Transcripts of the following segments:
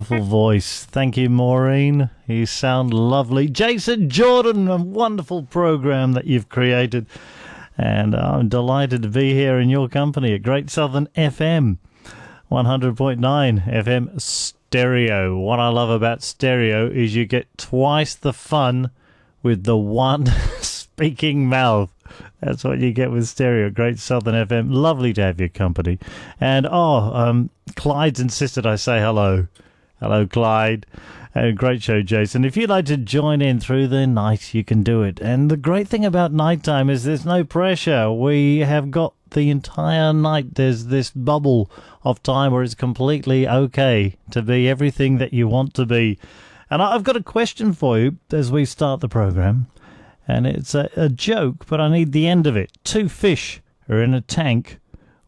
beautiful voice. Thank you, Maureen. You sound lovely. Jason Jordan, a wonderful program that you've created. And I'm delighted to be here in your company at Great Southern FM, 100.9 FM stereo. What I love about stereo is you get twice the fun with the one speaking mouth. That's what you get with stereo. Great Southern FM. Lovely to have your company. And Clyde's insisted I say hello. Hello, Clyde. Great show, Jason. If you'd like to join in through the night, you can do it. And the great thing about nighttime is there's no pressure. We have got the entire night. There's this bubble of time where it's completely okay to be everything that you want to be. And I've got a question for you as we start the program. And it's a joke, but I need the end of it. Two fish are in a tank.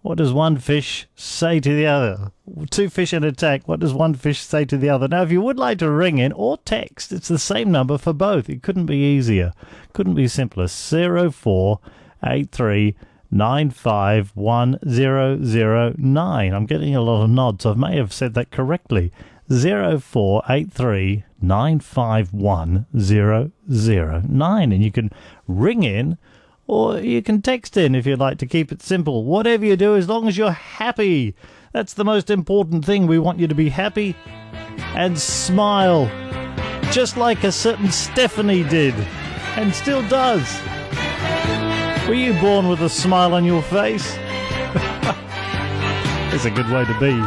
What does one fish say to the other? Two fish in a tank. What does one fish say to the other? Now, if you would like to ring in or text, it's the same number for both. It couldn't be easier. Couldn't be simpler. 0483 951009. I'm getting a lot of nods. I may have said that correctly. 0483 951009, and you can ring in or you can text in if you'd like to keep it simple. Whatever you do, as long as you're happy. That's the most important thing. We want you to be happy and smile, just like a certain Stephanie did and still does. Were you born with a smile on your face? It's a good way to be.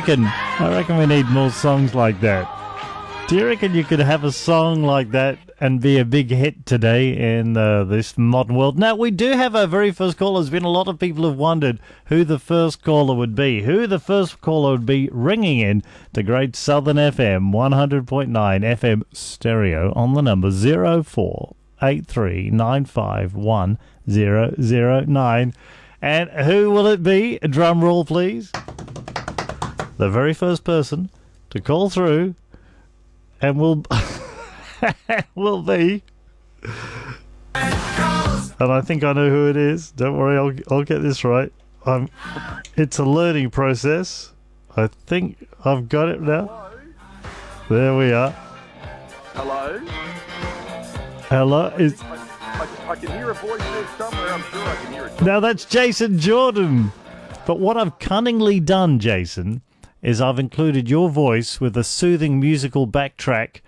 I reckon we need more songs like that. Do you reckon you could have a song like that and be a big hit today in this modern world? Now, we do have our very first caller. There's been a lot of people who've wondered who the first caller would be. Who the first caller would be ringing in to Great Southern FM, 100.9 FM stereo on the number 0483 951009. And who will it be? A drum roll, please. The very first person to call through and will be... And I think I know who it is. Don't worry, I'll get this right. It's a learning process. I think I've got it now. Hello? There we are. Hello? Hello. I can hear a voice there somewhere. I'm sure I can hear it. Now that's Jason Jordan. But what I've cunningly done, Jason, is I've included your voice with a soothing musical backtrack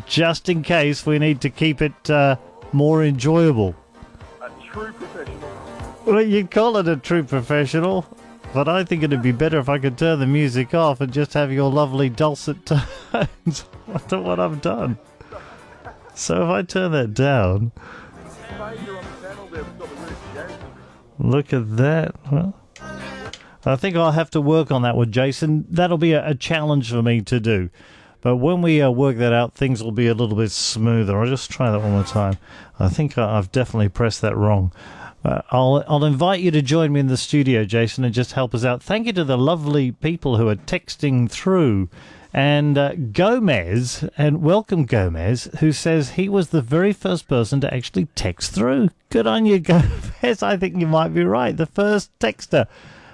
just in case we need to keep it more enjoyable. A true professional. Well, you'd call it a true professional, but I think it'd be better if I could turn the music off and just have your lovely dulcet tones. That's what I've done. So if I turn that down... Look at that. Well, I think I'll have to work on that with Jason. That'll be a challenge for me to do. But when we work that out, things will be a little bit smoother. I'll just try that one more time. I think I've definitely pressed that wrong. I'll invite you to join me in the studio, Jason, and just help us out. Thank you to the lovely people who are texting through. And Gomez, and welcome Gomez, who says he was the very first person to actually text through. Good on you, Gomez. I think you might be right. The first texter.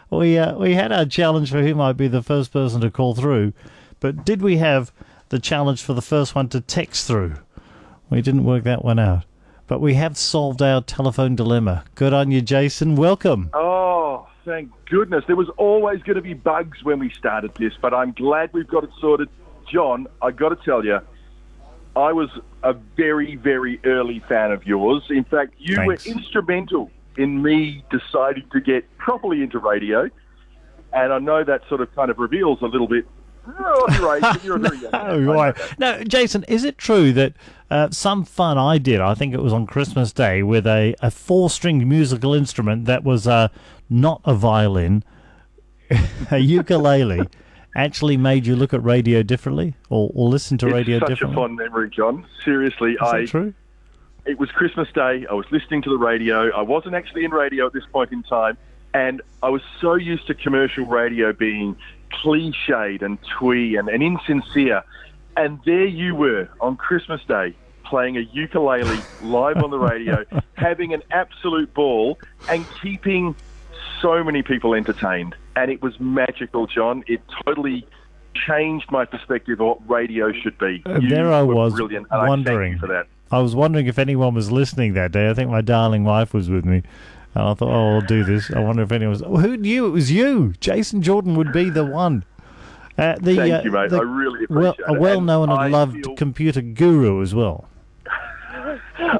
We had our challenge for who might be the first person to call through. But did we have the challenge for the first one to text through? We didn't work that one out. But we have solved our telephone dilemma. Good on you, Jason. Welcome. Oh, thank goodness. There was always going to be bugs when we started this, but I'm glad we've got it sorted. John, I got to tell you, I was a very, very early fan of yours. In fact, you Thanks. were instrumental in me deciding to get properly into radio. And I know that sort of kind of reveals a little bit. You're a very young man. Right. Now, Jason, is it true that some fun I did, I think it was on Christmas Day, with a four-stringed musical instrument that was not a violin, a ukulele, actually made you look at radio differently or listen to radio It's such differently? a fond memory, John. Seriously, Is that true? It was Christmas Day. I was listening to the radio. I wasn't actually in radio at this point in time, and I was so used to commercial radio being cliched and twee and insincere. And there you were on Christmas Day playing a ukulele live on the radio, having an absolute ball and keeping so many people entertained. And it was magical, John. It totally changed my perspective of what radio should be. There I was brilliant, and wondering. I thank you for that. I was wondering if anyone was listening that day. I think my darling wife was with me. And I thought, I'll do this. I wonder if anyone was... Who knew it was you? Jason Jordan would be the one. Thank you, mate. I really appreciate it. A well-known and I loved feel- computer guru as well.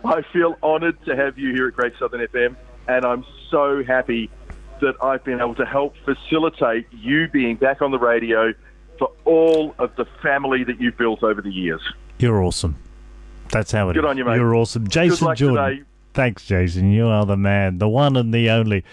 I feel honoured to have you here at Great Southern FM, and I'm so happy that I've been able to help facilitate you being back on the radio for all of the family that you've built over the years. You're awesome. That's how it is. Good on you, mate. You're awesome. Jason Good luck Jordan. today. Thanks, Jason. You are the man, the one and the only.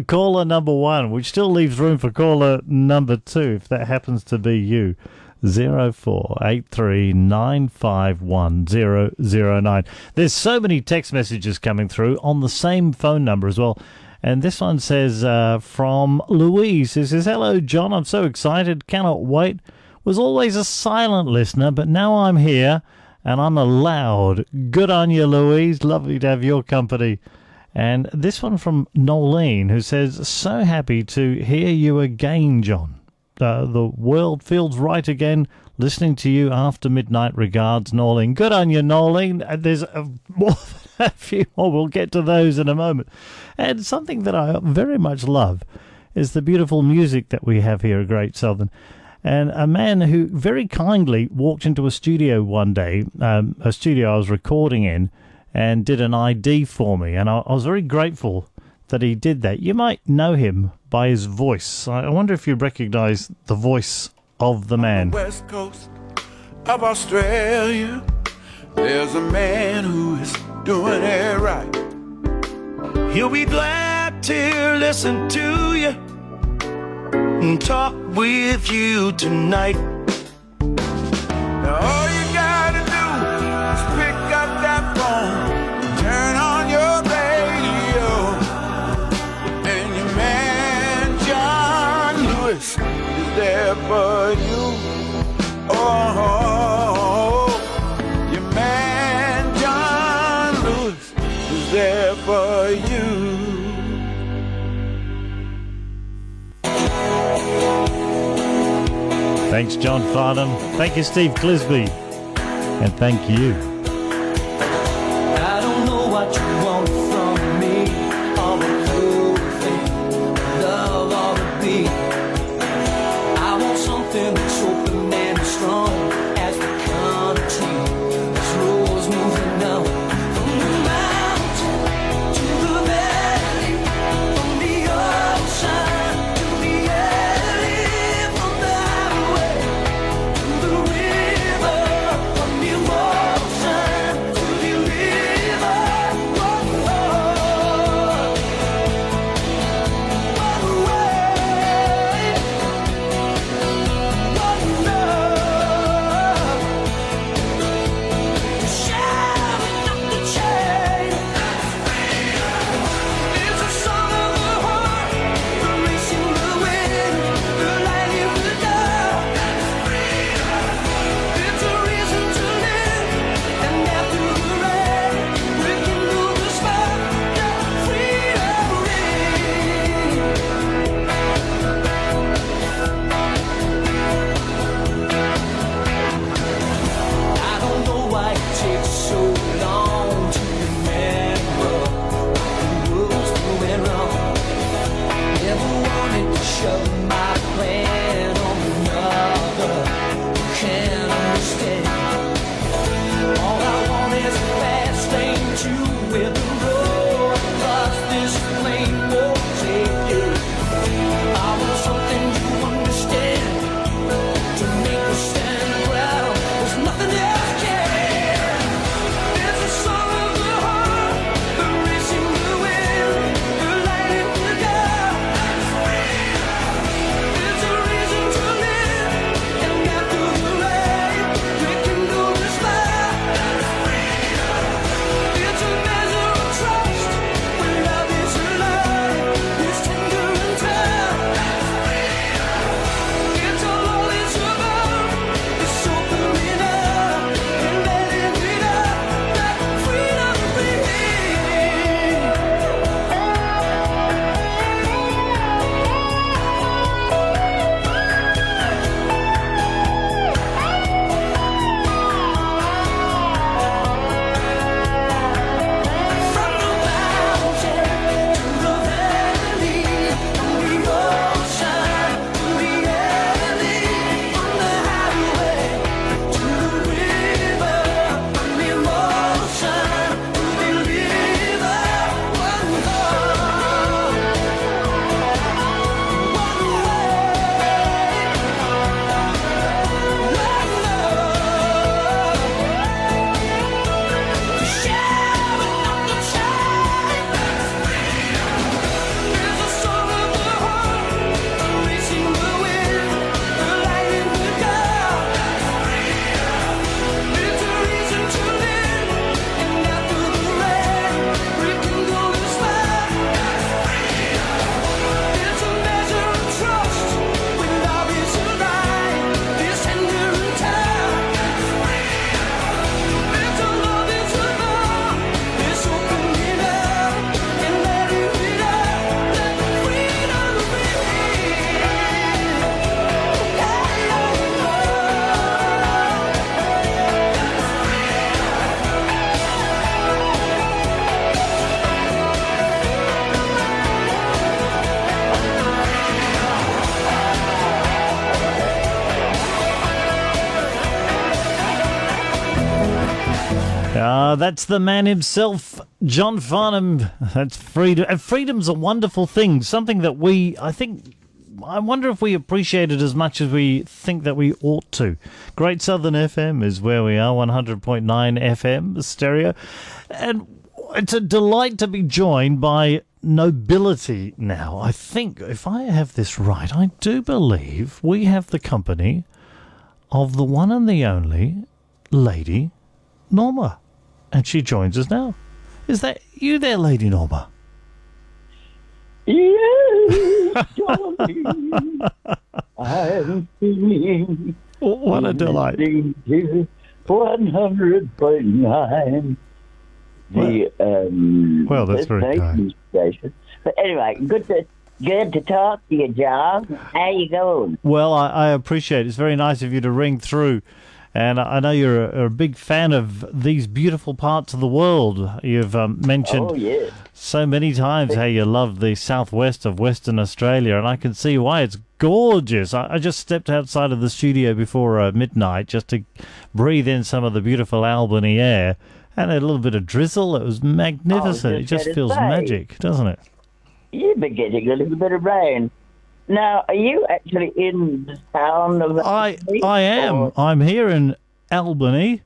Caller number one, which still leaves room for caller number two, if that happens to be you. 0483951009. There's so many text messages coming through on the same phone number as well. And this one says from Louise, who says, "Hello, John. I'm so excited. Cannot wait. Was always a silent listener, but now I'm here and I'm allowed." Good on you, Louise. Lovely to have your company. And this one from Nolene, who says, "So happy to hear you again, John. The world feels right again listening to you after midnight. Regards, Nolene." Good on you, Nolene. There's more than a few more. We'll get to those in a moment. And something that I very much love is the beautiful music that we have here at Great Southern. And a man who very kindly walked into a studio one day, a studio I was recording in, and did an ID for me. And I was very grateful that he did that. You might know him by his voice. I wonder if you recognize the voice of the man. On the west coast of Australia, there's a man who is doing it right. He'll be glad to listen to you and talk with you tonight. Now all you gotta do is pick up that phone, turn on your radio, and you Lewis is there for you. Oh, your man John Lewis is there for you. Thanks, John Farnham. Thank you, Steve Clisby. And thank you. I don't know what you want from me, all the clothing, love, all the beat. I want something that's open and strong as the country slows moving on. From the mountain to the valley, from the ocean to the alley, from the highway to the river, from the ocean to the river. One love, one way, one love. Shouting up the chain. It's a song of the heart, the racing the wind, the light in the dark. It's a reason to live, and after the rain, breaking through the spark, that freedom ring. I don't know why it takes so long to remember the rules moving wrong. Never wanted to shove my plan on another who can't understand. All I want is a fast lane to where the road across this plain will take you. I want something you understand to make us stand proud. There's nothing else can. It's a song of the heart, the racing the wind, the light in the dark. It's a reason to live, and after the rain, breaking through the spark. It's a measure of trust when love is alive, it's tender and tough. It's all it's about, it's opening up and letting it out, that freedom ring. From the mountain to the valley, from the ocean to the alley, from the highway to the river, from the ocean to the river. One love, one way, one love. Shouting up the chain. There's a song of the heart, the racing the wind, the light in the dark. It's a reason to live, and after the rain, breaking through the spark. It's a measure of trust when love is alive, it's tender and tough. It's a love is about, it's opening up and letting it out, that freedom ring. That's the man himself, John Farnham. That's freedom. And freedom's a wonderful thing, something that I wonder if we appreciate it as much as we think that we ought to. Great Southern FM is where we are, 100.9 FM stereo. And it's a delight to be joined by nobility now. I think, if I have this right, I do believe we have the company of the one and the only Lady Norma. And she joins us now. Is that you there, Lady Norma? Yes, darling. I'm feeling What a delight. 100.9. Well, that's very kind. Station. But anyway, good to talk to you, John. How you going? Well, I appreciate it. It's very nice of you to ring through. And I know you're a big fan of these beautiful parts of the world. You've mentioned so many times how you love the southwest of Western Australia, and I can see why. It's gorgeous. I just stepped outside of the studio before midnight just to breathe in some of the beautiful Albany air, and a little bit of drizzle. It was magnificent. It just feels magic, doesn't it? You've been getting a little bit of rain. Now, are you actually in the town of I am. Or? I'm here in Albany,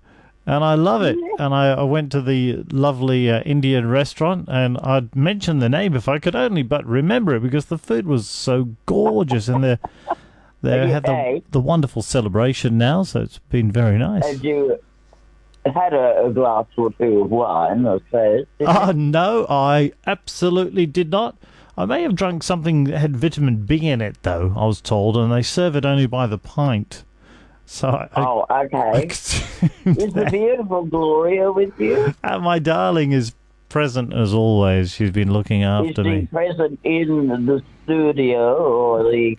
and I love it. And I went to the lovely Indian restaurant, and I'd mention the name if I could only but remember it, because the food was so gorgeous, and they had the wonderful celebration now, so it's been very nice. Had you had a glass or two of wine, I suppose? No, I absolutely did not. I may have drunk something that had vitamin B in it, though, I was told, and they serve it only by the pint. So okay. Is the beautiful Gloria with you? My darling is present as always. She's been looking after me. Is she present in the studio or the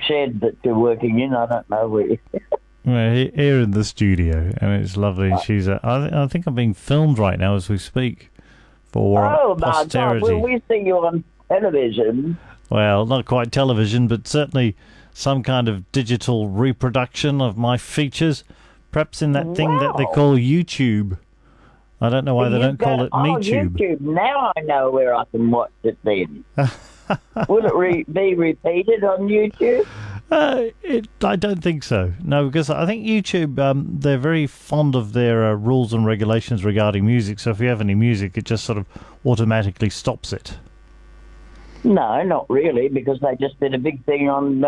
shed that you're working in? I don't know where. Well, here in the studio, and it's lovely. She's. I think I'm being filmed right now as we speak. For posterity. My God, we see you on television. Well, not quite television, but certainly some kind of digital reproduction of my features, perhaps in that thing that they call YouTube. I don't know why they don't call it MeTube. YouTube. Now I know where I can watch it then. Will it be repeated on YouTube? I don't think so. No, because I think YouTube, they're very fond of their rules and regulations regarding music. So if you have any music, it just sort of automatically stops it. No, not really, because they just did a big thing on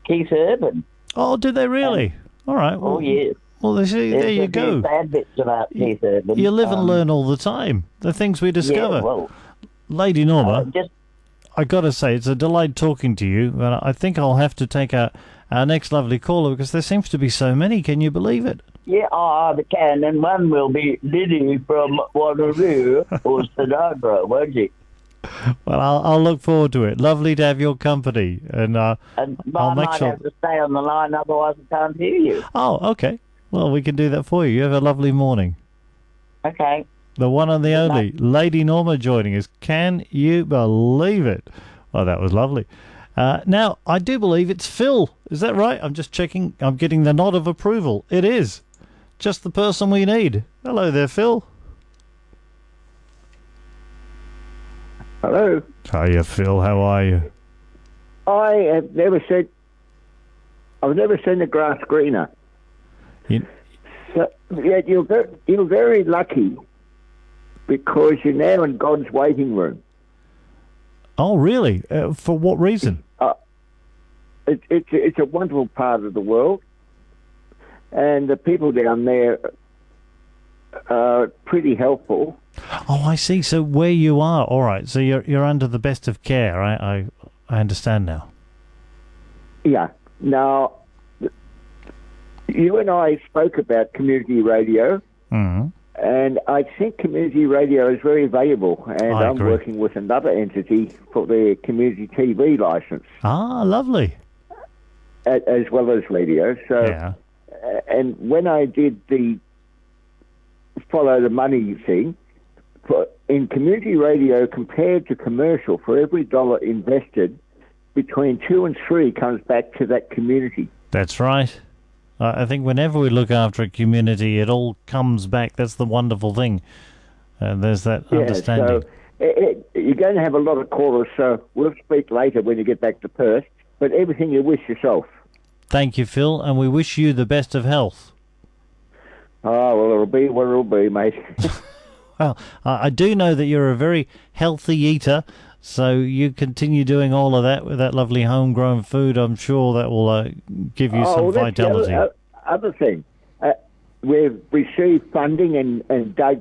Keith Urban. Oh, did they really? All right. Well, yes. Well, there you go. Bad bits about Keith Urban. You live and learn all the time. The things we discover. Yeah, well, Lady Norma, I got to say, it's a delight talking to you, but I think I'll have to take our next lovely caller, because there seems to be so many. Can you believe it? Yeah, they can, and one will be Liddy from Waterloo or Sadagra, won't you? Well, I'll look forward to it. Lovely to have your company, and I'll make sure. Have to stay on the line, otherwise I can't hear you. Oh, okay. Well, we can do that for you. You have a lovely morning. Okay. The one and the only Lady Norma joining us. Can you believe it? Well, that was lovely. Now, I do believe it's Phil. Is that right? I'm just checking. I'm getting the nod of approval. It is. Just the person we need. Hello there, Phil. Hello. Hiya, Phil. How are you? I've never seen the grass greener. So, yeah, you're very lucky, because you're now in God's waiting room. Oh, really? For what reason? It's a wonderful part of the world, and the people down there are pretty helpful. Oh, I see. So where you are, all right. So you're under the best of care. I understand now. Yeah. Now, you and I spoke about community radio. Mm-hmm. And I think community radio is very valuable, and I'm working with another entity for their community TV license. Ah, lovely. As well as radio. So, yeah. And when I did the follow the money thing, in community radio compared to commercial, for every dollar invested, between 2 and 3 comes back to that community. That's right. I think whenever we look after a community, it all comes back. That's the wonderful thing. There's that understanding. So you're going to have a lot of callers, so we'll speak later when you get back to Perth. But everything you wish yourself. Thank you, Phil, and we wish you the best of health. Oh, well, it'll be what it'll be, mate. Well, I do know that you're a very healthy eater, so you continue doing all of that with that lovely homegrown food. I'm sure that will give you some vitality. The other thing, we've received funding and dug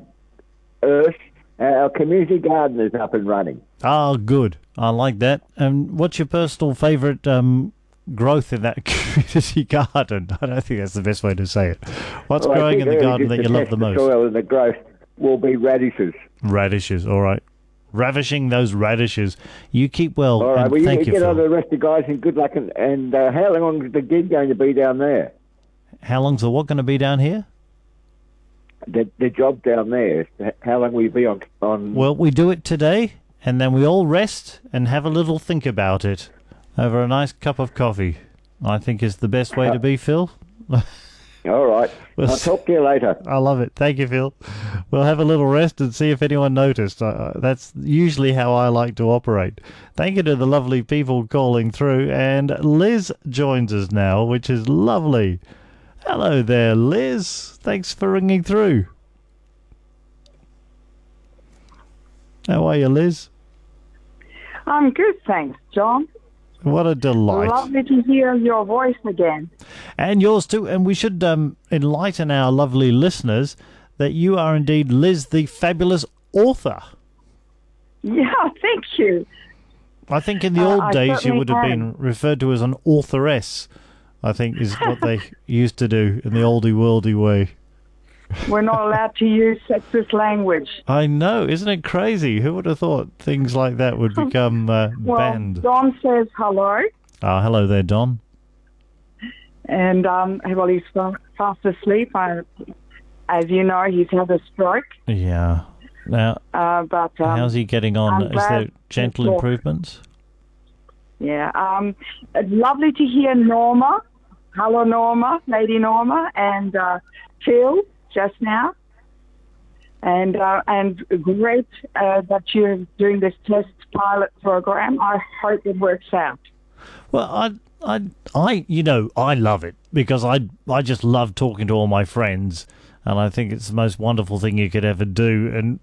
earth. Our community garden is up and running. Oh, good. I like that. And what's your personal favourite growth in that community garden? I don't think that's the best way to say it. What's Well, I growing think in the early garden just that to you love test the most? soil and the growth will be radishes. Radishes, all right. Ravishing those radishes. You keep well, All right, and well, you thank you, get on Phil. the rest of the guys, and good luck. And how long is the gig going to be down there? How long's the what going to be down here? The job down there. How long will you be on? Well, we do it today, and then we all rest and have a little think about it over a nice cup of coffee. I think is the best way to be, Phil. All right. Well, I'll talk to you later. I love it. Thank you, Phil. We'll have a little rest and see if anyone noticed. That's usually how I like to operate. Thank you to the lovely people calling through. And Liz joins us now, which is lovely. Hello there, Liz. Thanks for ringing through. How are you, Liz? I'm good, thanks, John. What a delight. Lovely to hear your voice again. And yours too. And we should enlighten our lovely listeners that you are indeed Liz, the fabulous author. Yeah, thank you. I think in the old I days you certainly would have been referred to as an authoress, I think is what they used to do in the oldie worldy way. We're not allowed to use sexist language. I know, isn't it crazy? Who would have thought things like that would become Well, banned? Don says hello, Hello there, Don. and well, he's fast asleep. As you know, he's had a stroke. Yeah. Now, But how's he getting on? I'm Is there glad gentle he's all- improvements? Yeah, it's lovely to hear Norma. Hello, Norma, Lady Norma, and Phil just now. And great that you're doing this test pilot program. I hope it works out. Well, I love it because I just love talking to all my friends, and I think it's the most wonderful thing you could ever do. And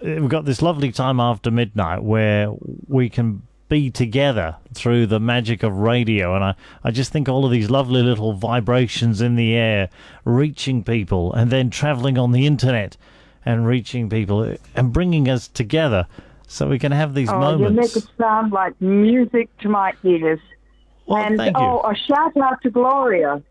we've got this lovely time after midnight where we can be together through the magic of radio, and I just think all of these lovely little vibrations in the air reaching people, and then travelling on the internet and reaching people and bringing us together so we can have these moments. You make it sound like music to my ears. Well, And thank you. a shout out to Gloria.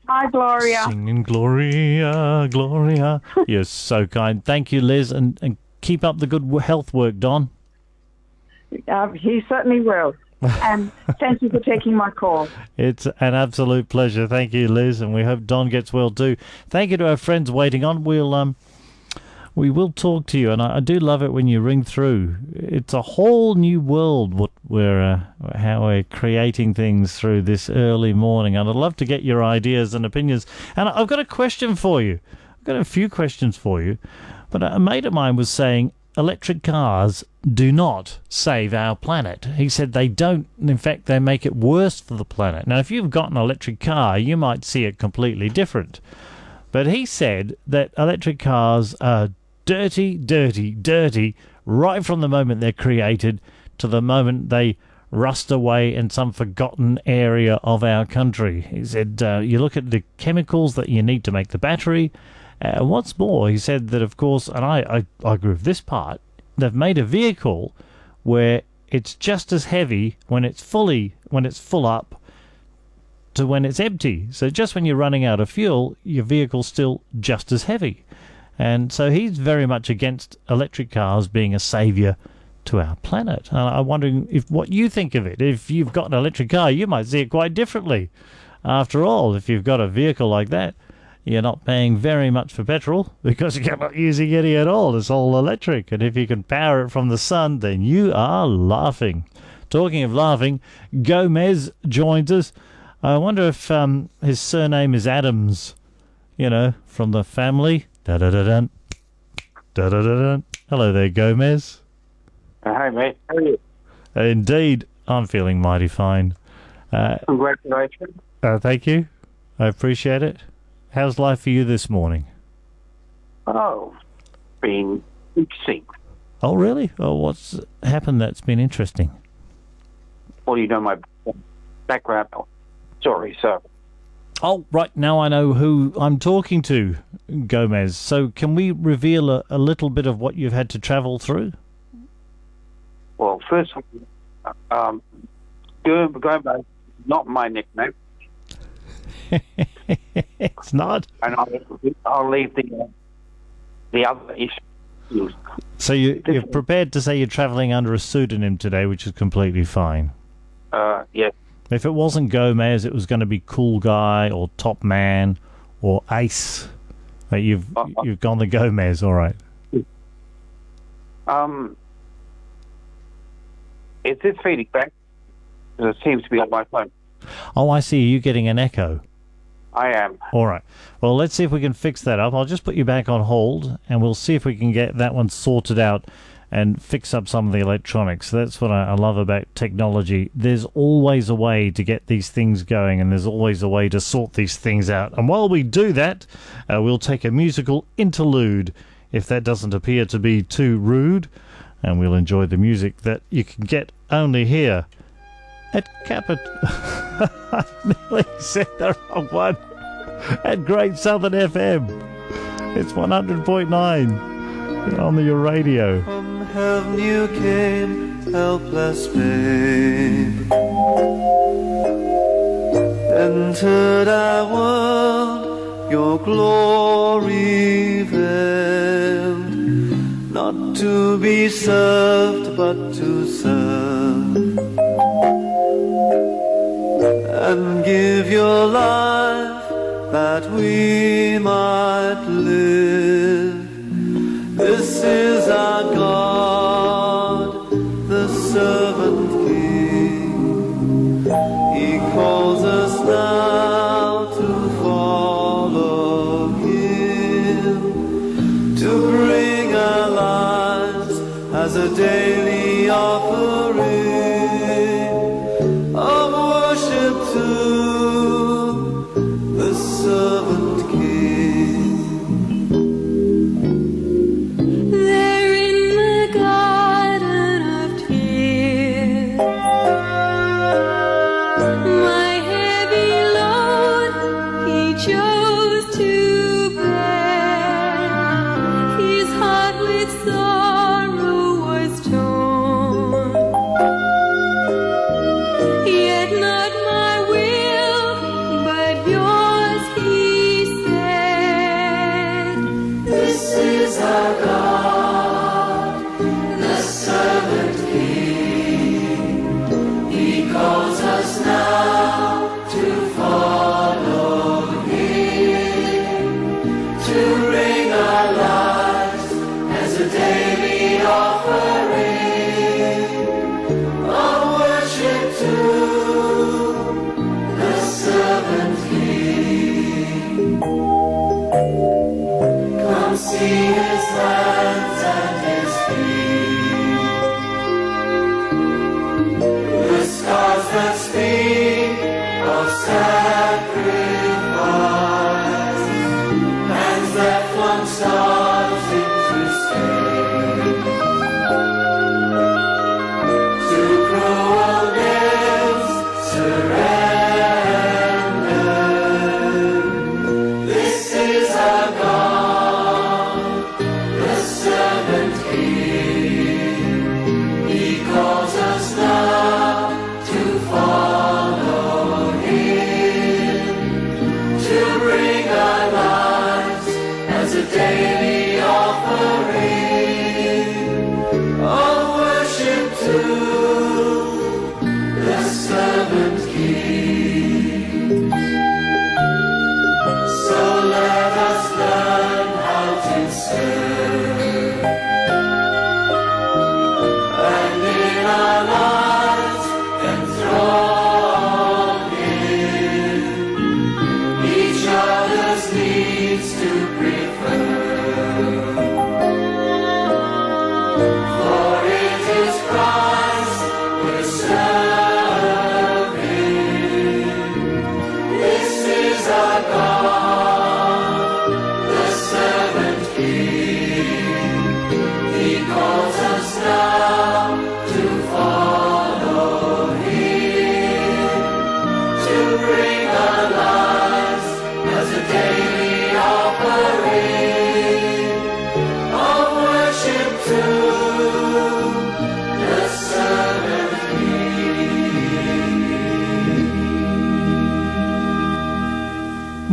Hi, Gloria. Singing Gloria, Gloria. You're so kind. Thank you, Liz, and keep up the good health work, Don. He certainly will. And thank you for taking my call. It's an absolute pleasure. Thank you, Liz, and we hope Don gets well too. Thank you to our friends waiting on. We will talk to you, and I do love it when you ring through. It's a whole new world how we're creating things through this early morning, and I'd love to get your ideas and opinions. And I've got a question for you. I've got a few questions for you, but a mate of mine was saying electric cars do not save our planet. He said they don't. In fact, they make it worse for the planet. Now, if you've got an electric car, you might see it completely different. But he said that electric cars are dirty, dirty, dirty right from the moment they're created to the moment they rust away in some forgotten area of our country. He said you look at the chemicals that you need to make the battery. What's more, he said that, of course, and I agree with this part, they've made a vehicle where it's just as heavy when it's full up to when it's empty. So just when you're running out of fuel, your vehicle's still just as heavy. And so he's very much against electric cars being a saviour to our planet. And I'm wondering what you think of it. If you've got an electric car, you might see it quite differently. After all, if you've got a vehicle like that, you're not paying very much for petrol because you're not using any at all. It's all electric. And if you can power it from the sun, then you are laughing. Talking of laughing, Gomez joins us. I wonder if his surname is Adams, from the family. Da-da-da-dun. Da-da-da-dun. Hello there, Gomez. Hi, mate. How are you? Indeed, I'm feeling mighty fine. Congratulations. Thank you. I appreciate it. How's life for you this morning? Oh, been interesting. Oh, really? Oh, what's happened that's been interesting? Well, you know my background story, so. Oh, right. Now I know who I'm talking to, Gomez. So can we reveal a little bit of what you've had to travel through? Well, first, going back not my nickname. It's not. And I'll leave the other issues. So you're prepared to say you're travelling under a pseudonym today, which is completely fine. Yes. If it wasn't Gomez, it was going to be Cool Guy or Top Man or Ace. But you've gone the Gomez, all right. Is this feeding back? It seems to be on my phone. Oh, I see. You're getting an echo. I am. All right. Well, let's see if we can fix that up. I'll just put you back on hold, and we'll see if we can get that one sorted out and fix up some of the electronics. That's what I love about technology. There's always a way to get these things going, and there's always a way to sort these things out. And while we do that, we'll take a musical interlude, if that doesn't appear to be too rude, and we'll enjoy the music that you can get only here at I nearly said the wrong one. At Great Southern FM. It's 100.9 on your radio. From heaven you came, helpless babe. Entered our world, your glory veiled. Not to be served, but to serve. And give your life that we might live. This is our God, the servant King. He calls us now to follow Him, to bring our lives as a daily offering of worship to the servant King. There in the garden of tears, my heavy load He chose to bear. His heart with sorrow was torn, yet not my will, but yours, He said. This is our God, the servant King. He calls us now to follow Him, to bring our lives as a daily offering of worship to the servant King. Come see His hands and His feet, the scars that speak of sacrifice, hands that flung stars into space, to cruel nails surrender. This is our God, the servant King. He calls us now to follow Him,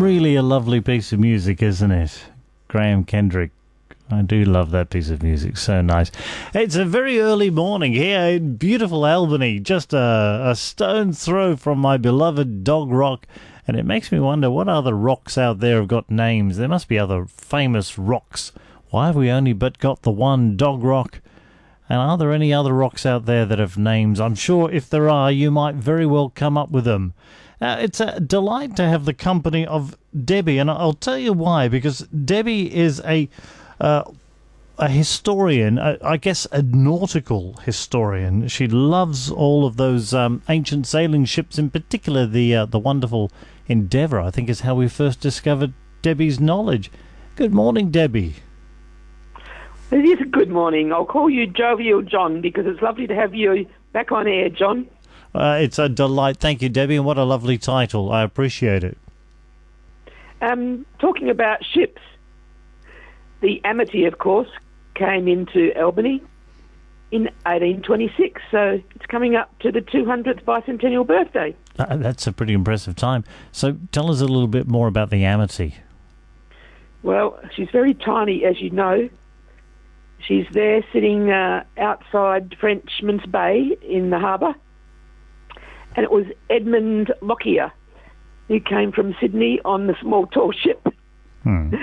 Really a lovely piece of music, isn't it? Graham Kendrick. I do love that piece of music. So nice. It's a very early morning here in beautiful Albany, just a stone's throw from my beloved Dog Rock. And it makes me wonder what other rocks out there have got names. There must be other famous rocks. Why have we only but got the one Dog Rock? And are there any other rocks out there that have names? I'm sure if there are, you might very well come up with them. It's a delight to have the company of Debbie, and I'll tell you why. Because Debbie is a historian, I guess a nautical historian. She loves all of those ancient sailing ships, in particular the wonderful Endeavour, I think is how we first discovered Debbie's knowledge. Good morning, Debbie. It is a good morning. I'll call you Jovial John because it's lovely to have you back on air, John. It's a delight. Thank you, Debbie, and what a lovely title. I appreciate it. Talking about ships, the Amity, of course, came into Albany in 1826, so it's coming up to the 200th bicentennial birthday. That's a pretty impressive time. So tell us a little bit more about the Amity. Well, she's very tiny, as you know. She's there sitting outside Frenchman's Bay in the harbour. And it was Edmund Lockyer who came from Sydney on the small tall ship and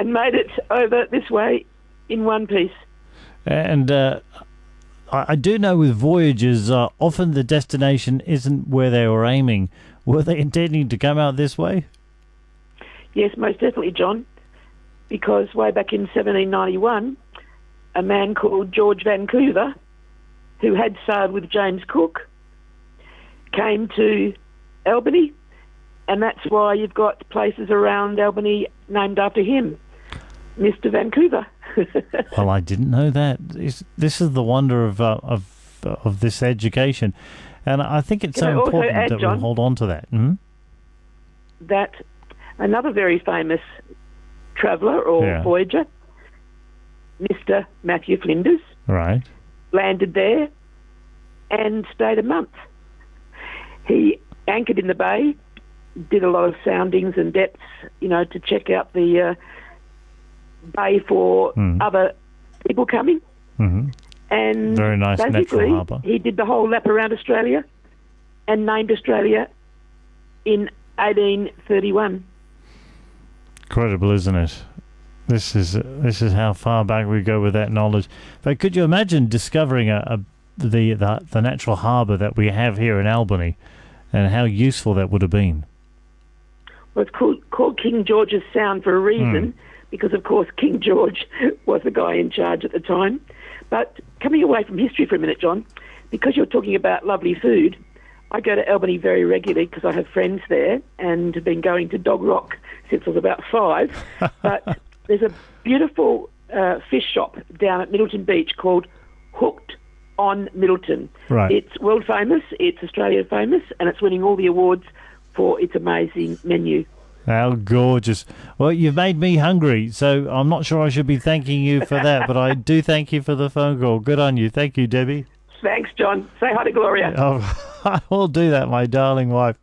made it over this way in one piece. And I do know with voyages, often the destination isn't where they were aiming. Were they intending to come out this way? Yes, most definitely, John, because way back in 1791, a man called George Vancouver, who had sailed with James Cook, came to Albany, and that's why you've got places around Albany named after him, Mr. Vancouver. Well, I didn't know that. This is the wonder of this education, and I think it's so important that we hold on to that. Mm-hmm. That another very famous traveller or voyager, Mr. Matthew Flinders, right, landed there and stayed a month. He anchored in the bay, did a lot of soundings and depths, to check out the bay for other people coming. Mm-hmm. And very nice natural harbour. He did the whole lap around Australia and named Australia in 1831. Incredible, isn't it? This is how far back we go with that knowledge. But could you imagine discovering the natural harbour that we have here in Albany, and how useful that would have been? Well, it's called King George's Sound for a reason, because of course King George was the guy in charge at the time. But coming away from history for a minute, John, because you're talking about lovely food, I go to Albany very regularly because I have friends there and have been going to Dog Rock since I was about 5. But there's a beautiful fish shop down at Middleton Beach called Hooked on Middleton. Right. It's world famous, it's Australia famous, and it's winning all the awards for its amazing menu. How gorgeous. Well, you've made me hungry, so I'm not sure I should be thanking you for that, but I do thank you for the phone call. Good on you. Thank you, Debbie. Thanks, John. Say hi to Gloria. Oh, I will do that, my darling wife.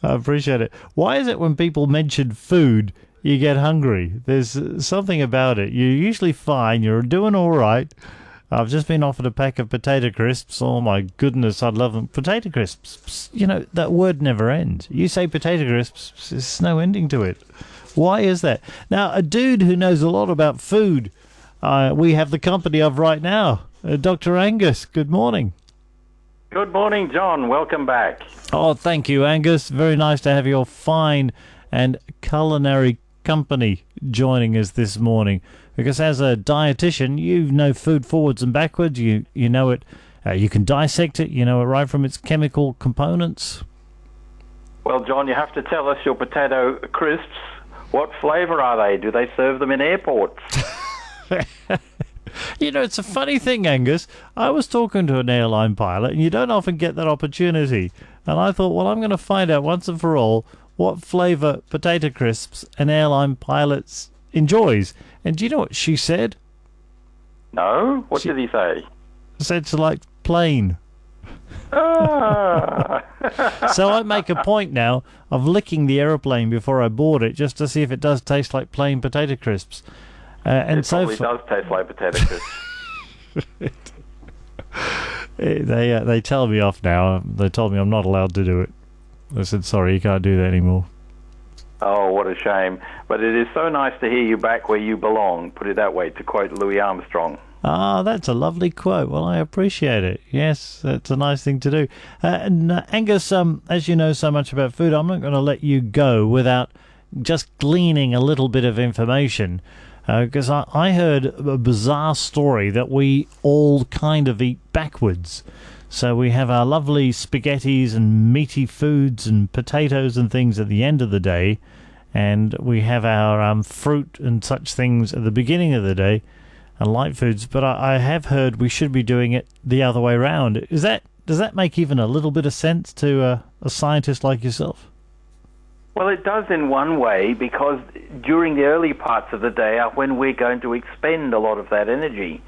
I appreciate it. Why is it when people mention food, you get hungry? There's something about it. You're usually fine. You're doing all right. I've just been offered a pack of potato crisps. Oh, my goodness, I'd love them. Potato crisps, that word never ends. You say potato crisps, there's no ending to it. Why is that? Now, a dude who knows a lot about food, we have the company of right now, Dr. Angus. Good morning. Good morning, John. Welcome back. Oh, thank you, Angus. Very nice to have your fine and culinary company joining us this morning. Because as a dietitian, you know food forwards and backwards. You know it. You can dissect it. You know it right from its chemical components. Well, John, you have to tell us your potato crisps. What flavour are they? Do they serve them in airports? It's a funny thing, Angus. I was talking to an airline pilot, and you don't often get that opportunity. And I thought, well, I'm going to find out once and for all what flavour potato crisps an airline pilot enjoys. And do you know what she said? No? What did he say? Said to like plain. Ah. So I make a point now of licking the aeroplane before I board it, just to see if it does taste like plain potato crisps. And it so probably does taste like potato crisps. They tell me off now. They told me I'm not allowed to do it. I said, sorry, you can't do that anymore. Oh, what a shame. But it is so nice to hear you back where you belong, put it that way, to quote Louis Armstrong. Ah, that's a lovely quote. Well, I appreciate it. Yes, that's a nice thing to do. Angus, as you know so much about food, I'm not going to let you go without just gleaning a little bit of information. Because I heard a bizarre story that we all kind of eat backwards. So we have our lovely spaghettis and meaty foods and potatoes and things at the end of the day, and we have our fruit and such things at the beginning of the day, and light foods. But I have heard we should be doing it the other way around. Does that make even a little bit of sense to a scientist like yourself? Well, it does in one way, because during the early parts of the day are when we're going to expend a lot of that energy.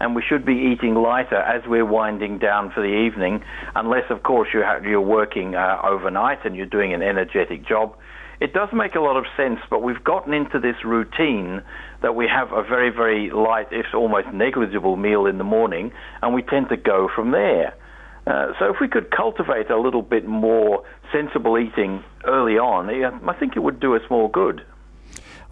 And we should be eating lighter as we're winding down for the evening, unless, of course, you're working overnight and you're doing an energetic job. It does make a lot of sense, but we've gotten into this routine that we have a very, very light, if almost negligible meal in the morning, and we tend to go from there. So if we could cultivate a little bit more sensible eating early on, I think it would do us more good.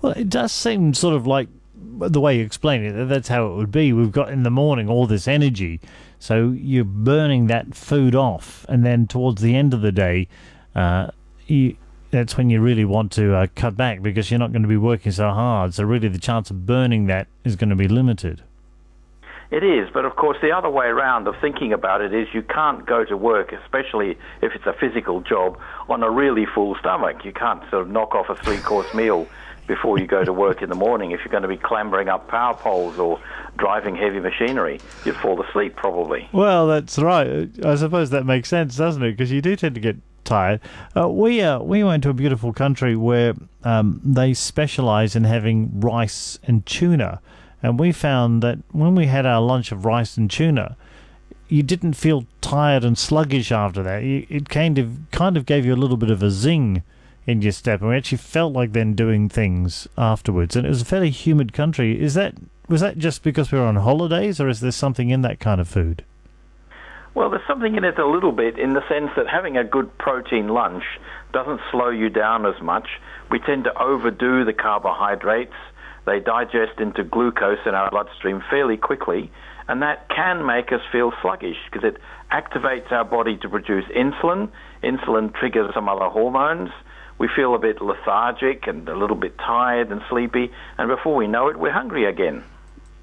Well, it does seem sort of like, the way you explain it, that's how it would be. We've got in the morning all this energy, so you're burning that food off, and then towards the end of the day, that's when you really want to cut back, because you're not going to be working so hard. So really the chance of burning that is going to be limited. It is, but of course the other way around of thinking about it is you can't go to work, especially if it's a physical job, on a really full stomach. You can't sort of knock off a 3-course meal before you go to work in the morning. If you're going to be clambering up power poles or driving heavy machinery, you'd fall asleep probably. Well, that's right. I suppose that makes sense, doesn't it? Because you do tend to get tired. We went to a beautiful country where they specialize in having rice and tuna. And we found that when we had our lunch of rice and tuna, you didn't feel tired and sluggish after that. It kind of gave you a little bit of a zing in your step, and we actually felt like then doing things afterwards. And it was a fairly humid country. Was that just because we were on holidays, or is there something in that kind of food? Well, there's something in it a little bit, in the sense that having a good protein lunch doesn't slow you down as much. We tend to overdo the carbohydrates. They digest into glucose in our bloodstream fairly quickly, and that can make us feel sluggish because it activates our body to produce insulin. Insulin triggers some other hormones. We feel a bit lethargic and a little bit tired and sleepy, and before we know it, we're hungry again.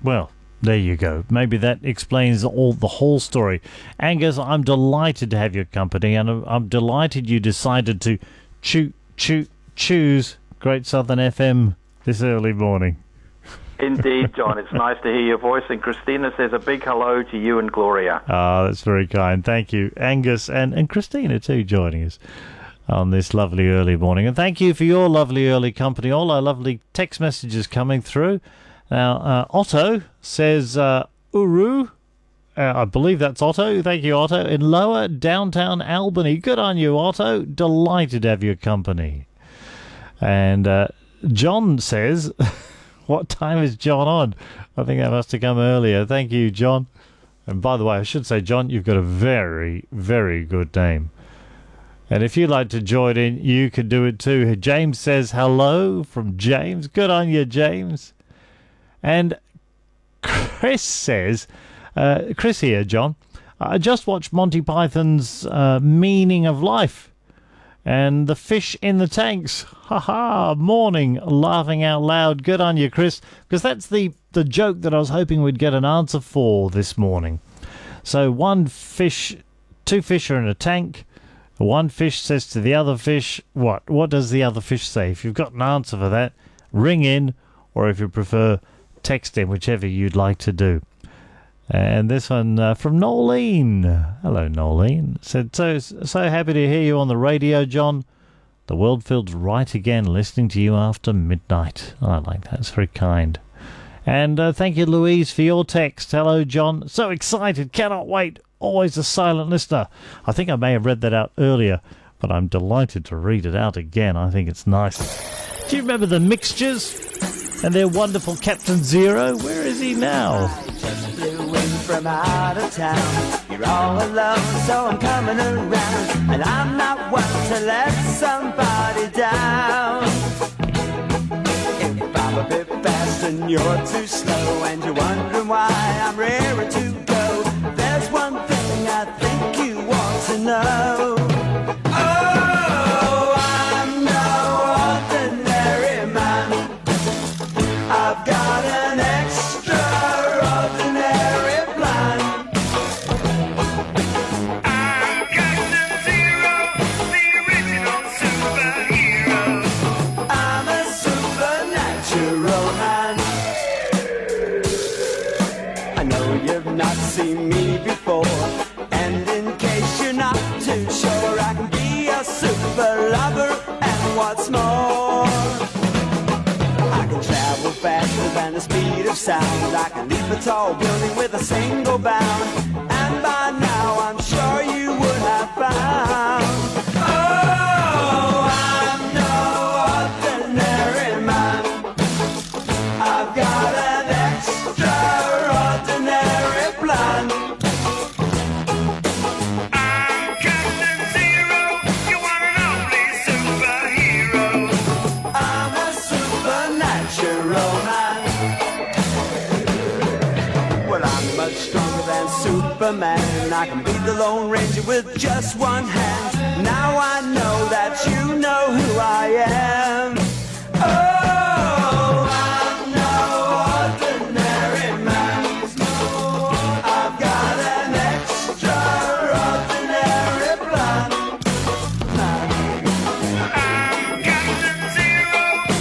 Well, there you go. Maybe that explains the whole story. Angus, I'm delighted to have your company, and I'm delighted you decided to choose Great Southern FM this early morning. Indeed, John. It's nice to hear your voice. And Christina says a big hello to you and Gloria. Ah, that's very kind. Thank you, Angus, and Christina too, joining us on this lovely early morning. And thank you for your lovely early company. All our lovely text messages coming through. Now, Otto says, Uru. I believe that's Otto. Thank you, Otto. In lower downtown Albany. Good on you, Otto. Delighted to have your company. And John says, what time is John on? I think that must have come earlier. Thank you, John. And by the way, I should say, John, you've got a very, very good name. And if you'd like to join in, you can do it too. James says hello from James. Good on you, James. And Chris says, Chris here, John, I just watched Monty Python's Meaning of Life. And the fish in the tanks. Ha-ha, morning, laughing out loud. Good on you, Chris. Because that's the joke that I was hoping we'd get an answer for this morning. So two fish are in a tank. One fish says to the other fish, what? What does the other fish say? If you've got an answer for that, ring in, or if you prefer, text in, whichever you'd like to do. And this one from Nolene. Hello, Nolene. Said, so happy to hear you on the radio, John. The world feels right again listening to you after midnight. I like that. It's very kind. And thank you, Louise, for your text. Hello, John. So excited. Cannot wait. always a silent listener. I think I may have read that out earlier, but I'm delighted to read it out again. I think it's nice. Do you remember the Mixtures and their wonderful Captain Zero? Where is he now? Just flew in from out of town. You're all alone, so I'm coming around. And I'm not one to let somebody down. If I'm a bit fast and you're too slow, and you're wondering why I'm rarer to go, there's one thing I think you want to know. Oh, I'm no ordinary man. I've got an extraordinary plan. I'm Captain Zero, the original superhero. I'm a supernatural man. I know you've not seen me before, and in case you're not too sure, I can be a super lover, and what's more, I can travel faster than the speed of sound. I can leap a tall building with a single bound, and by now I'm sure you would have found. Oh, I'm no ordinary man. I've got an extraordinary plan. I'm Captain Zero, you one and only superhero. I'm a supernatural man. Well, I'm much stronger than Superman. I can beat the Lone Ranger with just one hand. Now I know that you know who I am. Oh, I'm no ordinary man. I've got an extraordinary plan. I'm Captain Zero,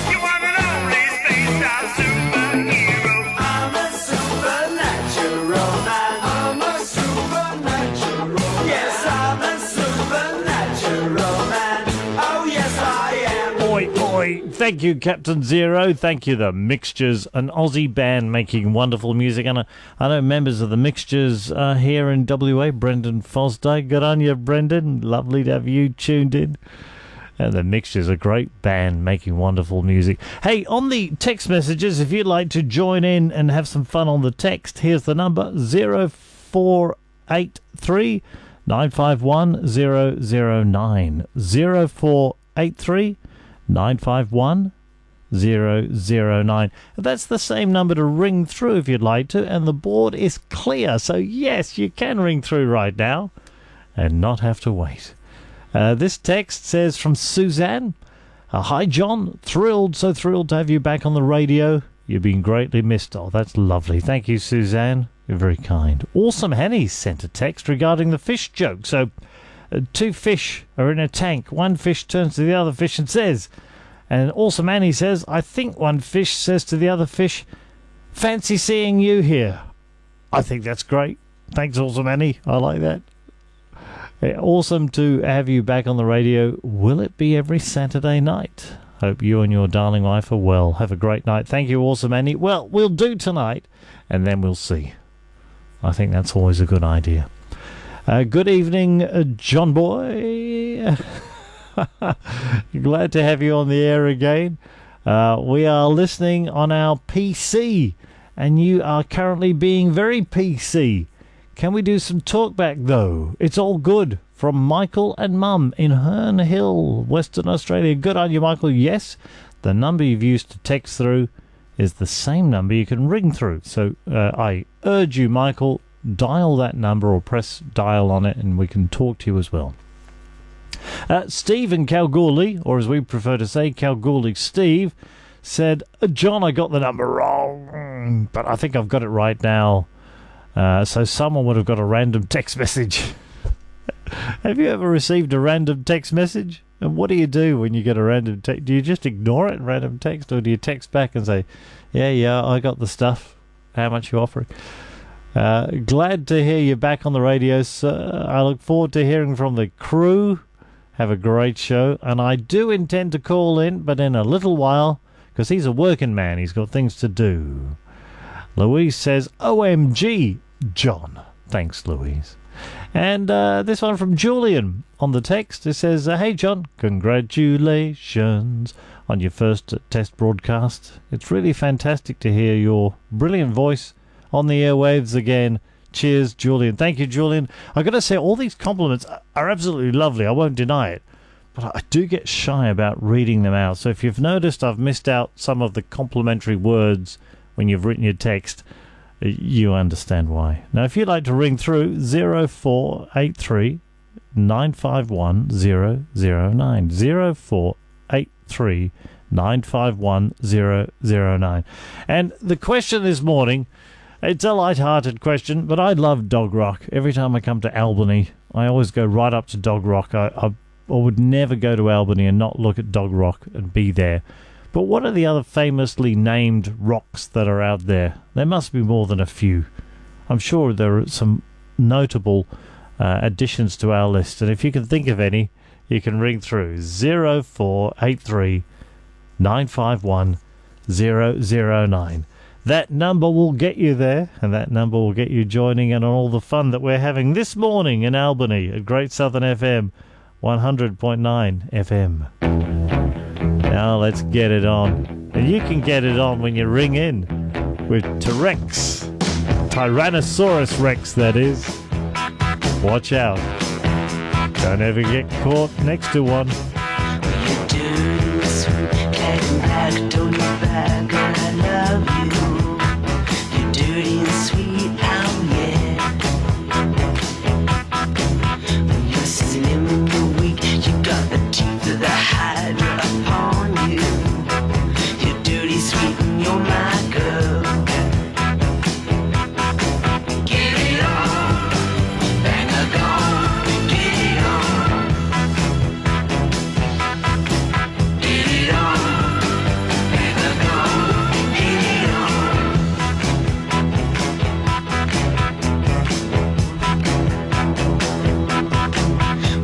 you one and only space-time superhero. I'm a supernatural man. I'm a supernatural. Yes, I'm a supernatural man. Oh, yes, I am. Oi, oi. Thank you, Captain Zero. Thank you, the Mixtures, an Aussie band making wonderful music. And I know members of the Mixtures are here in WA. Brendan Fosday. Good on you, Brendan. Lovely to have you tuned in. And the Mixtures, a great band making wonderful music. Hey, on the text messages, if you'd like to join in and have some fun on the text, here's the number 0483 951 009. 0483 951 009. That's the same number to ring through if you'd like to, and the board is clear. So yes, you can ring through right now and not have to wait. This text says from Suzanne, hi John, so thrilled to have you back on the radio. You've been greatly missed. Oh, that's lovely. Thank you, Suzanne. You're very kind. Awesome Henny sent a text regarding the fish joke. So, two fish are in a tank. One fish turns to the other fish and says, and Awesome Annie says, I think one fish says to the other fish, fancy seeing you here. I think that's great. Thanks, Awesome Annie. I like that. Awesome to have you back on the radio. Will it be every Saturday night? Hope you and your darling wife are well. Have a great night. Thank you, Awesome Annie. Well, we'll do tonight, and then we'll see. I think that's always a good idea. Good evening, John Boy. Glad to have you on the air again. We are listening on our PC, and you are currently being very PC. Can we do some talkback, though? It's all good. From Michael and Mum in Herne Hill, Western Australia. Good on you, Michael. Yes, the number you've used to text through is the same number you can ring through. So I urge you, Michael, dial that number or press dial on it and we can talk to you as well. Steve in Kalgoorlie, or as we prefer to say, Kalgoorlie Steve, said, John, I got the number wrong, but I think I've got it right now. So someone would have got a random text message. Have you ever received a random text message? And what do you do when you get a random text? Do you just ignore it, random text, or do you text back and say, yeah, I got the stuff. How much you offering? Glad to hear you back on the radio, sir. I look forward to hearing from the crew. Have a great show. And I do intend to call in, but in a little while, because he's a working man. He's got things to do. Louise says, OMG, John. Thanks, Louise. And this one from Julian on the text. It says, hey, John, congratulations on your first test broadcast. It's really fantastic to hear your brilliant voice on the airwaves again. Cheers, Julian. Thank you, Julian. I've got to say, all these compliments are absolutely lovely. I won't deny it. But I do get shy about reading them out. So if you've noticed I've missed out some of the complimentary words when you've written your text, you understand why. Now, if you'd like to ring through, 0483 951 009. 0483 951 009. And the question this morning, it's a light-hearted question, but I love dog rock. Every time I come to Albany, I always go right up to dog rock. I would never go to Albany and not look at dog rock and be there. But what are the other famously named rocks that are out there? There must be more than a few. I'm sure there are some notable additions to our list. And if you can think of any, you can ring through 0483 951 009. That number will get you there, and that number will get you joining in on all the fun that we're having this morning in Albany at Great Southern FM 100.9 FM. Now let's get it on. And you can get it on when you ring in with T-Rex. Tyrannosaurus Rex, that is. Watch out. Don't ever get caught next to one. You do sweet Cadillac, don't look back, girl, I love you. You're dirty and sweet, oh yeah. When you're slim and you're weak, you got the teeth of the hydra upon you. You're dirty, sweet, and you're my girl. Get it on, bang a gong, get it on. Get it on, bang a gong, get it on.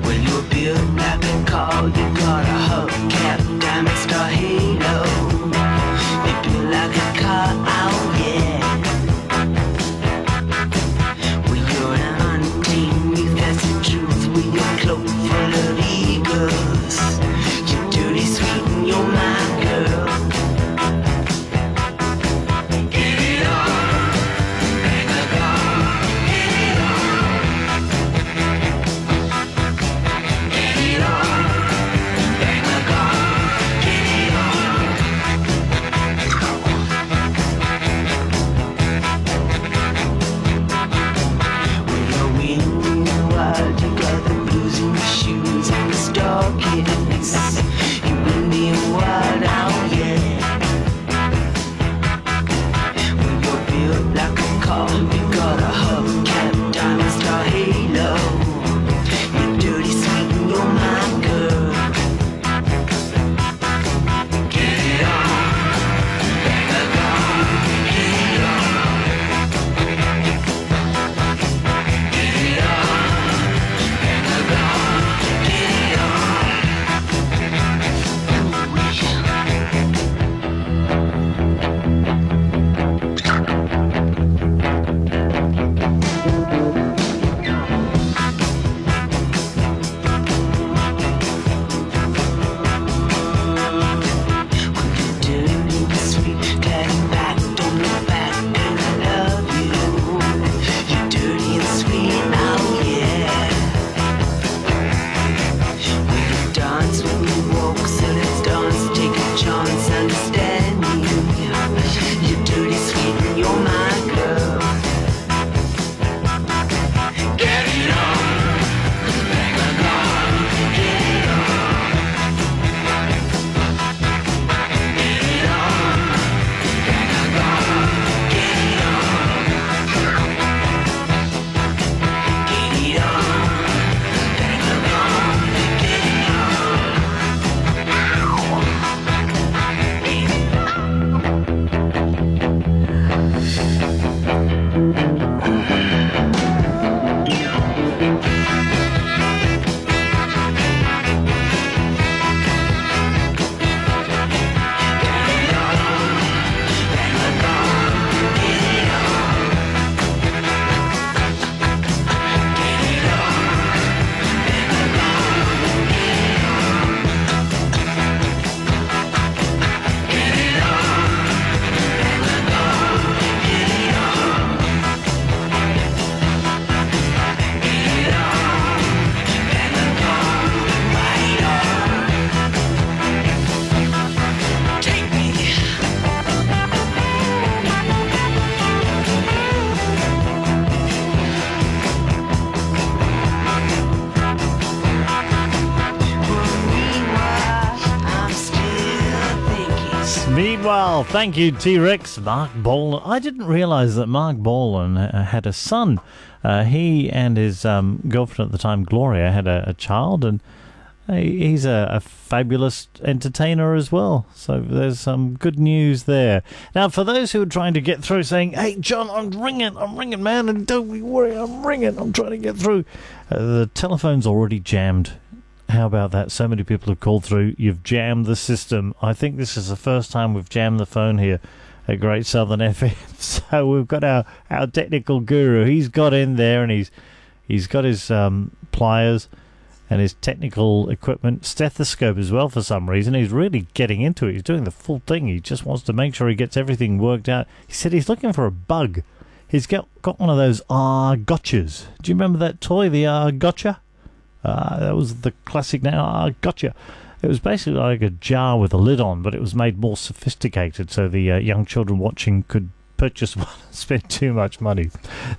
Well, you're built like a car, you got a hubcap, diamond star halo. You built like a car, oh yeah. Well, you're an untamed youth, that's the truth. With your cloak full of eagles, you're dirty, sweet, and you're my girl. Get it on, bang a gong, get it on. Get it on, Meanwhile, thank you, T-Rex. Mark Bolan. I didn't realise that Mark Bolan had a son. He and his girlfriend at the time, Gloria, had a child, and he's a fabulous entertainer as well. So there's some good news there. Now, for those who are trying to get through, saying, "Hey, John, I'm ringing, man, and don't be worried, I'm ringing, I'm trying to get through," the telephone's already jammed. How about that? So many people have called through. You've jammed the system. I think this is the first time we've jammed the phone here at Great Southern FM. So we've got our technical guru. He's got in there, and he's got his pliers and his technical equipment, stethoscope as well for some reason. He's really getting into it. He's doing the full thing. He just wants to make sure he gets everything worked out. He said he's looking for a bug. He's got one of those gotchas. Do you remember that toy, the gotcha? That was the classic now. Gotcha. It was basically like a jar with a lid on, but it was made more sophisticated so the young children watching could purchase one and spend too much money.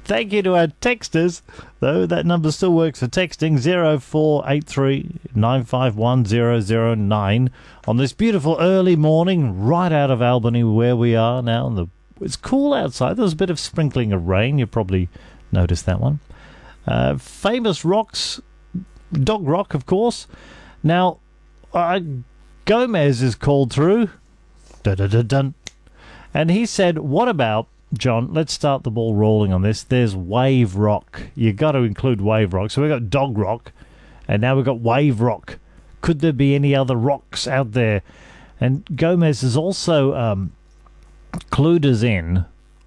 Thank you to our texters, though. That number still works for texting, 0483 951 009 on this beautiful early morning right out of Albany where we are now. It's cool outside. There's a bit of sprinkling of rain. You probably noticed that one. Famous rocks, Dog Rock, of course. Now, Gomez is called through. Dun-dun-dun-dun. And he said, what about, John, let's start the ball rolling on this. There's Wave Rock. You got to include Wave Rock. So we've got Dog Rock, and now we've got Wave Rock. Could there be any other rocks out there? And Gomez has also clued us in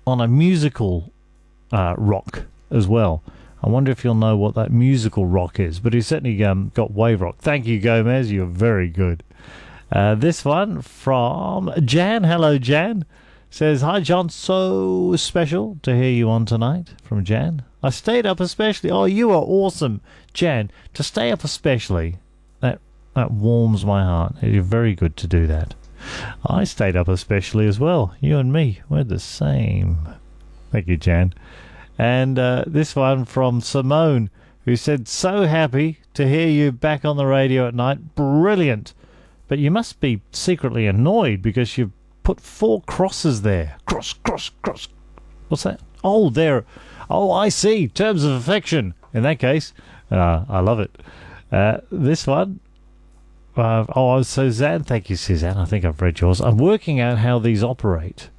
on a musical rock as well. I wonder if you'll know what that musical rock is, but he's certainly got Wave Rock. Thank you, Gomez. You're very good. This one from Jan. Hello, Jan. Says, hi, John. So special to hear you on tonight. From Jan. I stayed up especially. Oh, you are awesome, Jan. To stay up especially, that warms my heart. You're very good to do that. I stayed up especially as well. You and me, we're the same. Thank you, Jan. And this one from Simone, who said, so happy to hear you back on the radio at night. Brilliant. But you must be secretly annoyed because you've put 4 crosses there. Cross, cross, cross. What's that? Oh, there. Oh, I see. Terms of affection. In that case, I love it. This one. Suzanne. Thank you, Suzanne. I think I've read yours. I'm working out how these operate.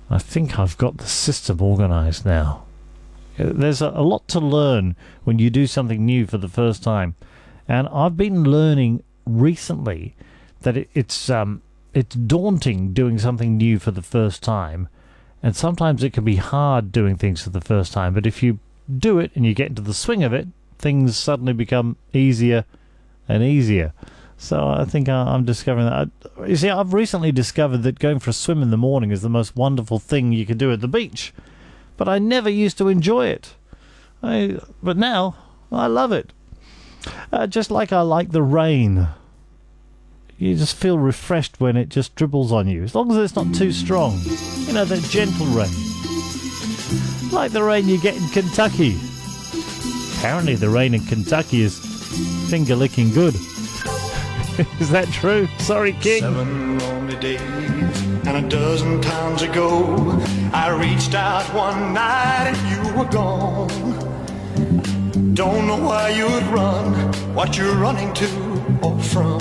I think I've got the system organised now. There's a lot to learn when you do something new for the first time. And I've been learning recently that it's daunting doing something new for the first time. And sometimes it can be hard doing things for the first time. But if you do it and you get into the swing of it, things suddenly become easier and easier. So I think I'm discovering that. You see, I've recently discovered that going for a swim in the morning is the most wonderful thing you can do at the beach. But I never used to enjoy it. But now, I love it. Just like I like the rain. You just feel refreshed when it just dribbles on you. As long as it's not too strong. You know, that gentle rain. Like the rain you get in Kentucky. Apparently the rain in Kentucky is finger-licking good. Is that true? Sorry, King. 7 lonely days and a dozen times ago, I reached out one night and you were gone. Don't know why you'd run, what you're running to or from.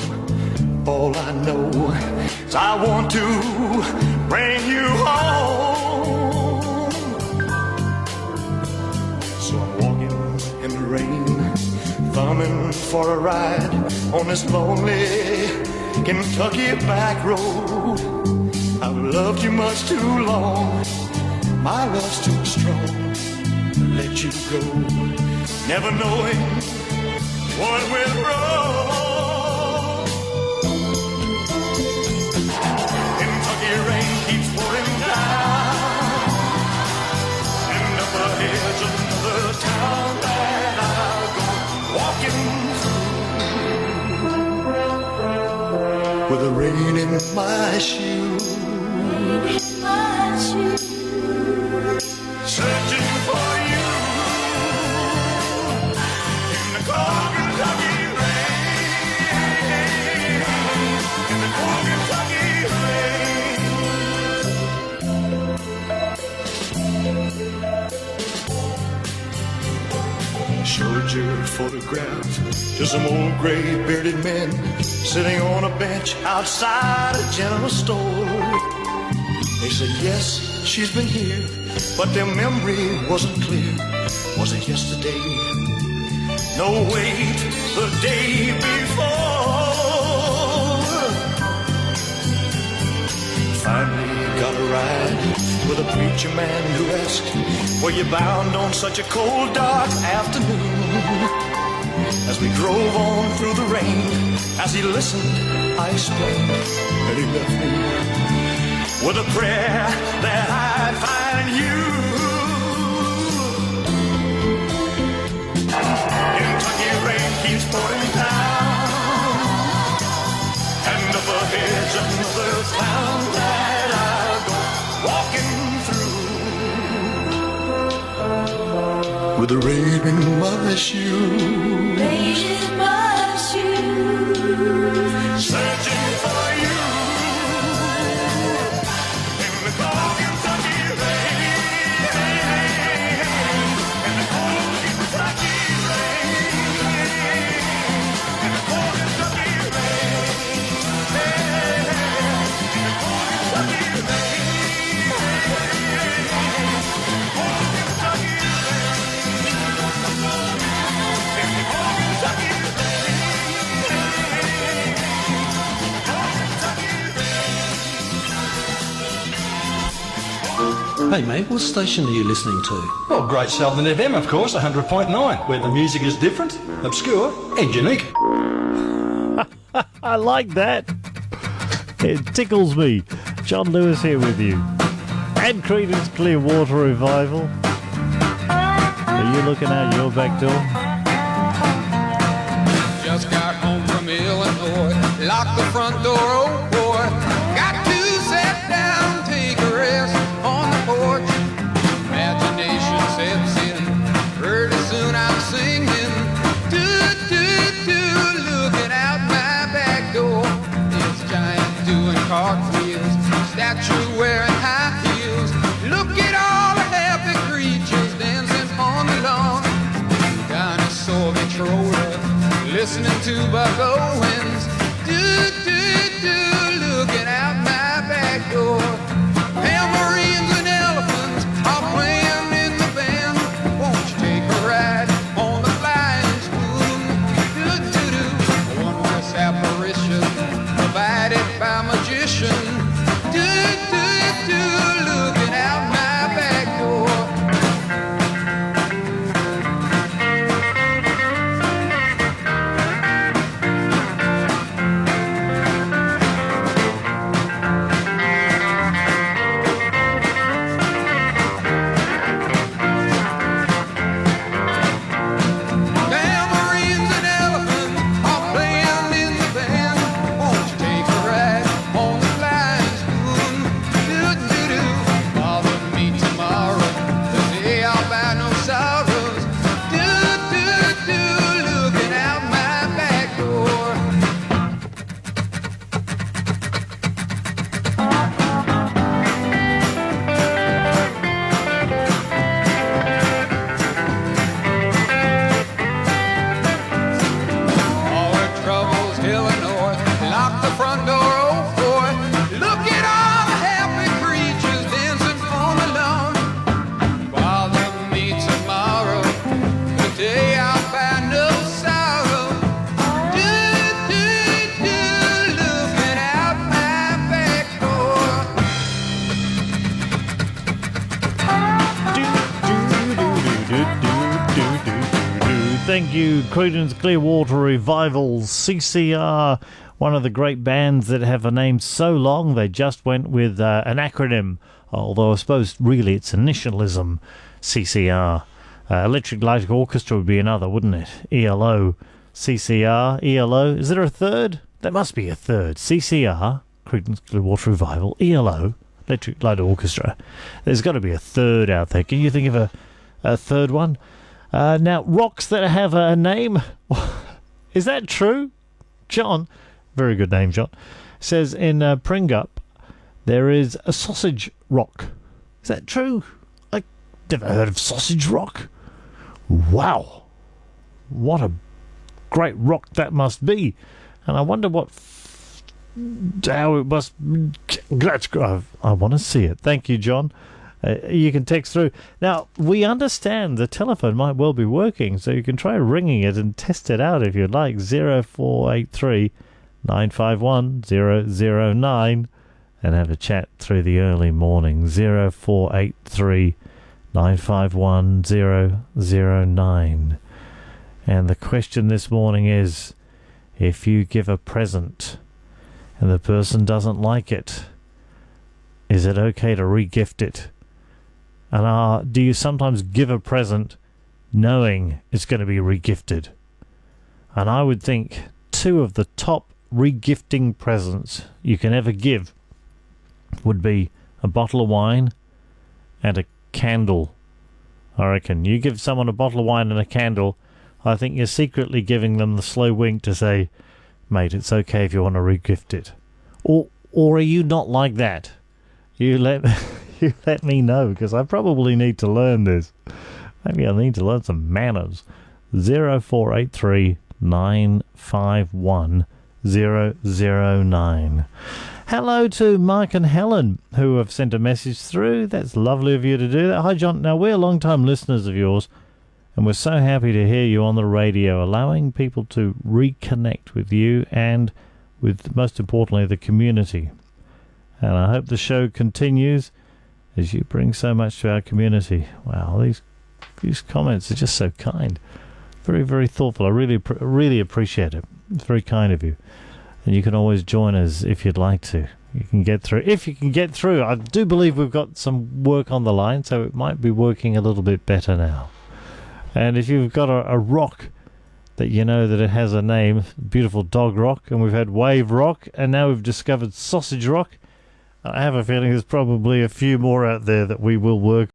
All I know is I want to bring you home. So I'm walking in the rain, thumbing for a ride on this lonely Kentucky back road. I've loved you much too long, my love's too strong to let you go, never knowing what went wrong. Kentucky rain keeps pouring down, and up ahead another town that I'll go walking through, with the rain in my shoes, searching for you in the cold Kentucky rain, in the cold Kentucky rain. to some old gray bearded men sitting on a bench outside a general store. They said, yes, she's been here, but their memory wasn't clear. Was it yesterday? No, wait, the day before. Finally got a ride with a preacher man who asked, were you bound on such a cold, dark afternoon? As we drove on through the rain, as he listened, I explained that he left me with a prayer that I'd find you. Kentucky rain keeps pouring down, and up ahead's another town that I'll go walking through with a rain in my shoes. Rain in my shoes. Searching for you in the cold Kentucky rain, in the cold Kentucky rain, in the cold Kentucky rain, in the cold Kentucky Hey mate, what station are you listening to? Well, Great Southern FM, of course, 100.9, where the music is different, obscure and unique. I like that. It tickles me. John Lewis here with you. And Creedence Clearwater Revival. Are you looking out your back door? Just got home from Illinois, locked the front door, oh boy. Got to sit down, take a rest on the porch. Imagination sets in, pretty soon I'm singing. Looking out my back door. This giant doing cartwheels, statue wearing high heels. Look at all the happy creatures dancing on the lawn. Dinosaur controller, listening to Buck Owens. Looking out my back door. Tambourines and elephants are playing in the band. Won't you take a ride on the flying spoon? A wondrous apparition provided by magician. Looking out my back door. Thank you, Creedence Clearwater Revival, CCR, one of the great bands that have a name so long they just went with an acronym, although I suppose really it's initialism, CCR. Electric Light Orchestra would be another, wouldn't it? ELO, CCR, ELO. Is there a third? There must be a third. CCR, Creedence Clearwater Revival, ELO, Electric Light Orchestra. There's got to be a third out there. Can you think of a third one? Now, rocks that have a name, is that true? John, very good name, John, says in Pringup there is a sausage rock. Is that true? I never heard of sausage rock. Wow. What a great rock that must be. And I wonder how it must. I want to see it. Thank you, John. You can text through. Now, we understand the telephone might well be working, so you can try ringing it and test it out if you'd like. 0483 951 009 and have a chat through the early morning. 0483 951 009. And the question this morning is, if you give a present and the person doesn't like it, is it okay to re-gift it? And do you sometimes give a present knowing it's going to be re-gifted? And I would think two of the top re-gifting presents you can ever give would be a bottle of wine and a candle. I reckon you give someone a bottle of wine and a candle, I think you're secretly giving them the slow wink to say, mate, it's okay if you want to re-gift it. Or are you not like that? You let me know, because I probably need to learn this. Maybe I need to learn some manners. 0483 951 009. Hello to Mark and Helen, who have sent a message through. That's lovely of you to do that. Hi, John. Now, we're long-time listeners of yours, and we're so happy to hear you on the radio, allowing people to reconnect with you and with, most importantly, the community. And I hope the show continues as you bring so much to our community. Wow, these comments are just so kind. Very, very thoughtful. I really appreciate it. It's very kind of you. And you can always join us if you'd like to. You can get through. If you can get through, I do believe we've got some work on the line, so it might be working a little bit better now. And if you've got a rock that you know that it has a name, beautiful dog rock, and we've had wave rock, and now we've discovered sausage rock, I have a feeling there's probably a few more out there that we will work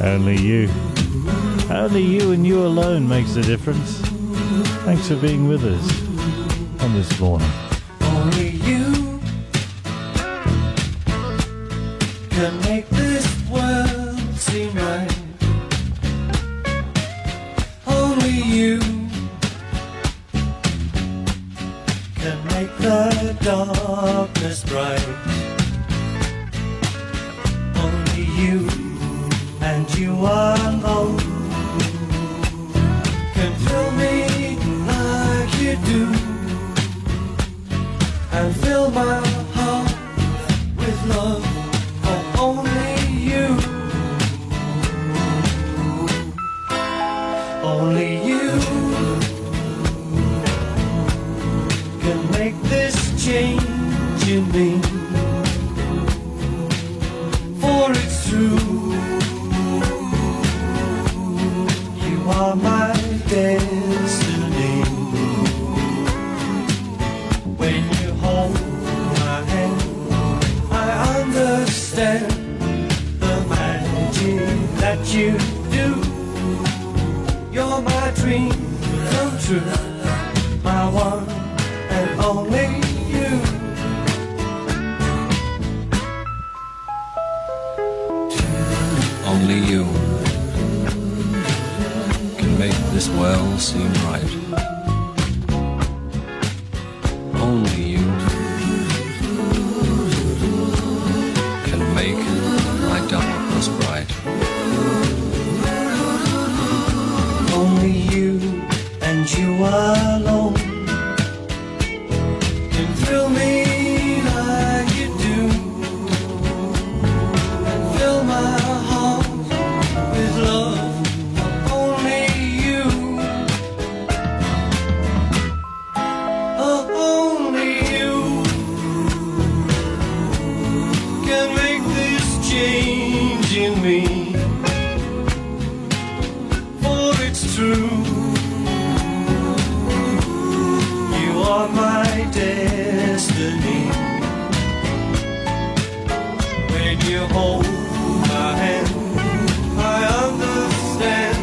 Only you. Only you and you alone makes a difference. Thanks for being with us on this morning. Only you can make this world seem right. Only you can make the darkness bright. Only you and you alone can fill me like you do, and fill my heart with love for only you. Only you can make this change in me, for it's true. You are my destiny. When you hold my hand, I understand the magic that you do. You're my dream come true, my one and only you. Only you can make this world seem right. Only you can make my darkness bright. Only you and you alone can thrill me like you do, and fill my heart with love. Only you, oh, only you can make this change in me, for it's true. You are my destiny. When you hold my hand, I understand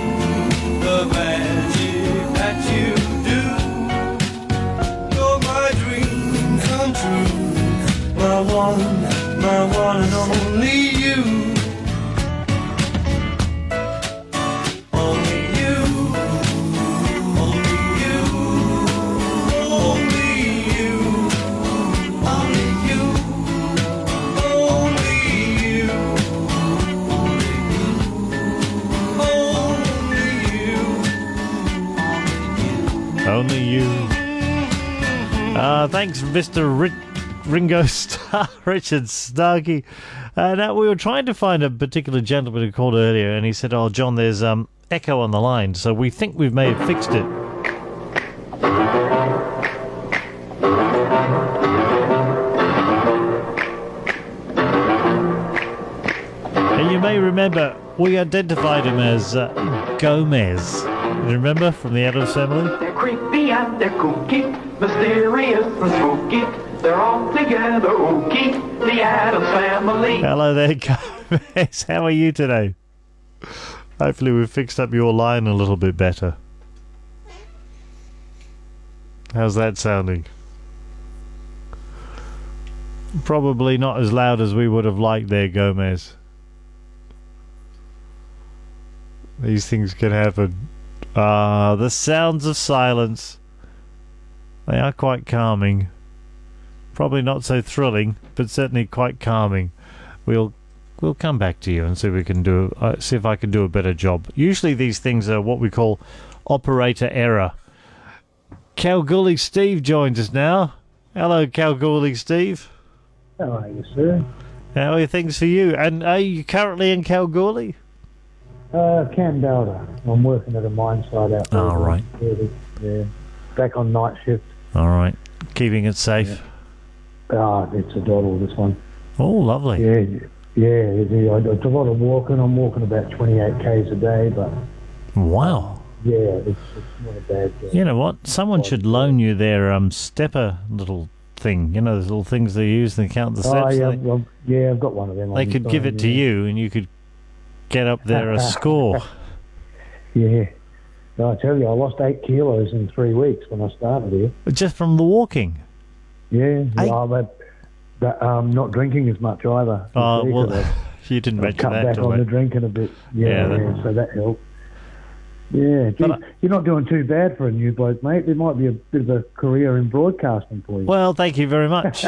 the magic that you do. You're my dream come true, my one and only you. Only you, only you, only you, only you, only you, Only you. Thanks, Mr. Ringo Starr, Richard Starkey. Now, we were trying to find a particular gentleman who called earlier, and he said, "Oh, John, there's echo on the line," so we think we may have fixed it. And you may remember we identified him as Gomez. You remember from the Addams Family? They're creepy and they're kooky, mysterious and spooky. They're all together ooky, the Addams Family. Hello there, Gomez. How are you today? Hopefully we've fixed up your line a little bit better. How's that sounding? Probably not as loud as we would have liked there, Gomez. These things can happen. The sounds of silence. They are quite calming. Probably not so thrilling, but certainly quite calming. We'll come back to you and see if we can see if I can do a better job. Usually these things are what we call operator error. Kalgoorlie Steve joins us now. Hello, Kalgoorlie Steve. How are you, sir? How are things for you? And are you currently in Kalgoorlie? Cambalda. I'm working at a mine site out there. All right. Yeah. Back on night shift. All right. Keeping it safe. Yeah. It's a doddle, this one. Oh, lovely. Yeah. It's a lot of walking. I'm walking about 28 k's a day, but. Wow. Yeah, it's not a bad job. You know what? Someone should loan you their stepper little thing. You know, those little things they use and count the steps. I've got one of them. They could give it to you, and you could get up there a score. Yeah. No, I tell you, I lost 8 kilos in 3 weeks when I started here. Just from the walking? Yeah. Not drinking as much either. Oh, well, you didn't mention cut that. back on the drinking a bit. Yeah, so that helped. Yeah, gee, you're not doing too bad for a new bloke, mate. There might be a bit of a career in broadcasting for you. Well, thank you very much.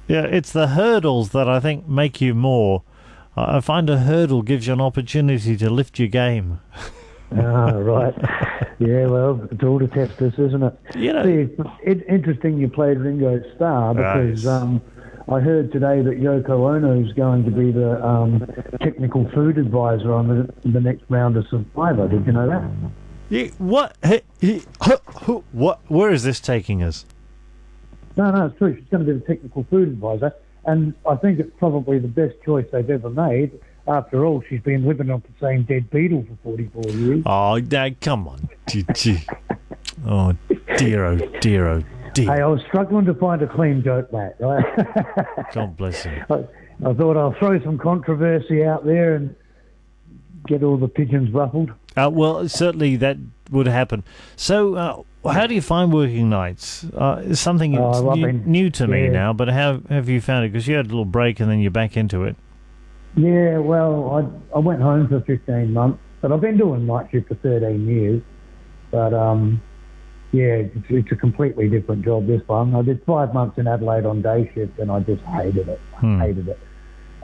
Yeah, it's the hurdles that I think make you more. I find a hurdle gives you an opportunity to lift your game. Right. Yeah, well, it's all to test us, isn't it? You know, it's interesting you played Ringo Starr because I heard today that Yoko Ono is going to be the technical food advisor on the next round of Survivor. Did you know that? Yeah, what? What? Where is this taking us? No, it's true. She's going to be the technical food advisor, and I think it's probably the best choice they've ever made. After all, she's been living off the same dead beetle for 44 years. Oh, Dad, come on. Oh, dear, oh, dear, oh, dear. Hey, I was struggling to find a clean joke, mate, right? God bless him. I thought I'll throw some controversy out there and get all the pigeons ruffled. Well, certainly that would happen. So, how do you find working nights? It's something new to me now, but how have you found it? Because you had a little break and then you're back into it. Yeah, well, I went home for 15 months, but I've been doing night shift for 13 years. But, it's a completely different job, this one. I did 5 months in Adelaide on day shift, and I just hated it. Hated it.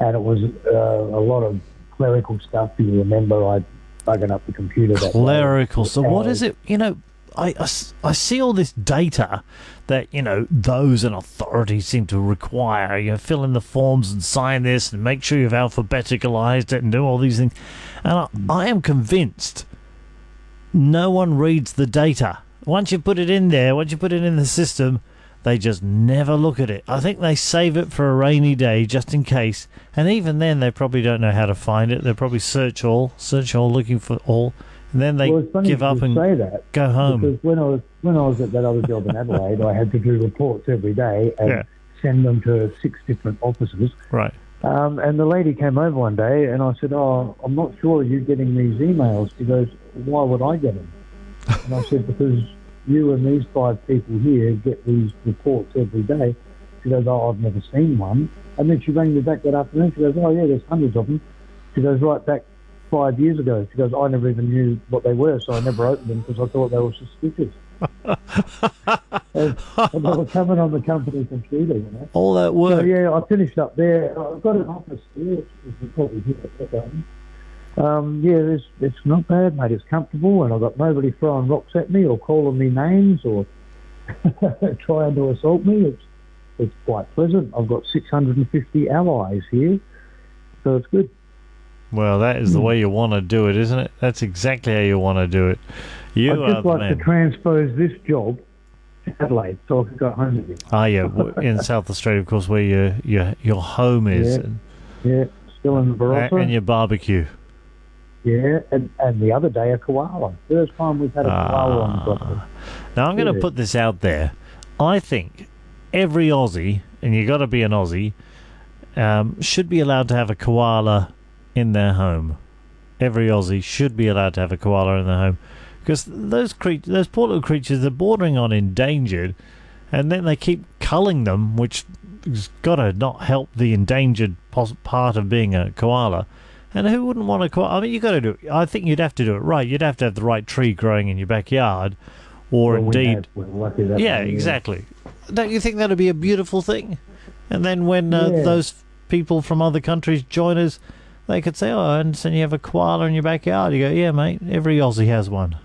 And it was a lot of clerical stuff. You remember I bugging up the computer. Clerical. So what is it? You know, I see all this data that, you know, those in authority seem to require. You know, fill in the forms and sign this and make sure you've alphabeticalized it and do all these things. And I am convinced no one reads the data. Once you put it in there, once you put it in the system, they just never look at it. I think they save it for a rainy day just in case. And even then, they probably don't know how to find it. They probably search all, looking for all. And then they give up and go home. Because when I was at that other job in Adelaide, I had to do reports every day and send them to 6 different offices. Right. And the lady came over one day and I said, I'm not sure you're getting these emails. She goes, why would I get them? And I said, because you and these 5 people here get these reports every day. She goes, I've never seen one. And then she rang me back that afternoon. She goes, there's hundreds of them. She goes, right back 5 years ago. She goes, I never even knew what they were, so I never opened them because I thought they were suspicious. and they were coming on the company computer, you know. All that work. So, I finished up there. I've got an office here, which is probably here. It's not bad, mate. It's comfortable, and I've got nobody throwing rocks at me or calling me names or trying to assault me. It's quite pleasant. I've got 650 allies here, so it's good. Well, that is the way you want to do it, isn't it? That's exactly how you want to do it. I'd just like to transpose this job to Adelaide so I can go home again. In South Australia, of course, where your home is. Still in the Barossa. And your barbecue. Yeah, and the other day a koala. First time we've had a koala on the property. Now, I'm going to put this out there. I think every Aussie, and you got to be an Aussie, should be allowed to have a koala in their home. Every Aussie should be allowed to have a koala in their home, because those poor little creatures, they're bordering on endangered, and then they keep culling them, which has got to not help the endangered part of being a koala. And who wouldn't want a koala? I mean, you got to do it. I think you'd have to do it right. You'd have to have the right tree growing in your backyard, or indeed, exactly. Don't you think that'd be a beautiful thing? And then when those people from other countries join us, they could say, I understand you have a koala in your backyard. You go, yeah, mate, every Aussie has one.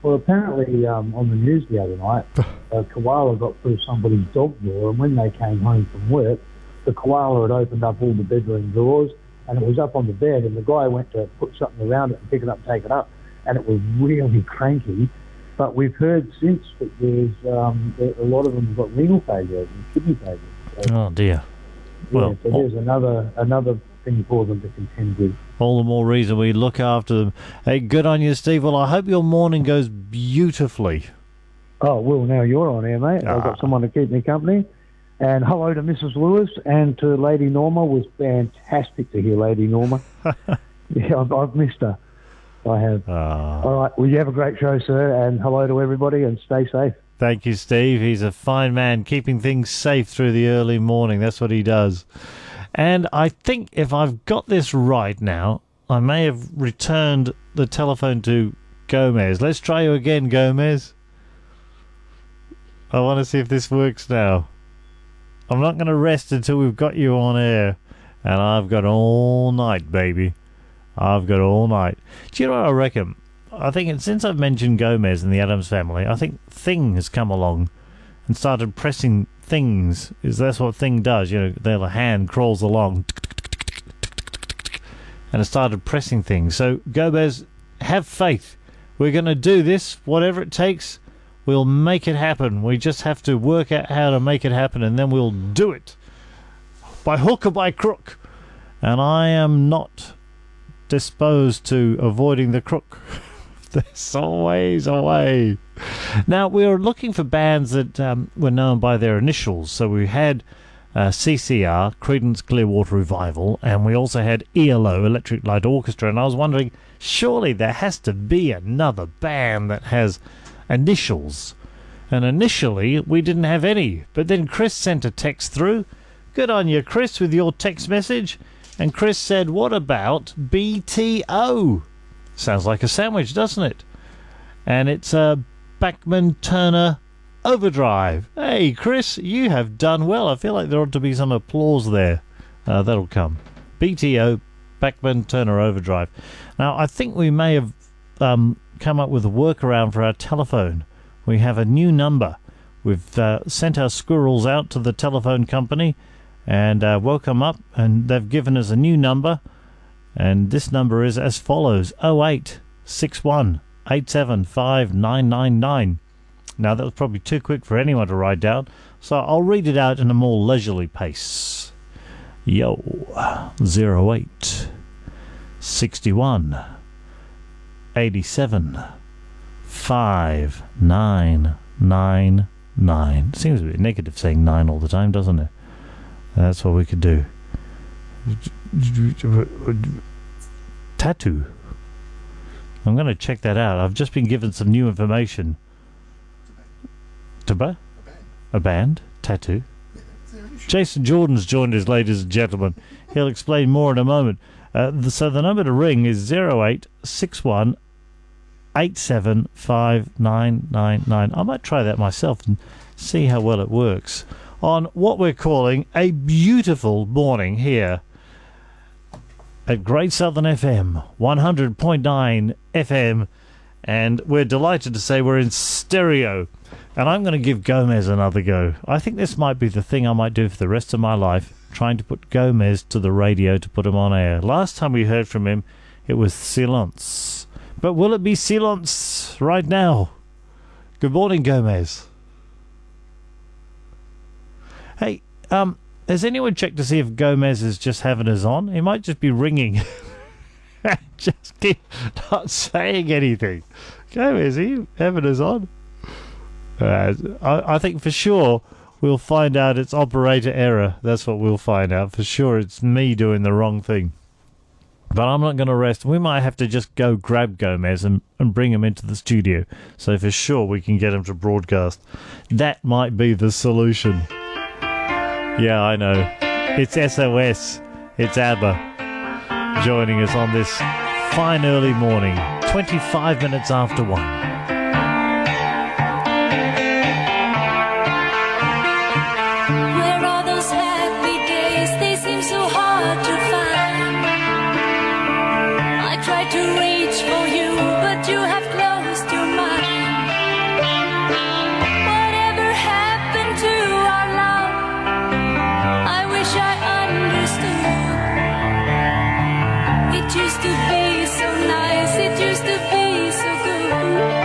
Well, apparently on the news the other night, a koala got through somebody's dog door, and when they came home from work, the koala had opened up all the bedroom drawers, and it was up on the bed, and the guy went to put something around it and pick it up and take it up, and it was really cranky. But we've heard since that there's a lot of them have got renal failure and kidney failure. So, oh, dear. Well, so there's another thing for them to contend with. All the more reason we look after them. Hey, good on you, Steve. Well, I hope your morning goes beautifully. Oh, well, now you're on air, mate. I've got someone to keep me company. And hello to Mrs. Lewis and to Lady Norma. It was fantastic to hear Lady Norma. Yeah, I've missed her. I have. All right. Well, you have a great show, sir, and hello to everybody, and stay safe. Thank you, Steve. He's a fine man, keeping things safe through the early morning. That's what he does. And I think if I've got this right now, I may have returned the telephone to Gomez. Let's try you again, Gomez. I want to see if this works now. I'm not going to rest until we've got you on air. And I've got all night, baby. I've got all night. Do you know what I reckon? I think since I've mentioned Gomez and the Addams Family, I think Thing has come along and started pressing things. That's what Thing does. You know, their hand crawls along and it started pressing things. So, Gomez, have faith. We're going to do this, whatever it takes. We'll make it happen. We just have to work out how to make it happen, and then we'll do it. By hook or by crook. And I am not disposed to avoiding the crook. There's always a way. Now, we were looking for bands that were known by their initials. So we had CCR, Creedence Clearwater Revival, and we also had ELO, Electric Light Orchestra. And I was wondering, surely there has to be another band that has initials. And initially, we didn't have any. But then Chris sent a text through. Good on you, Chris, with your text message. And Chris said, what about BTO? Sounds like a sandwich, doesn't it? And it's a Bachman Turner Overdrive. Hey, Chris, you have done well. I feel like there ought to be some applause there. That'll come. BTO, Bachman Turner Overdrive. Now, I think we may have come up with a workaround for our telephone. We have a new number. We've sent our squirrels out to the telephone company and woke them up, and they've given us a new number, and this number is as follows: 0861 875 999. Now, that was probably too quick for anyone to write down, so I'll read it out in a more leisurely pace. Yo, 08 61 87 5999. Seems a bit negative saying 9 all the time, doesn't it? That's what we could do. Tattoo. I'm going to check that out. I've just been given some new information. A band? Tattoo. Jason Jordan's joined us, ladies and gentlemen. He'll explain more in a moment. So the number to ring is 0861 875 I might try that myself and see how well it works on what we're calling a beautiful morning here at Great Southern FM 100.9 FM, and we're delighted to say we're in stereo. And I'm going to give Gomez another go. I think this might be the thing I might do for the rest of my life, trying to put Gomez to the radio to put him on air. Last time we heard from him, it was Silence. But will it be Silence right now? Good morning, Gomez. Hey, has anyone checked to see if Gomez is just having us on? He might just be ringing. Just keep not saying anything. Gomez, are you having us on? I think for sure we'll find out it's operator error. That's what we'll find out. For sure it's me doing the wrong thing. But I'm not going to rest. We might have to just go grab Gomez and bring him into the studio. So for sure we can get him to broadcast. That might be the solution. Yeah, I know. It's SOS. It's ABBA joining us on this fine early morning. 25 minutes after 1. It used to be so nice, it used to be so good.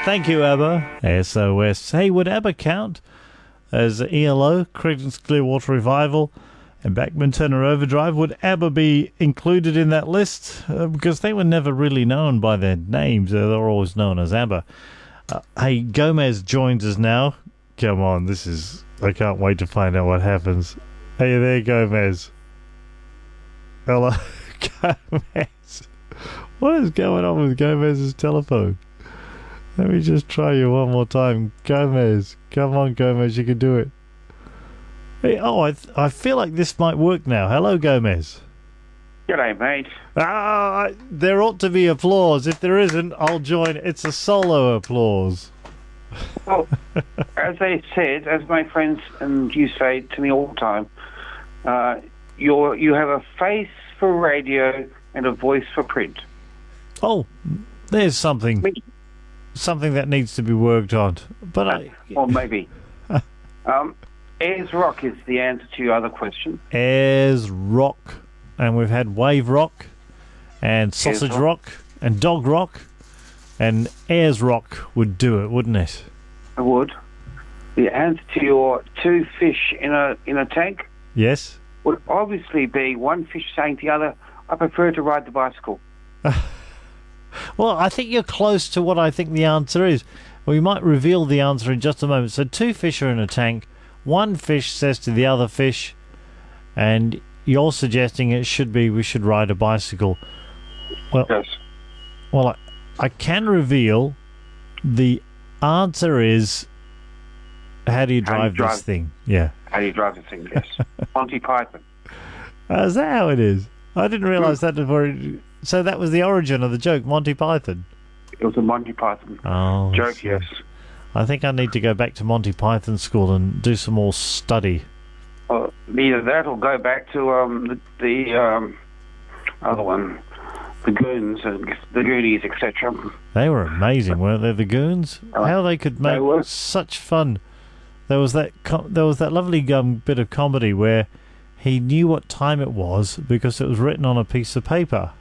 Thank you, ABBA. SOS. Hey, would ABBA count as ELO, Creedence Clearwater Revival, and Bachman Turner Overdrive? Would ABBA be included in that list? Because they were never really known by their names. They were always known as ABBA. Hey, Gomez joins us now. Come on, I can't wait to find out what happens. Hey there, Gomez. Hello, Gomez. What is going on with Gomez's telephone? Let me just try you one more time. Gomez. Come on, Gomez, you can do it. Hey, I feel like this might work now. Hello, Gomez. G'day, mate. There ought to be applause. If there isn't, I'll join. It's a solo applause. Well, as they said, as my friends and you say to me all the time, you have a face for radio and a voice for print. Oh, there's something that needs to be worked on. But or maybe. Ayers Rock is the answer to your other question. Ayers Rock. And we've had Wave Rock and Sausage Rock and Dog Rock. And Ayers Rock would do it, wouldn't it? It would. The answer to your two fish in a tank? Yes. Would obviously be one fish saying to the other, I prefer to ride the bicycle. Well, I think you're close to what I think the answer is. We might reveal the answer in just a moment. So two fish are in a tank. One fish says to the other fish, and you're suggesting it should be we should ride a bicycle. Well, yes. Well, I can reveal the answer is how do you drive this thing? Yeah. How do you drive this thing? Yes. Monty Python. Is that how it is? I didn't realise that before. So that was the origin of the joke, Monty Python. It was a Monty Python joke, yes. yes. I think I need to go back to Monty Python school and do some more study. Well, either that or go back to the other one, the Goons and the Goonies, etc. They were amazing, weren't they? The Goons. How they could make such fun. There was that lovely bit of comedy where he knew what time it was because it was written on a piece of paper,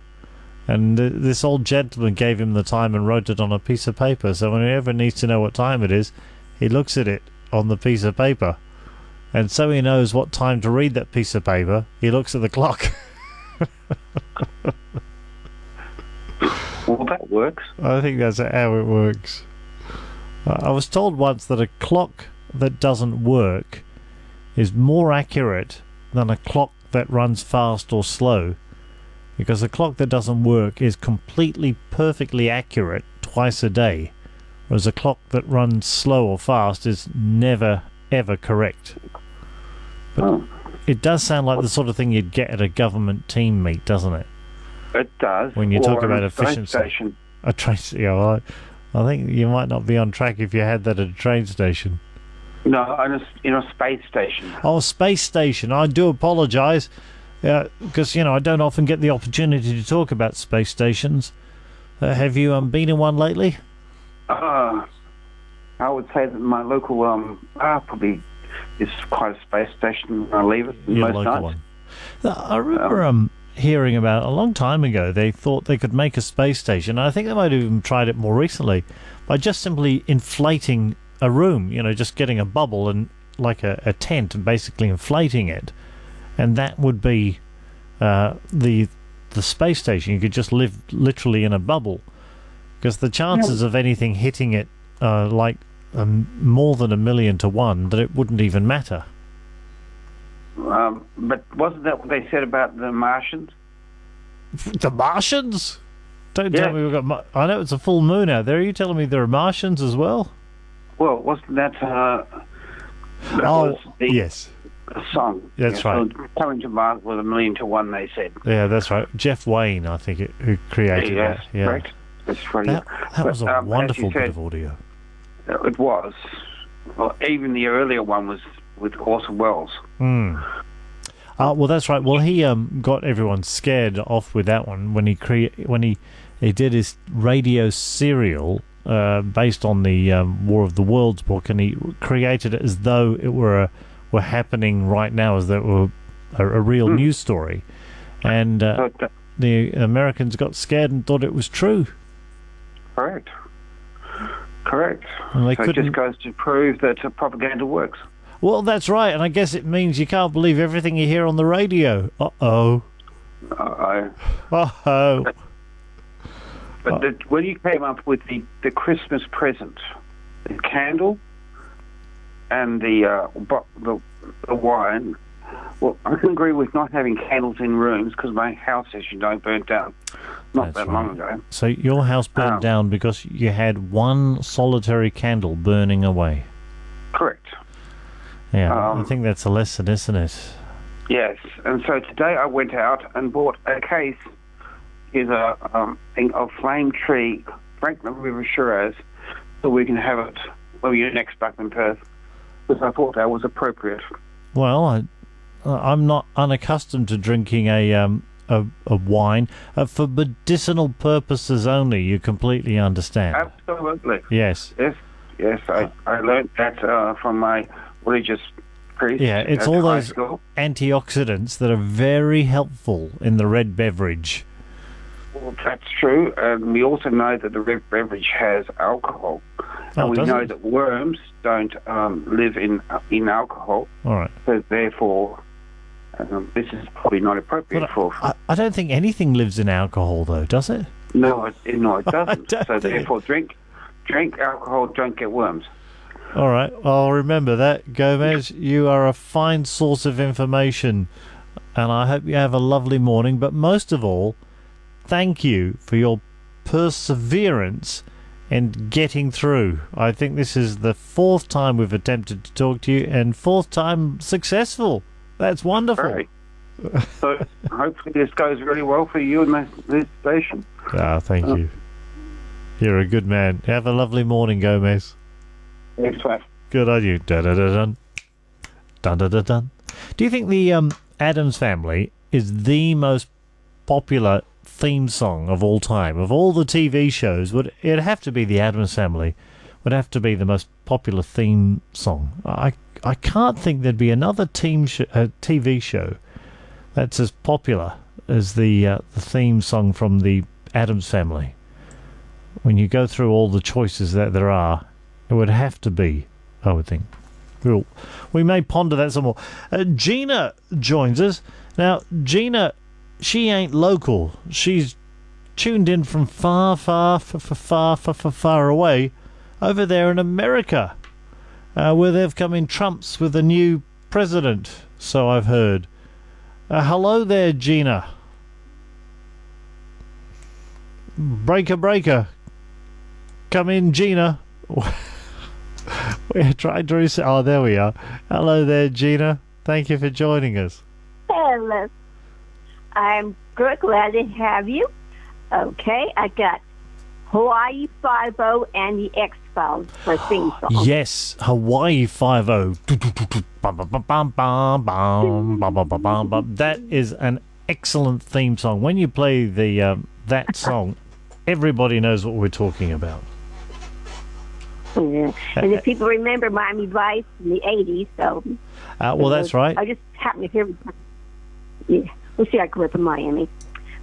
and this old gentleman gave him the time and wrote it on a piece of paper. So whenever he needs to know what time it is, he looks at it on the piece of paper. And so he knows what time to read that piece of paper, he looks at the clock. Well, that works. I think that's how it works. I was told once that a clock that doesn't work is more accurate than a clock that runs fast or slow, because a clock that doesn't work is completely perfectly accurate twice a day, whereas a clock that runs slow or fast is never ever correct. But it does sound like the sort of thing you'd get at a government team meet, doesn't it? It does. When you talk about efficiency. efficiency. A train station. Yeah, well, I think you might not be on track if you had that at a train station. No, in a space station. Oh, space station. I do apologise, because I don't often get the opportunity to talk about space stations. Have you been in one lately? I would say that my local probably is quite a space station. I leave it Your most local nights. one. I remember hearing about a long time ago they thought they could make a space station. I think they might have even tried it more recently by just simply inflating a room, just getting a bubble and like a tent and basically inflating it, and that would be the space station. You could just live literally in a bubble, because the chances of anything hitting it more than 1,000,000 to 1 that it wouldn't even matter. But wasn't that what they said about the Martians? The Martians? Don't tell me we've got... I know it's a full moon out there. Are you telling me there are Martians as well? Well, wasn't that... yes. A song. That's right. So coming to Mars with 1,000,000 to 1, they said. Yeah, that's right. Jeff Wayne, I think, who created that. Yeah, correct. That's right. That was a wonderful bit of audio. It was. Well, even the earlier one was with Orson Welles. Well, that's right. Well, he got everyone scared off with that one when he did his radio serial based on the War of the Worlds book, and he created it as though it were happening right now, as though it were a real news story, and the Americans got scared and thought it was true. Correct. Correct. And they so it couldn't. just goes to prove that propaganda works. Well, that's right, and I guess it means you can't believe everything you hear on the radio. Uh-oh. Uh-oh. Uh-oh. But when you came up with the Christmas present, the candle and the wine, well, I can agree with not having candles in rooms because my house, as you know, burnt down not that long ago. So your house burned down because you had one solitary candle burning away. Correct. Yeah, I think that's a lesson, isn't it? Yes, and so today I went out and bought a case. Is a thing of flame tree Franklin River Shiraz, so we can have it when you're next back in Perth, because I thought that was appropriate. Well, I'm not unaccustomed to drinking a wine for medicinal purposes only. You completely understand. Absolutely. Yes. Yes. I learned that from my religious priest. Yeah, it's at all high those school. antioxidants that are very helpful in the red beverage. Well, that's true, and we also know that the red beverage has alcohol, and we know that worms don't live in alcohol. All right. So therefore, this is probably not appropriate for. I don't think anything lives in alcohol, though, does it? No, it doesn't. So think therefore, drink alcohol, don't get worms. All right. I'll remember that, Gomez. You are a fine source of information, and I hope you have a lovely morning. But most of all, thank you for your perseverance in getting through. I think this is the fourth time we've attempted to talk to you, and fourth time successful. That's wonderful. Right. So hopefully this goes really well for you and this station. Thank you. You're a good man. Have a lovely morning, Gomez. Thanks, mate. Good on you. Dun-dun-dun-dun. Dun-dun-dun-dun. Do you think the Addams Family is the most popular theme song of all time? Of all the TV shows, it'd have to be the Addams Family. Would have to be the most popular theme song. I can't think there'd be another TV show that's as popular as the theme song from the Addams Family. When you go through all the choices that there are, it would have to be, I would think. Cool. We may ponder that some more. Gina joins us. Now, Gina, she ain't local. She's tuned in from far away over there in America, where they've come in trumps with a new president, so I've heard. Hello there, Gina. Breaker. Come in, Gina. We tried to reset. Oh, there we are. Hello there, Gina. Thank you for joining us. Hello. I'm good. Glad to have you. Okay, I got Hawaii 5-0 and the X-Files for theme song. Yes, Hawaii 5-0. That is an excellent theme song. When you play the that song, everybody knows what we're talking about. Yeah. And if people remember Miami Vice in the 80s, so... well, that's right. I just happen to hear... Yeah, we'll see, I grew up in Miami.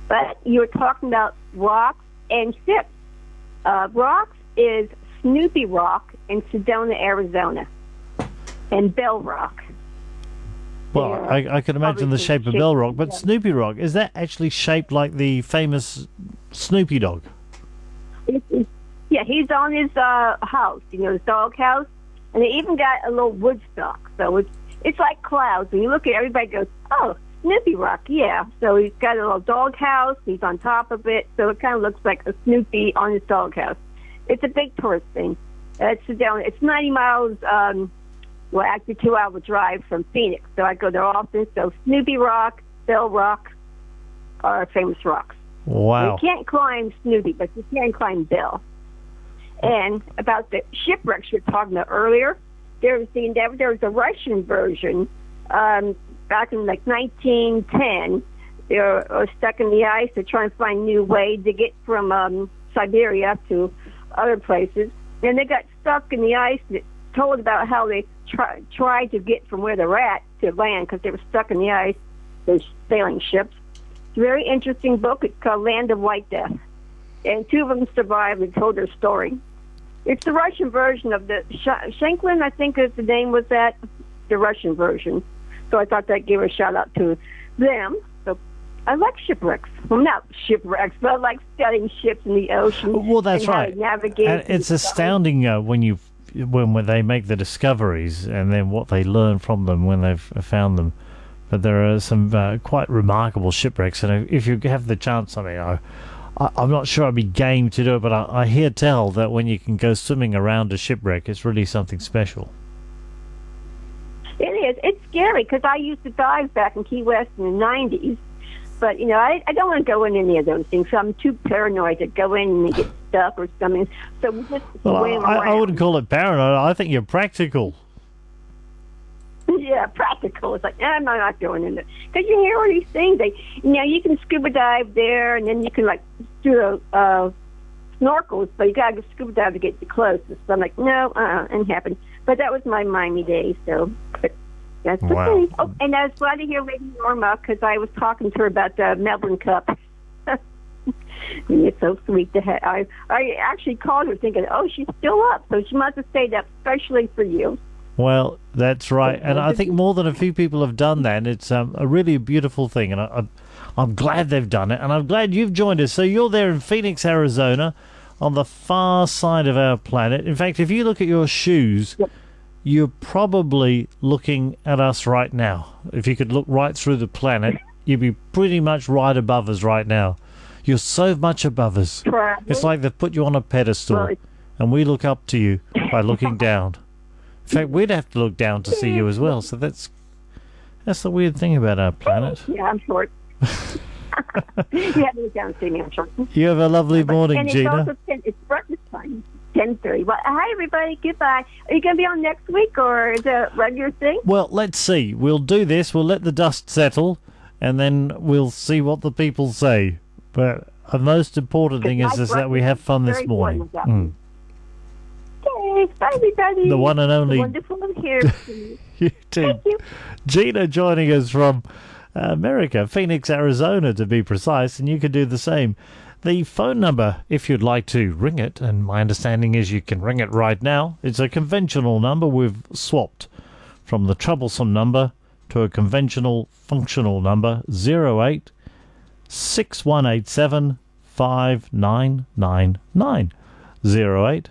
But you were talking about rocks and ships. Rocks is Snoopy Rock in Sedona, Arizona, and Bell Rock. Well, I can imagine the shape of Bell Rock, but Snoopy Rock, is that actually shaped like the famous Snoopy dog? Yeah, he's on his house, his dog house, and they even got a little Woodstock. So it's like clouds. When you look at it, everybody goes, oh, Snoopy Rock, yeah. So he's got a little dog house. He's on top of it, so it kind of looks like a Snoopy on his dog house. It's a big tourist thing. It's 90 miles, actually 2-hour drive from Phoenix. So I go there often. So Snoopy Rock, Bell Rock are famous rocks. Wow. You can't climb Snoopy, but you can climb Bell. And about the shipwrecks you were talking about earlier, there was a Russian version back in like 1910. They were stuck in the ice. They're trying to find a new way to get from Siberia to other places. And they got stuck in the ice. It told about how they tried to get from where they're at to land because they were stuck in the ice, those sailing ships. It's a very interesting book. It's called Land of White Death. And two of them survived and told their story. It's the Russian version of the Shanklin, I think is the name was that, the Russian version. So I thought that gave a shout out to them. So I like shipwrecks. Well, not shipwrecks, but I like studying ships in the ocean. Well, that's and how right. to navigate. And it's astounding when they make the discoveries and then what they learn from them when they've found them. But there are some quite remarkable shipwrecks, and if you have the chance, I mean, I'm not sure I'd be game to do it, but I hear tell that when you can go swimming around a shipwreck, it's really something special. It is. It's scary because I used to dive back in Key West in the 90s. But, you know, I don't want to go in any of those things. So I'm too paranoid to go in and get stuck or something. So we just swim around. I wouldn't call it paranoid. I think you're practical. Yeah, practical. It's like, I'm not going in there. Because you hear all these things. You can scuba dive there, and then you can, like, do snorkels, but you got to scuba dive to get the closest. So I'm like, no, ain't happened. But that was my Miami days, so... But that's the thing. Oh, and I was glad to hear Lady Norma, because I was talking to her about the Melbourne Cup. It's so sweet to have. I actually called her thinking, oh, she's still up, so she must have stayed up especially for you. Well, that's right, and I think more than a few people have done that. It's a really beautiful thing, and I'm glad they've done it, and I'm glad you've joined us. So you're there in Phoenix, Arizona, on the far side of our planet. In fact, if you look at your shoes, you're probably looking at us right now. If you could look right through the planet, you'd be pretty much right above us right now. You're so much above us. Probably. It's like they've put you on a pedestal, and we look up to you by looking down. In fact, we'd have to look down to see you as well. So that's the weird thing about our planet. Yeah, I'm short. You have to look down and see me. I'm short. You have a lovely morning, and Gina. It's breakfast time. 10:30. Well, hi, everybody. Goodbye. Are you going to be on next week, or is it a regular thing? Well, let's see. We'll do this. We'll let the dust settle, and then we'll see what the people say. But the most important thing is that we have fun this morning. Okay, bye, everybody. The one and only. Wonderful to hear from you. You too. Thank you. Gina joining us from America, Phoenix, Arizona, to be precise, and you can do the same. The phone number, if you'd like to ring it, and my understanding is you can ring it right now. It's a conventional number. We've swapped from the troublesome number to a conventional functional number, 08 6187 5999. 08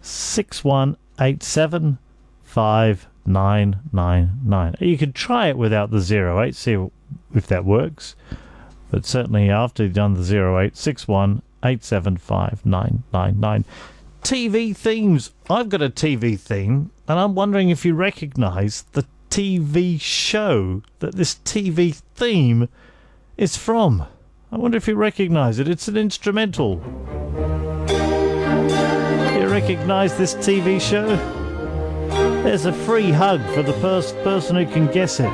6187 5999. You could try it without the 08, see if that works. But certainly after you've done the 08 61 875 999. TV themes. I've got a TV theme, and I'm wondering if you recognise the TV show that this TV theme is from. I wonder if you recognise it. It's an instrumental. You recognise this TV show? There's a free hug for the person who can guess it.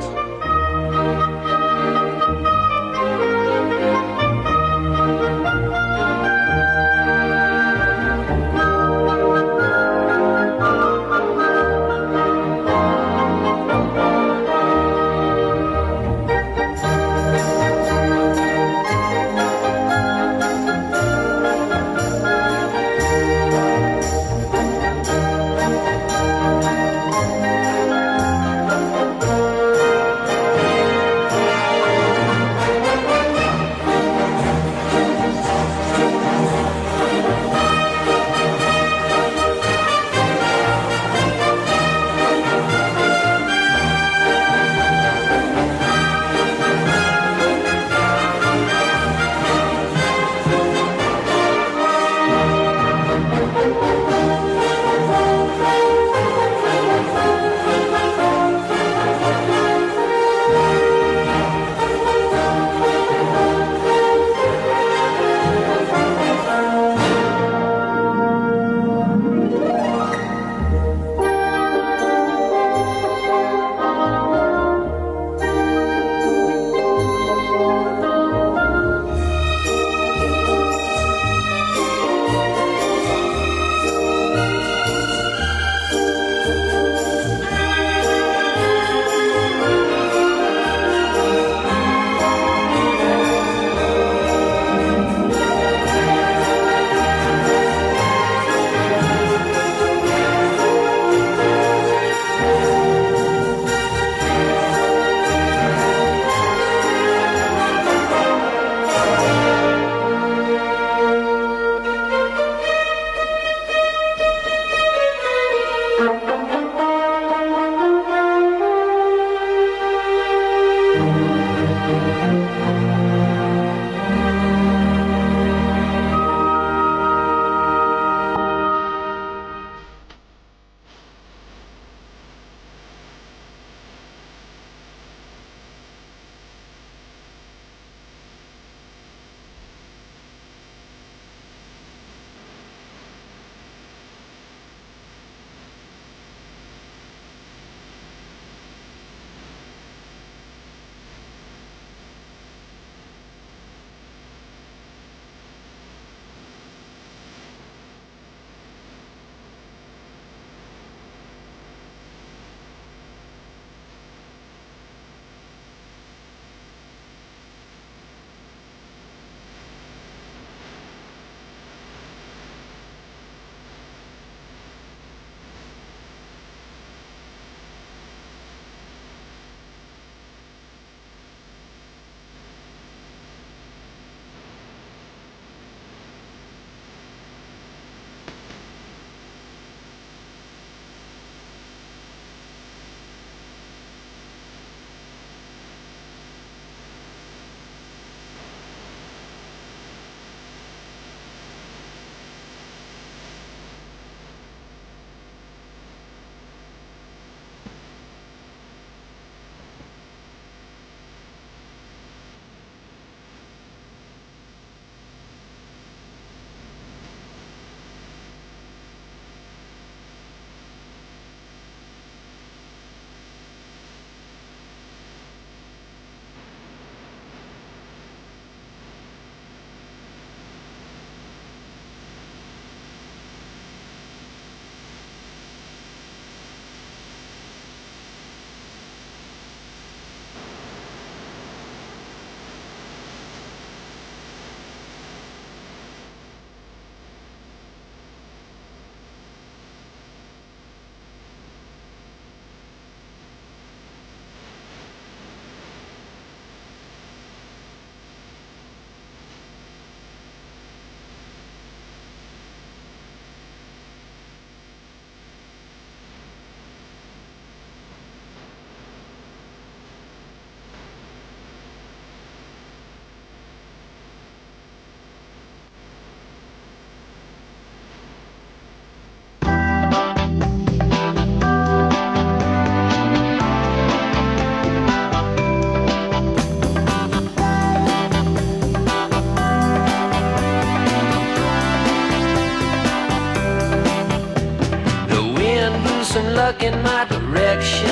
some luck in my direction.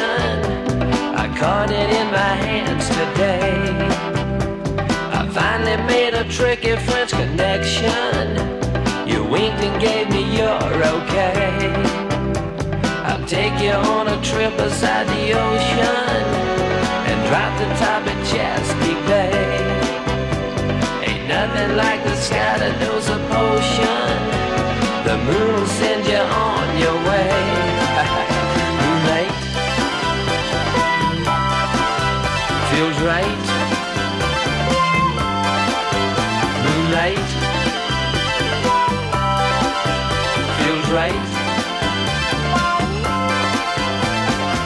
I caught it in my hands today. I finally made a tricky French connection. You winked and gave me your okay. I'll take you on a trip beside the ocean and drop the top at Chesapeake Bay. Ain't nothing like the sky that knows a potion. The moon will send you on your way. Moonlight feels right. Moonlight feels right.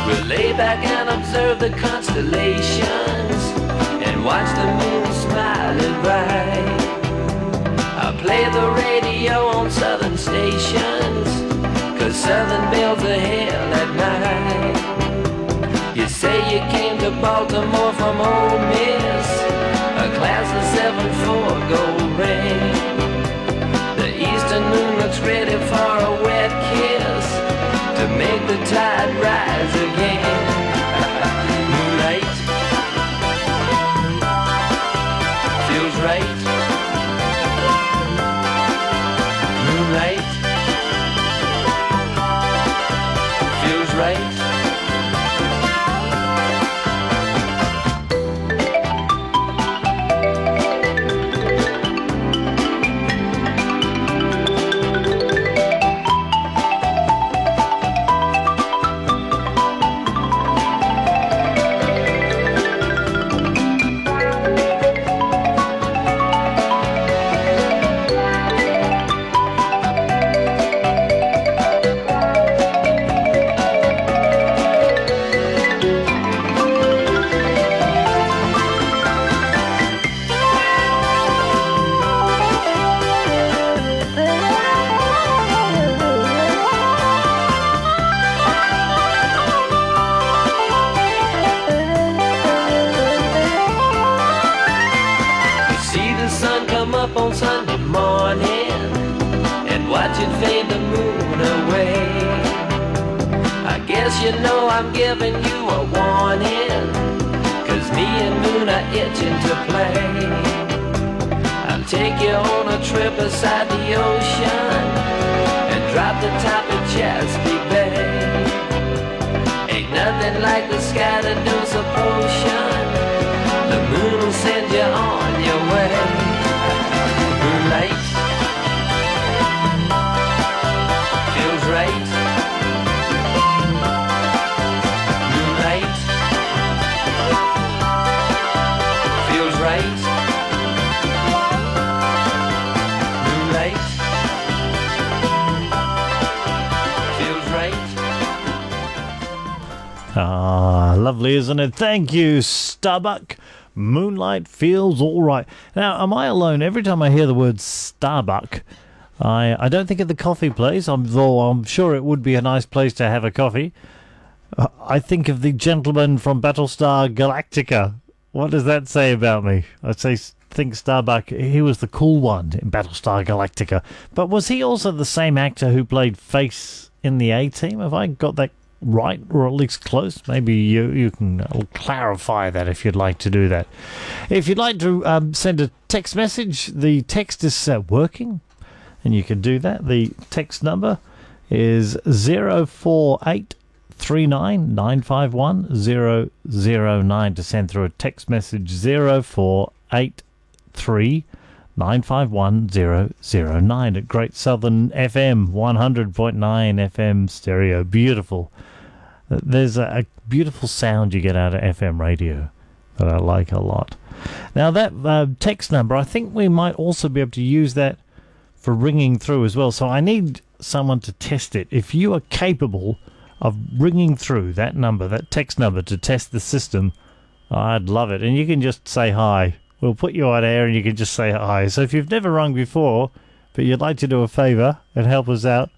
We'll lay back and observe the constellations and watch the moon smiling bright. I'll play the radio on southern stations, 'cause southern bells are hell at night. You say you came to Baltimore from Ole Miss, a class of 7-4 gold ring. The eastern moon looks ready for a wet kiss to make the tide rise again. Moonlight feels right. Moonlight feels right. On Sunday morning and watch it fade the moon away. I guess you know I'm giving you a warning, 'cause me and moon are itching to play. I'll take you on a trip beside the ocean and drop the top of Chesapeake Bay. Ain't nothing like the sky that knows a potion. The moon will send you on your way. Moonlight feels right. Moonlight feels right. Moonlight feels right. Ah, lovely, isn't it? Thank you, Starbuck. Moonlight feels all right. Now, am I alone? Every time I hear the word Starbuck, I don't think of the coffee place, though I'm sure it would be a nice place to have a coffee. I think of the gentleman from Battlestar Galactica. What does that say about me? Think Starbuck, he was the cool one in Battlestar Galactica. But was he also the same actor who played Face in the A-Team? Have I got that right, or at least close? Maybe you can clarify that if you'd like to do that. If you'd like to send a text message, the text is working, and you can do that. The text number is 0483951009 to send through a text message. 0483951009 at Great Southern FM 100.9 FM stereo. Beautiful. There's a beautiful sound you get out of FM radio that I like a lot. Now that text number, I think we might also be able to use that for ringing through as well. So I need someone to test it. If you are capable of ringing through that number, that text number, to test the system, I'd love it. And you can just say hi. We'll put you on air and you can just say hi. So if you've never rung before, but you'd like to do a favour and help us out,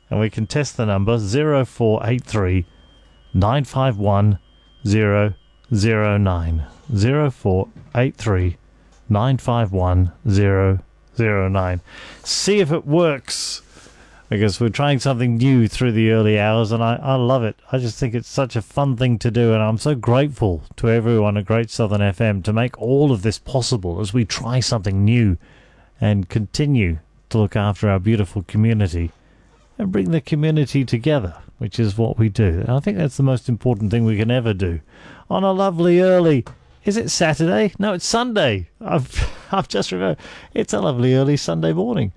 and we can test the number, 0483 951 009. 0483 951 009. See if it works. because we're trying something new through the early hours, and I love it. I just think it's such a fun thing to do, and I'm so grateful to everyone at Great Southern FM to make all of this possible as we try something new and continue to look after our beautiful community and bring the community together, which is what we do. And I think that's the most important thing we can ever do. On a lovely early... Is it Saturday? No, it's Sunday. I've just remembered. It's a lovely early Sunday morning.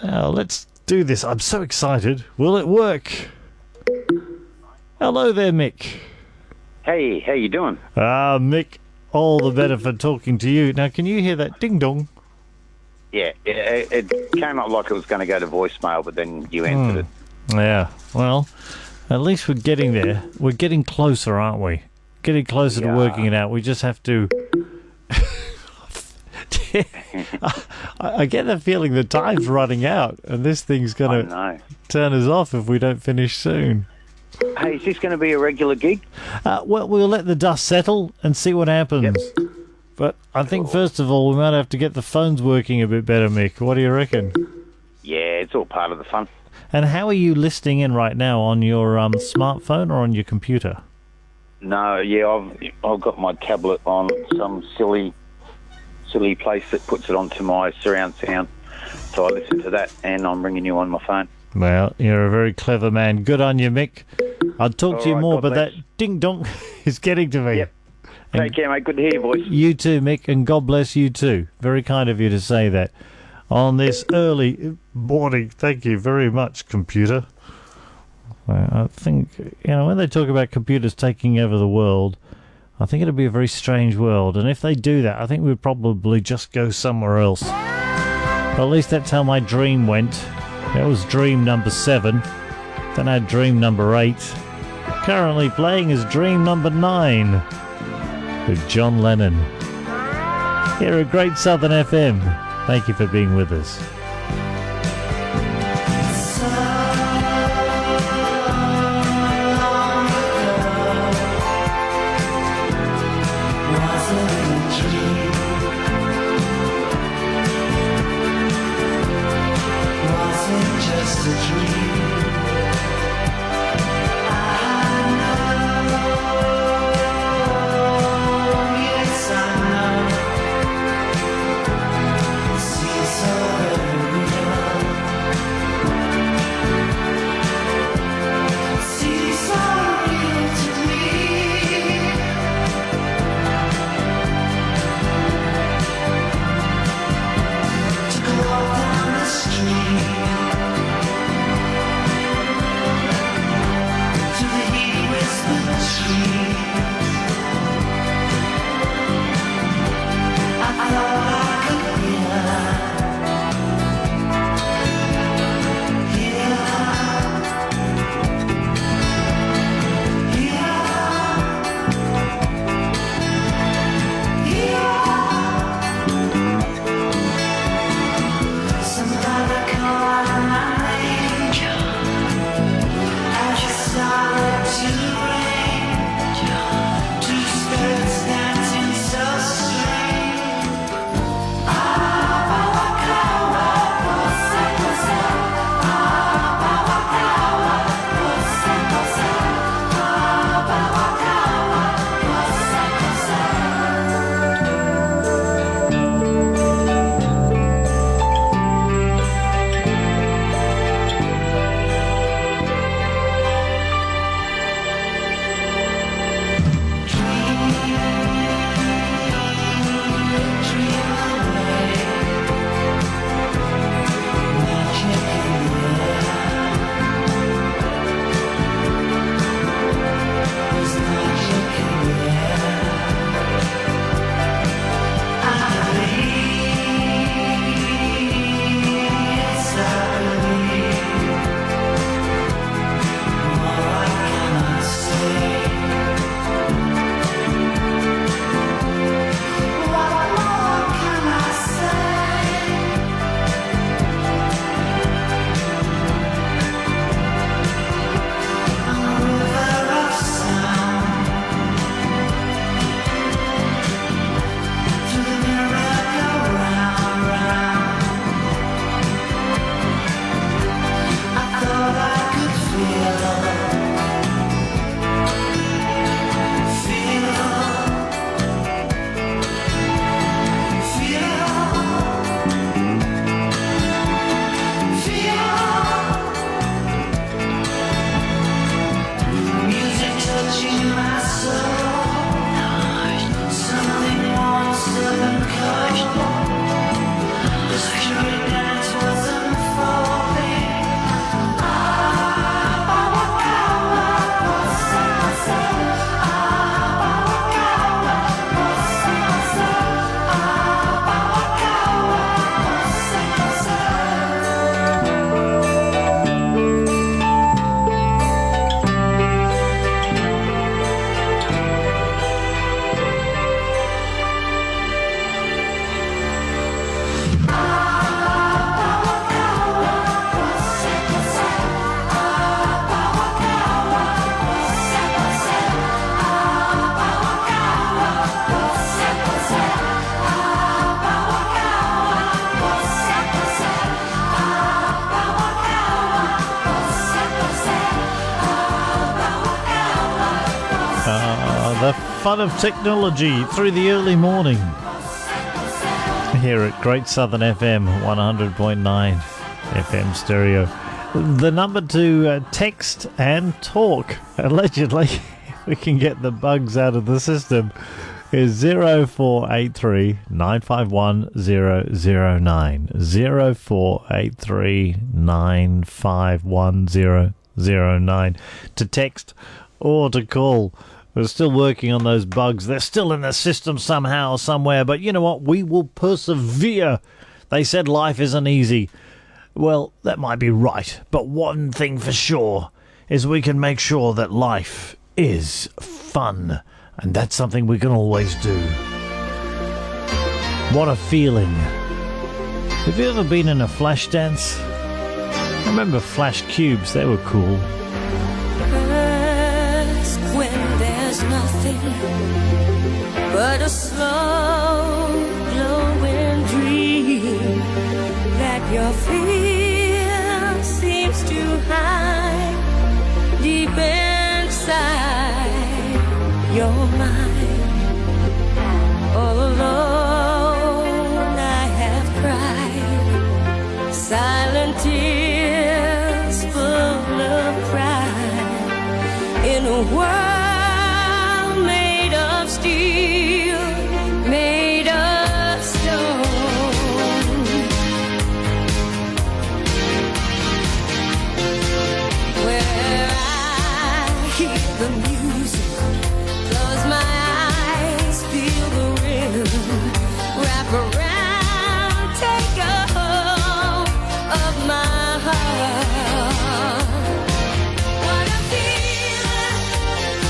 Now, let's do this. I'm so excited. Will it work? Hello there, Mick. Hey, how you doing? Mick, all the better for talking to you. Now, can you hear that ding-dong? Yeah, it came up like it was going to go to voicemail, but then you answered it. Yeah, well, at least we're getting there. We're getting closer, aren't we? Getting closer to working it out. We just have to... I get the feeling the time's running out, and this thing's going to turn us off if we don't finish soon. Hey, is this going to be a regular gig? Well, we'll let the dust settle and see what happens. Yep. But I think, first of all, we might have to get the phones working a bit better, Mick. What do you reckon? Yeah, it's all part of the fun. And how are you listening in right now? On your smartphone or on your computer? No, yeah, I've got my tablet on some silly place that puts it onto my surround sound. So I listen to that, and I'm ringing you on my phone. Well, you're a very clever man. Good on you, Mick. I'll talk to you more, but bless. that ding-dong is getting to me. Yep. Take care, mate. Good to hear your voice. You too, Mick, and God bless you too. Very kind of you to say that on this early morning. Thank you very much, computer. I think, when they talk about computers taking over the world, I think it'll be a very strange world. And if they do that, I think we'd probably just go somewhere else. But at least that's how my dream went. That was dream number 7. Then I had dream number 8. Currently playing is dream number 9 with John Lennon. Here at Great Southern FM. Thank you for being with us. Yes, I know. See, so The fun of technology through the early morning here at Great Southern FM 100.9 FM stereo. The number to text and talk, allegedly, if we can get the bugs out of the system, is 0483 951 009. 0483 951 009 to text or to call. We're still working on those bugs. They're still in the system somehow, somewhere. But you know what? We will persevere. They said life isn't easy. Well, that might be right. But one thing for sure is we can make sure that life is fun. And that's something we can always do. What a feeling. Have you ever been in a flash dance? I remember flash cubes. They were cool. Nothing but a slow glowing dream that your fear seems to hide deep inside your mind. All alone I have cried silent tears full of pride in a world steel, made of stone, where I hear the music, close my eyes, feel the rhythm, wrap around, take a hold of my heart. What a feeling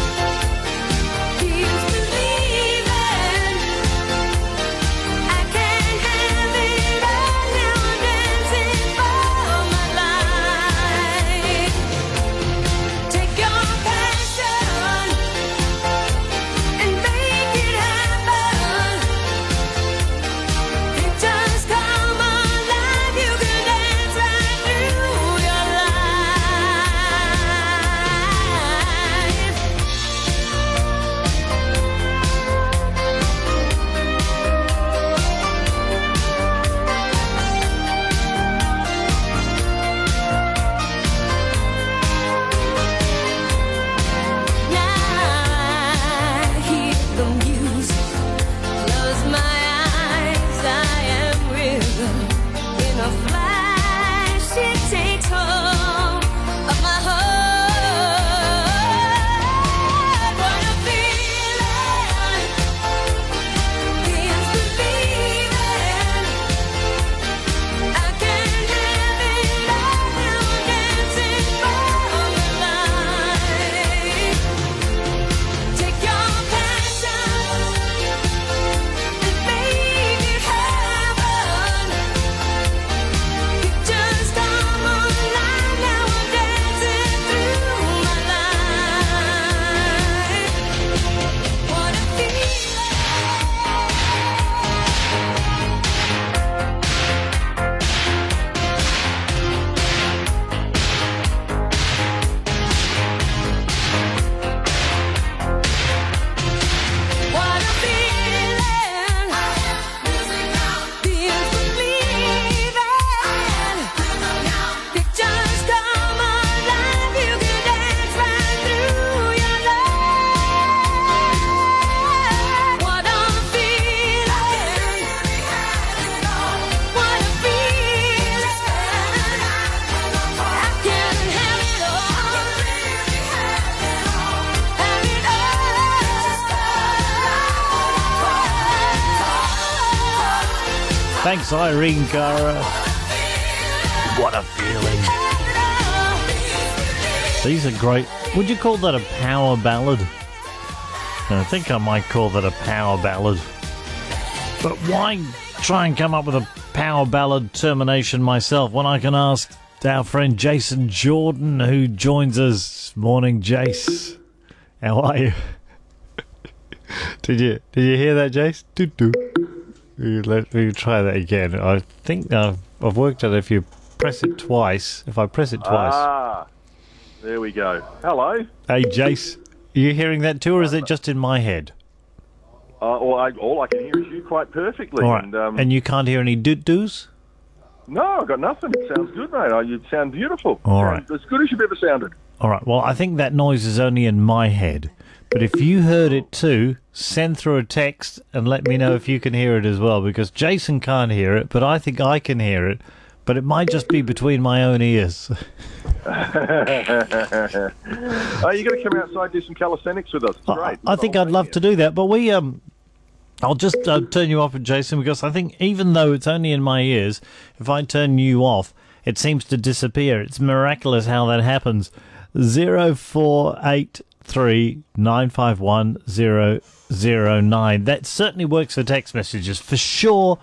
Thanks, Irene Cara. What a feeling. These are great. Would you call that a power ballad? I think I might call that a power ballad. But why try and come up with a power ballad termination myself when I can ask our friend Jason Jordan, who joins us. Morning, Jace. How are you? Did you hear that, Jace? Let me try that again. I think I've worked out if you press it twice. If I press it twice. Ah, there we go. Hello. Hey, Jace. Are you hearing that too, or is it just in my head? All I can hear is you quite perfectly. All right. And you can't hear any doos? No, I've got nothing. It sounds good, mate. You sound beautiful. All right. As good as you've ever sounded. All right. Well, I think that noise is only in my head. But if you heard it too, send through a text and let me know if you can hear it as well, because Jason can't hear it, but I think I can hear it. But it might just be between my own ears. Oh, you got to come outside and do some calisthenics with us. It's great. I think I'd love to do that, but I'll just turn you off, Jason, because I think even though it's only in my ears, if I turn you off, it seems to disappear. It's miraculous how that happens. 0483951009. That certainly works for text messages. For sure,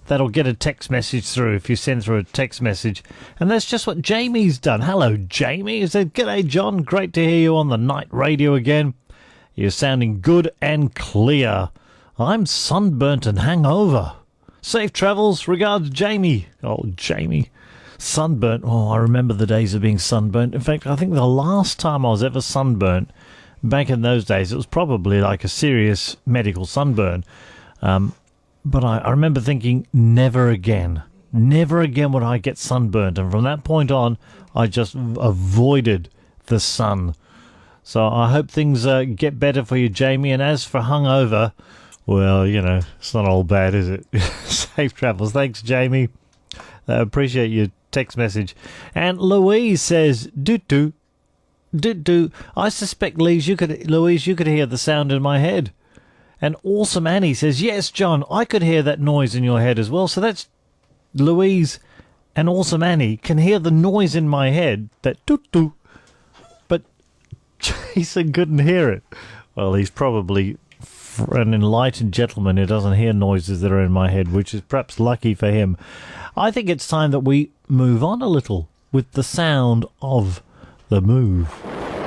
that'll get a text message through if you send through a text message. And that's just what Jamie's done. Hello, Jamie. He said, "G'day, John. Great to hear you on the night radio again. You're sounding good and clear. I'm sunburnt and hangover. Safe travels. Regards, Jamie." Oh, Jamie. Sunburnt. Oh, I remember the days of being sunburnt. In fact, I think the last time I was ever sunburnt, back in those days, it was probably like a serious medical sunburn. But I remember thinking, never again. Never again would I get sunburnt. And from that point on, I just avoided the sun. So I hope things get better for you, Jamie. And as for hungover, well, it's not all bad, is it? Safe travels. Thanks, Jamie. Appreciate your text message. And Louise says, "Do. I suspect, Louise, you could hear the sound in my head." And Awesome Annie says, "Yes, John, I could hear that noise in your head as well." So that's Louise and Awesome Annie can hear the noise in my head, that doo-doo. But Jason couldn't hear it. Well, he's probably an enlightened gentleman who doesn't hear noises that are in my head, which is perhaps lucky for him. I think it's time that we move on a little with the sound of the move.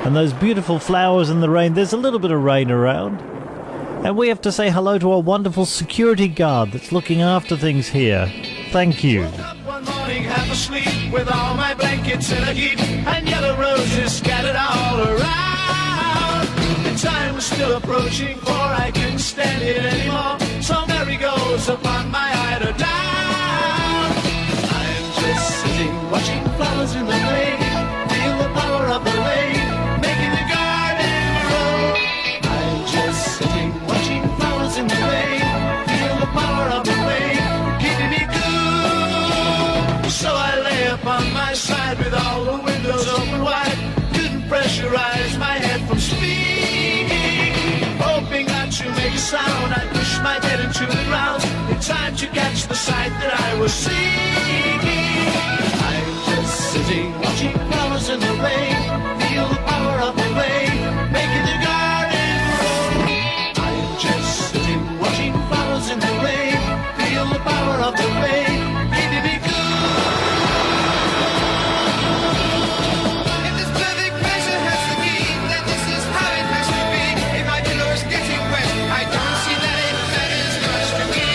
And those beautiful flowers in the rain. There's a little bit of rain around. And we have to say hello to our wonderful security guard that's looking after things here. Thank you. One morning, half asleep, with all my blankets in a heap, and yellow roses scattered all around. The time was still approaching, for I couldn't stand it anymore. So Mary goes upon my eider down. I'm just sitting, watching flowers in the rain, feel the power of the rain, making the garden grow. I'm just sitting, watching flowers in the rain, feel the power of the rain, keeping me cool. So I lay upon my side with all the windows open wide, couldn't pressurize my head from speaking, hoping not to make a sound. I pushed my head into the ground in time to catch the sight that I was seeking. I'm just sitting, watching flowers in the rain, feel the power of the rain, making the garden grow. I'm just sitting, watching flowers in the rain, feel the power of the rain, keeping me cool. If this perfect measure has to be, then this is how it has to be. If my pillow's getting wet, I don't see that it matters much to me.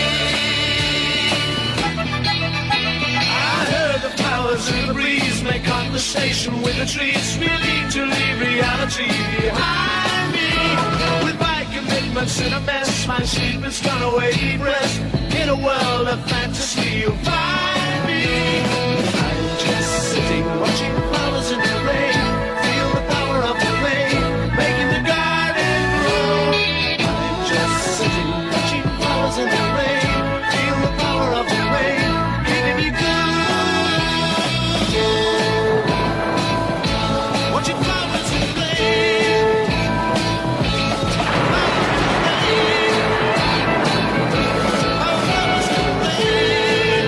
I heard the flowers in the breeze make conversation with the trees, willing to leave reality behind me. With my commitments in a mess, my sleep has gone away, deep rest. In a world of fantasy, you'll find me. I'm just sitting, watching flowers in the rain, feel the power of the rain, making the garden grow. I'm just sitting, watching flowers in the rain, feel the power of the rain, keeping me good. Watching flowers in the rain. Flowers in the rain.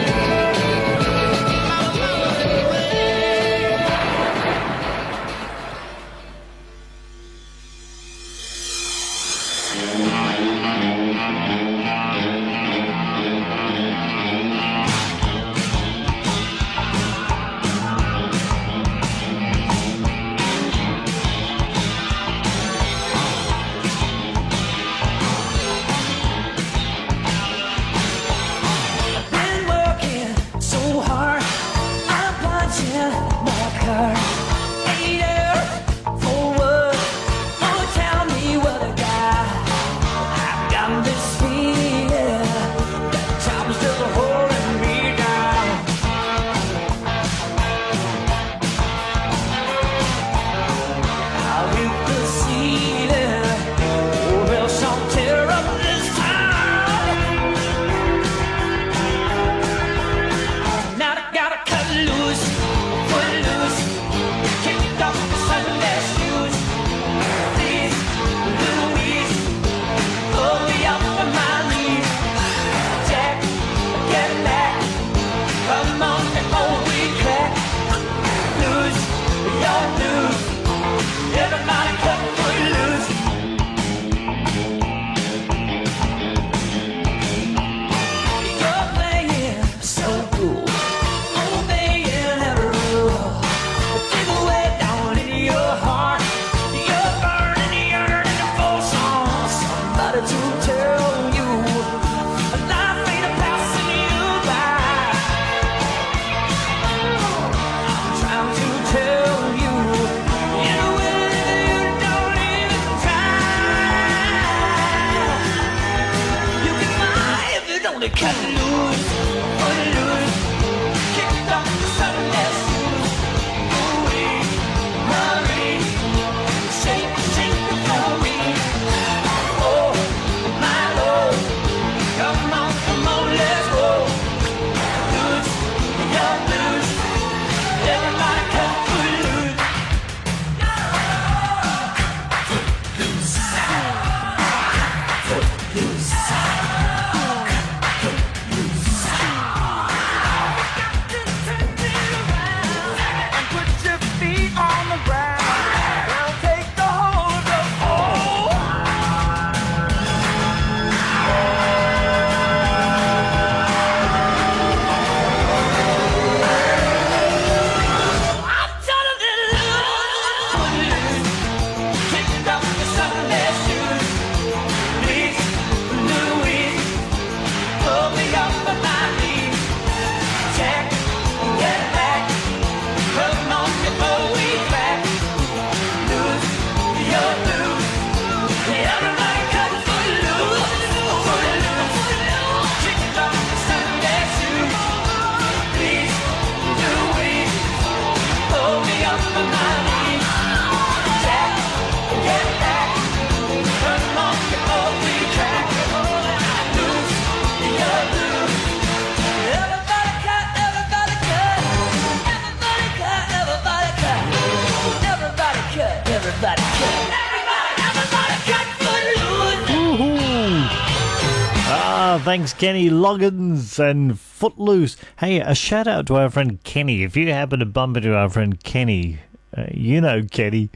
thanks, Kenny Loggins and Footloose. Hey, a shout out to our friend Kenny. If you happen to bump into our friend Kenny, you know Kenny,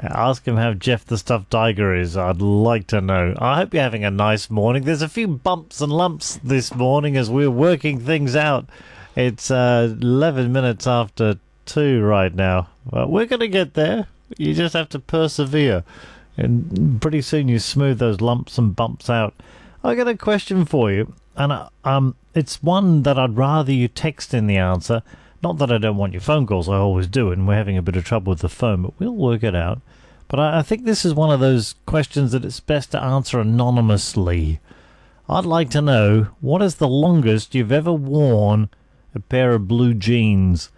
ask him how Jeff the Stuffed Tiger is. I'd like to know. I hope you're having a nice morning. There's a few bumps and lumps this morning as we're working things out. It's 11 minutes after 2 right now. Well, we're going to get there. You just have to persevere. And pretty soon you smooth those lumps and bumps out. I got a question for you. And it's one that I'd rather you text in the answer. Not that I don't want your phone calls, I always do, and we're having a bit of trouble with the phone, but we'll work it out. But I think this is one of those questions that it's best to answer anonymously. I'd like to know, what is the longest you've ever worn a pair of blue jeans?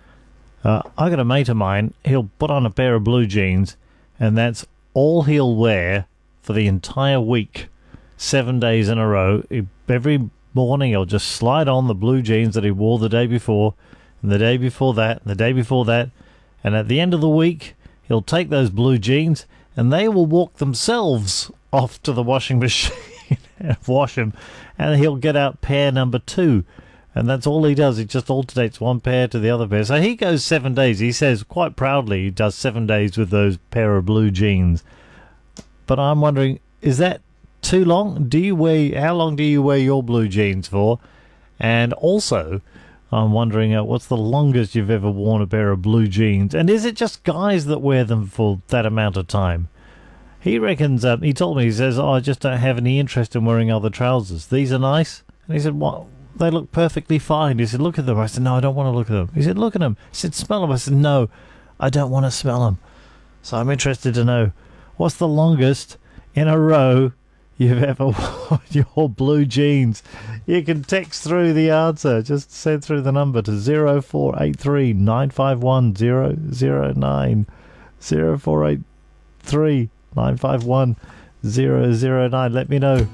I got a mate of mine, he'll put on a pair of blue jeans, and that's all he'll wear for the entire week. 7 days in a row. Every morning he'll just slide on the blue jeans that he wore the day before, and the day before that, and the day before that, and at the end of the week, he'll take those blue jeans, and they will walk themselves off to the washing machine and wash them, and he'll get out pair number 2, and that's all he does. He just alternates one pair to the other pair. So he goes 7 days. He says quite proudly he does 7 days with those pair of blue jeans. But I'm wondering, is that too long? How long do you wear your blue jeans for? And also, I'm wondering, what's the longest you've ever worn a pair of blue jeans? And is it just guys that wear them for that amount of time? He reckons, he told me, he says, I just don't have any interest in wearing other trousers. These are nice. And he said, what? They look perfectly fine. He said, look at them. I said, no, I don't want to look at them. He said, look at them. He said, smell them. I said, no, I don't want to smell them. So I'm interested to know, what's the longest in a row you've ever worn your blue jeans? You can text through the answer. Just send through the number to 0483 951 009. 0483 951 009. Let me know.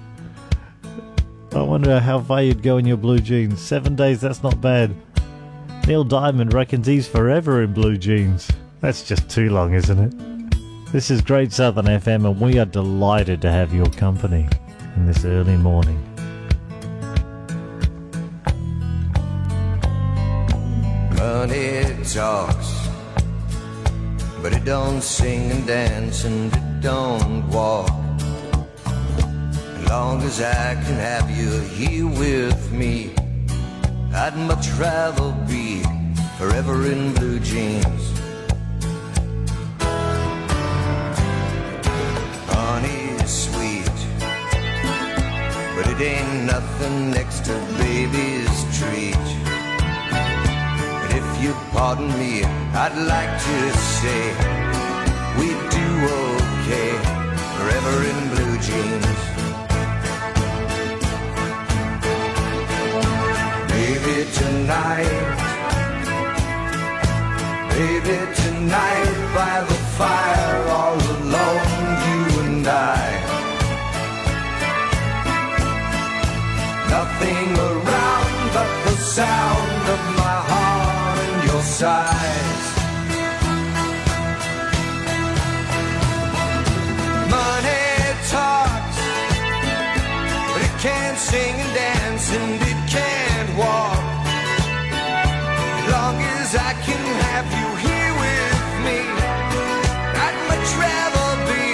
I wonder how far you'd go in your blue jeans. 7 days, that's not bad. Neil Diamond reckons he's forever in blue jeans. That's just too long, isn't it? This is Great Southern FM, and we are delighted to have your company in this early morning. Money talks, but it don't sing and dance, and it don't walk. As long as I can have you here with me, I'd much rather be forever in blue jeans. Honey's sweet, but it ain't nothing next to baby's treat. And if you pardon me, I'd like to say we do okay forever in blue jeans. Baby, tonight by the fire, all alone, you and I. Nothing around but the sound of my heart and your sighs. Money talks, but it can't sing and dance, and it can't walk. As long as I can have you here with me, I'd much rather be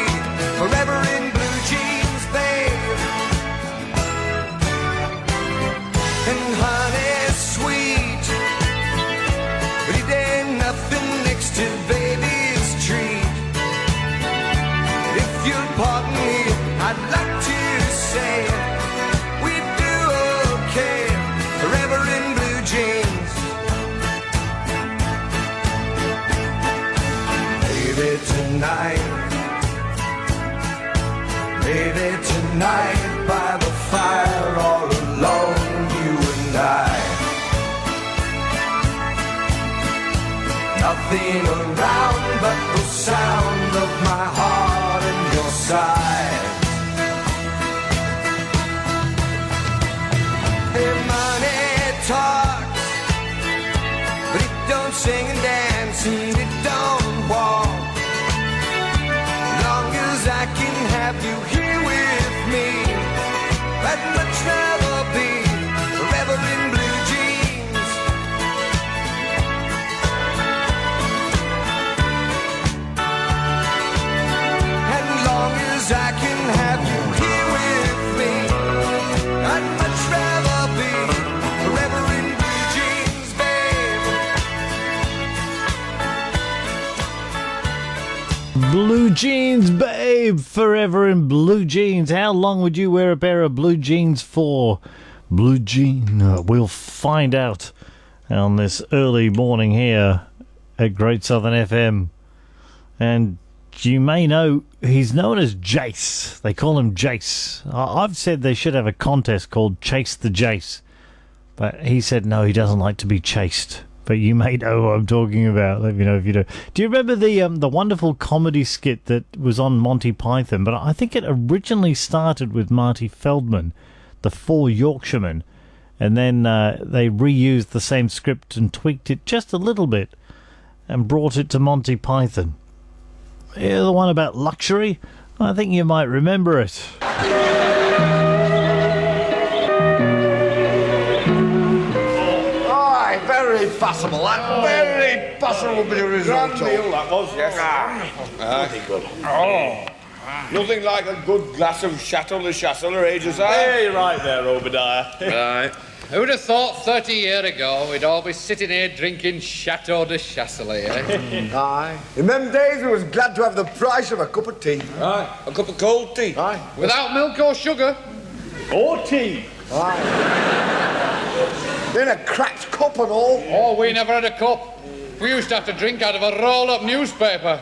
forever in blue jeans, babe. And honey's sweet, but it ain't nothing next to baby's treat. If you'll pardon me, I'd like to say we do okay forever in blue jeans. Baby, tonight by the fire, all alone, you and I. Nothing around but the sound of my heart and your side. Hey, money talks, but it don't sing and dance, and it don't walk. I can have you here with me. I'd much rather I can have you here with me. I'd much rather be forever in blue jeans, babe. Blue jeans, babe, forever in blue jeans. How long would you wear a pair of blue jeans for? Blue jean, we'll find out on this early morning here at Great Southern FM. And you may know he's known as Jace. They call him Jace. I've said they should have a contest called Chase the Jace, but he said no, he doesn't like to be chased. But you may know what I'm talking about. Let me know if you do. Do you remember the wonderful comedy skit that was on Monty Python? But I think it originally started with Marty Feldman, the Four Yorkshiremen, and then they reused the same script and tweaked it just a little bit and brought it to Monty Python. Yeah, the one about luxury? I think you might remember it. Aye, very possible. That very possible bit of result. Grand meal, that was, yes. Very good. Oh. Nothing like a good glass of Chateau de Chassel or ages. Hey, right there, Obadiah. Right. Who'd have thought 30 years ago we'd all be sitting here drinking Chateau de Chasselet, eh? Aye. In them days we was glad to have the price of a cup of tea. Aye. A cup of cold tea. Aye. Without milk or sugar. Or tea. Aye. In a cracked cup and all. Oh, we never had a cup. We used to have to drink out of a roll-up newspaper.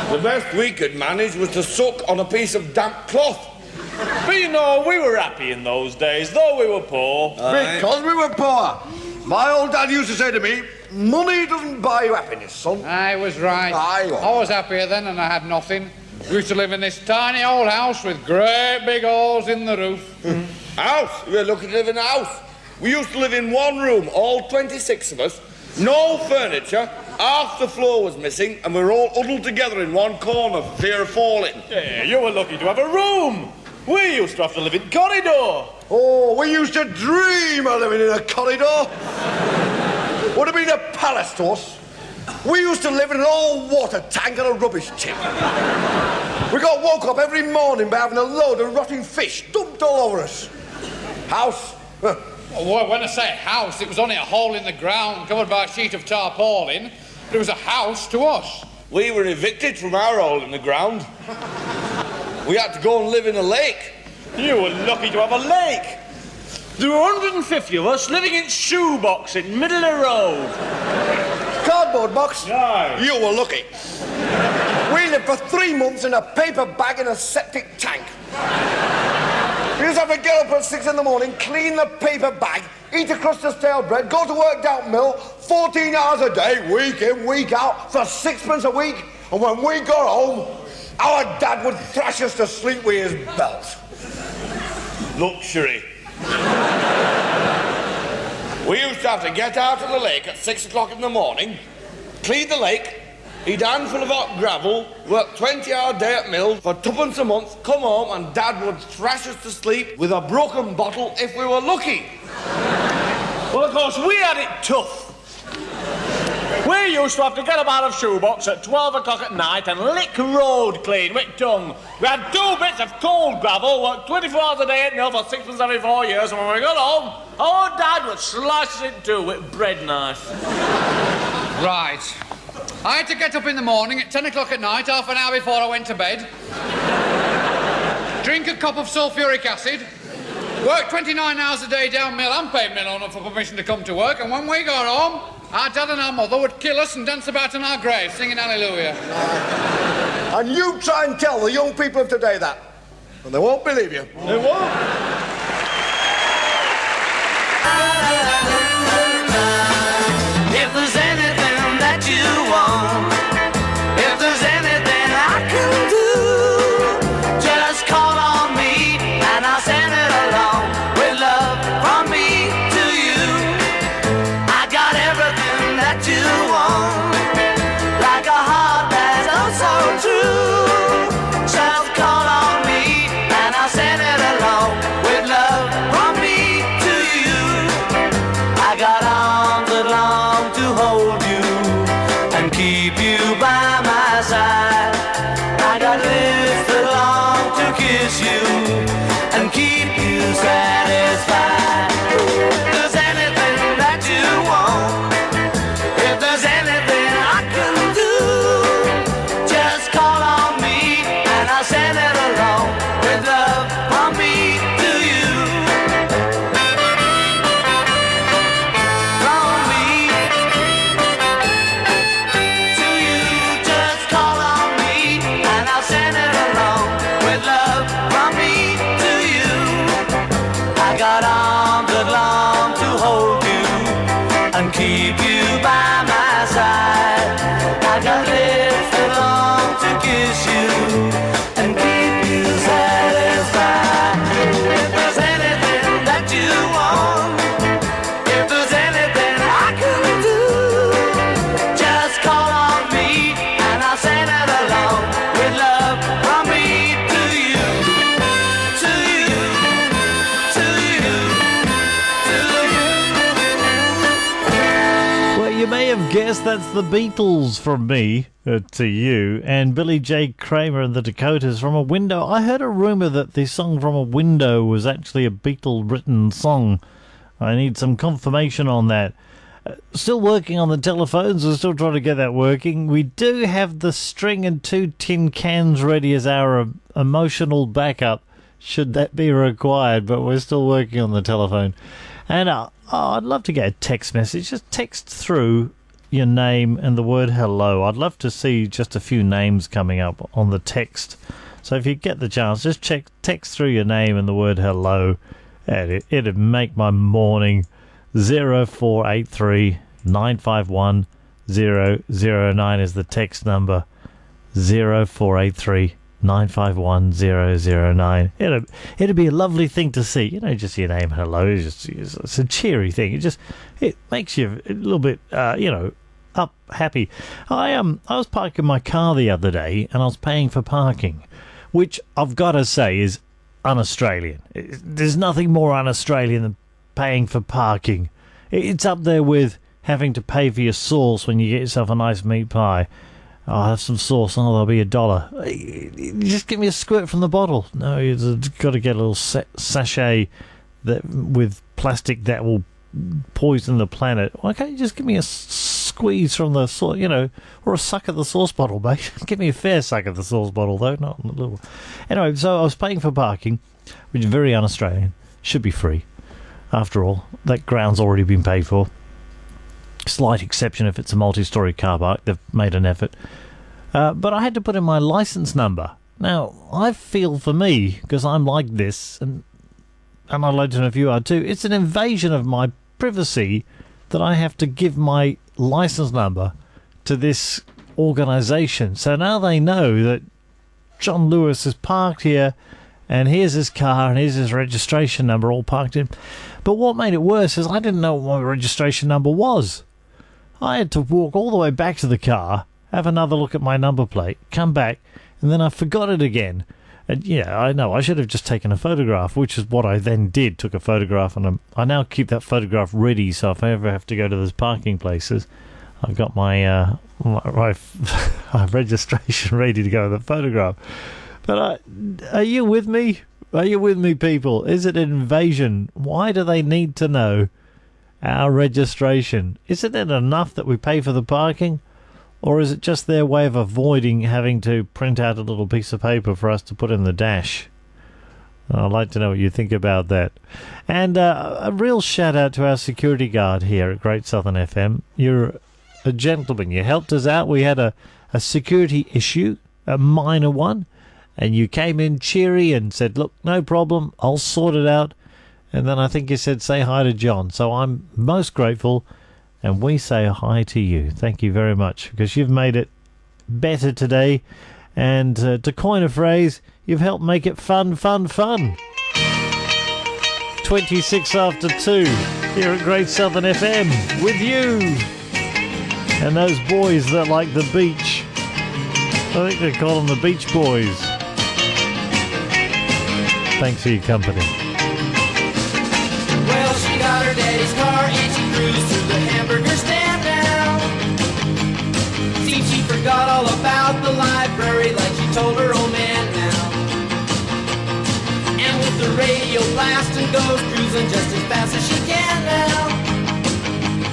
The best we could manage was to suck on a piece of damp cloth. But you know, we were happy in those days, though we were poor. Because we were poor. My old dad used to say to me, money doesn't buy you happiness, son. I was right. Aye. I was happier then and I had nothing. We used to live in this tiny old house with great big holes in the roof. House? We were lucky to live in a house. We used to live in one room, all 26 of us, no furniture, half the floor was missing, and we were all huddled together in one corner for fear of falling. Yeah, you were lucky to have a room. We used to have to live in corridor. Oh, we used to dream of living in a corridor. Would have been a palace to us. We used to live in an old water tank and a rubbish tip. We got woke up every morning by having a load of rotting fish dumped all over us. House? Well, when I say house, it was only a hole in the ground covered by a sheet of tarpaulin. But it was a house to us. We were evicted from our hole in the ground. We had to go and live in a lake. You were lucky to have a lake. There were 150 of us living in shoebox in middle of the road. Cardboard box? No. You were lucky. We lived for 3 months in a paper bag in a septic tank. We used to have to get up at 6 in the morning, clean the paper bag, eat a crust of stale bread, go to work down mill, 14 hours a day, week in, week out, for 6pence a week. And when we got home, our dad would thrash us to sleep with his belt. Luxury. We used to have to get out of the lake at 6 o'clock in the morning, clean the lake, eat a handful of hot gravel, work 20-hour day at mill for 2pence a month, come home and Dad would thrash us to sleep with a broken bottle if we were lucky. Well, of course, we had it tough. We used to have to get up out of shoebox at 12 o'clock at night and lick road clean with tongue. We had 2 bits of cold gravel, worked 24 hours a day at mill for 6pence every 4 years, and when we got home, our Dad would slice it in two with bread knife. Right. I had to get up in the morning at 10 o'clock at night, half an hour before I went to bed. Drink a cup of sulphuric acid. Work 29 hours a day down mill and pay mill owner for permission to come to work, and when we got home, our dad and our mother would kill us and dance about in our graves, singing hallelujah. And you try and tell the young people of today that, and they won't believe you. They won't. If there's anything that you want, if there's anything I can do, just call on me and I'll send it along with love from me to you. I got everything that you want, like a heart that's oh so true. Just call on me and I'll send it along kiss you and keep you satisfied. If there's anything that you want, if there's anything I can do, just call on me and I'll send it along with love from me to you. From me to you, just call on me and I'll send it along with love from me to you. I got arms that long to hold you and keep you by my side. I got lips that long to kiss you and keep you satisfied. If there's anything that you want, if there's anything I can do, just call on me and I'll send it along with love from me to you, to you, to you, to you. Well, you may have guessed that's the Beatles from me to you, and Billy J. Kramer and the Dakotas from A Window. I heard a rumour that the song From a Window was actually a Beatle-written song. I need some confirmation on that. Still working on the telephones. We're still trying to get that working. We do have the string and 2 tin cans ready as our emotional backup, should that be required, but we're still working on the telephone. And I'd love to get a text message. Just text through your name and the word hello. I'd love to see just a few names coming up on the text. So if you get the chance, just text through your name and the word hello, and it'd make my morning. 0483 951 009 is the text number. 0483 951 009. It'd be a lovely thing to see. You know, just your name, hello. It's a cheery thing. It makes you a little bit, up, happy. I was parking my car the other day, and I was paying for parking, which I've got to say is un-Australian. There's nothing more un-Australian than paying for parking. It's up there with having to pay for your sauce when you get yourself a nice meat pie. I'll have some sauce. Oh, there'll be $1. Just give me a squirt from the bottle. No, you've got to get a little sachet with plastic that will poison the planet. Why can't you just give me a squeeze from the sauce, or a suck of the sauce bottle, mate? Give me a fair suck of the sauce bottle, though, not a little. Anyway, so I was paying for parking, which is very un-Australian. Should be free. After all, that ground's already been paid for. Slight exception if it's a multi-storey car park. They've made an effort. But I had to put in my licence number. Now, I feel for me, because I'm like this, and I'd like to know if you are too, it's an invasion of my privacy that I have to give my licence number to this organisation. So now they know that John Lewis is parked here, and here's his car, and here's his registration number all parked in. But what made it worse is I didn't know what my registration number was. I had to walk all the way back to the car, have another look at my number plate, come back, and then I forgot it again. And yeah, I know, I should have just taken a photograph, which is what I then did, took a photograph, and I now keep that photograph ready, so if I ever have to go to those parking places, I've got my registration ready to go with the photograph. But are you with me? Are you with me, people? Is it an invasion? Why do they need to know our registration? Isn't it enough that we pay for the parking? Or is it just their way of avoiding having to print out a little piece of paper for us to put in the dash? I'd like to know what you think about that. And a real shout out to our security guard here at Great Southern FM. You're a gentleman. You helped us out. We had a security issue, a minor one. And you came in cheery and said, look, no problem, I'll sort it out. And then I think you said, say hi to John. So I'm most grateful, and we say hi to you. Thank you very much, because you've made it better today. And to coin a phrase, you've helped make it fun, fun, fun. 26 after 2 here at Great Southern FM with you. And those boys that like the beach. I think they call them the Beach Boys. Thanks for your company. Well, she got her daddy's car and she cruised to the hamburger stand now. See, she forgot all about the library like she told her old man now. radio blast and goes cruising just as fast as she can now.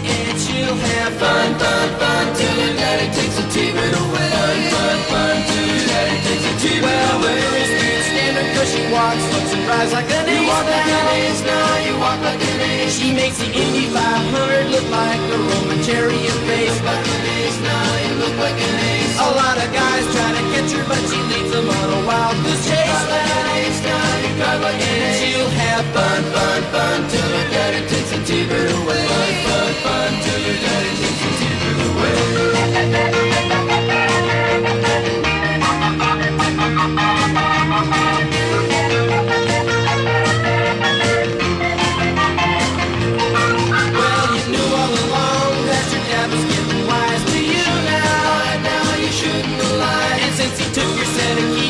And she'll have fun, fun, fun till her daddy takes a T-bird away. Fun, fun, fun till her daddy takes a T-bird away. Well, the girls can't stand her 'cause she walks, looks and drives like an ace. You walk like an ace now, you walk like an ace. She makes the Indy 500 look like a Roman chariot race. You look like an ace now, you look like an ace. A lot of guys try to catch her, but she leads them on a wild goose chase. You drive like an ace now, you drive like an ace. And she'll have fun, fun, fun till her daddy takes a T-bird away. Fun, fun, fun till her daddy takes a T-bird away. Well, you knew all along that your dad was getting wise to you now. Now you shouldn't have lied. And since he took your set of keys,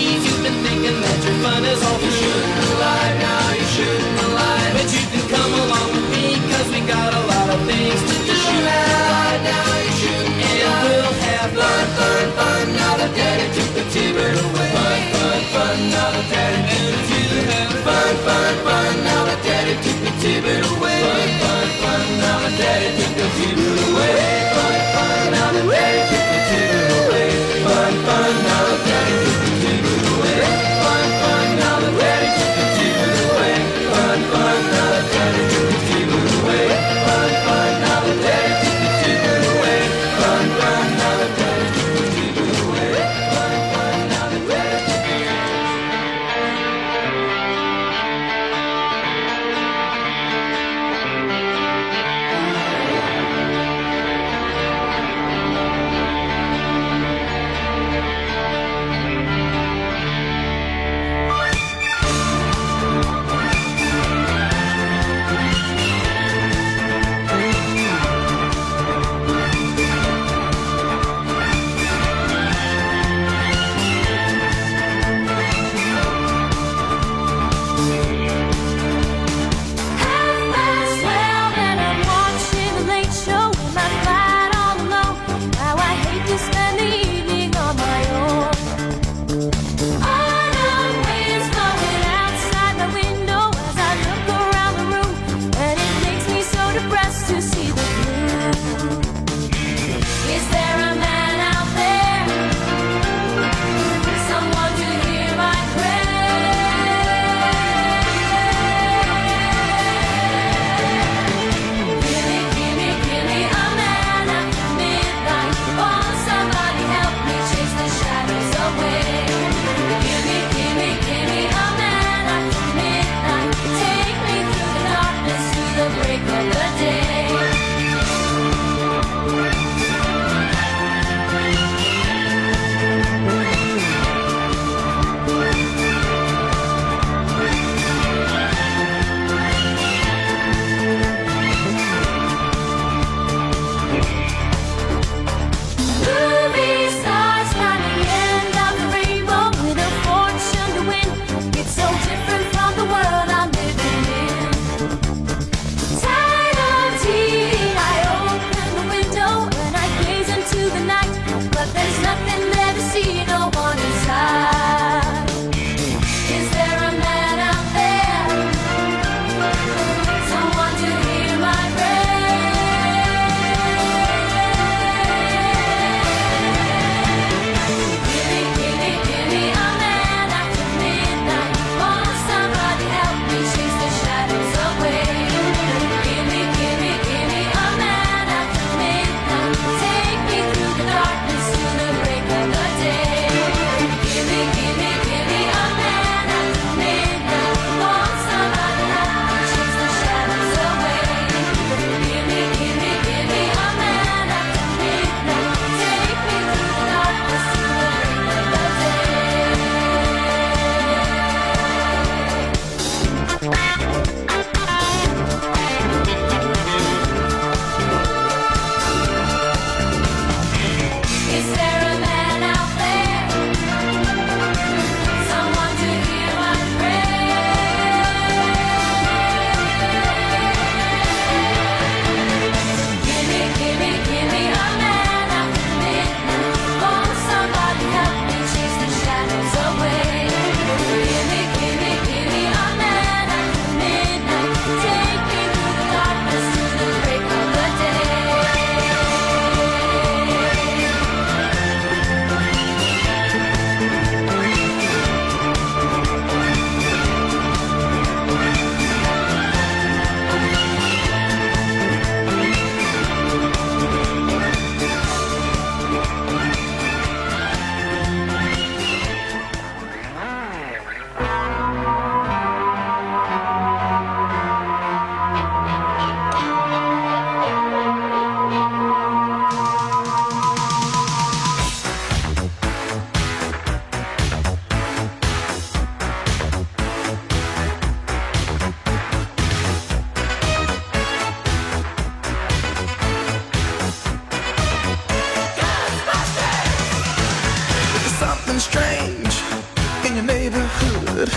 good,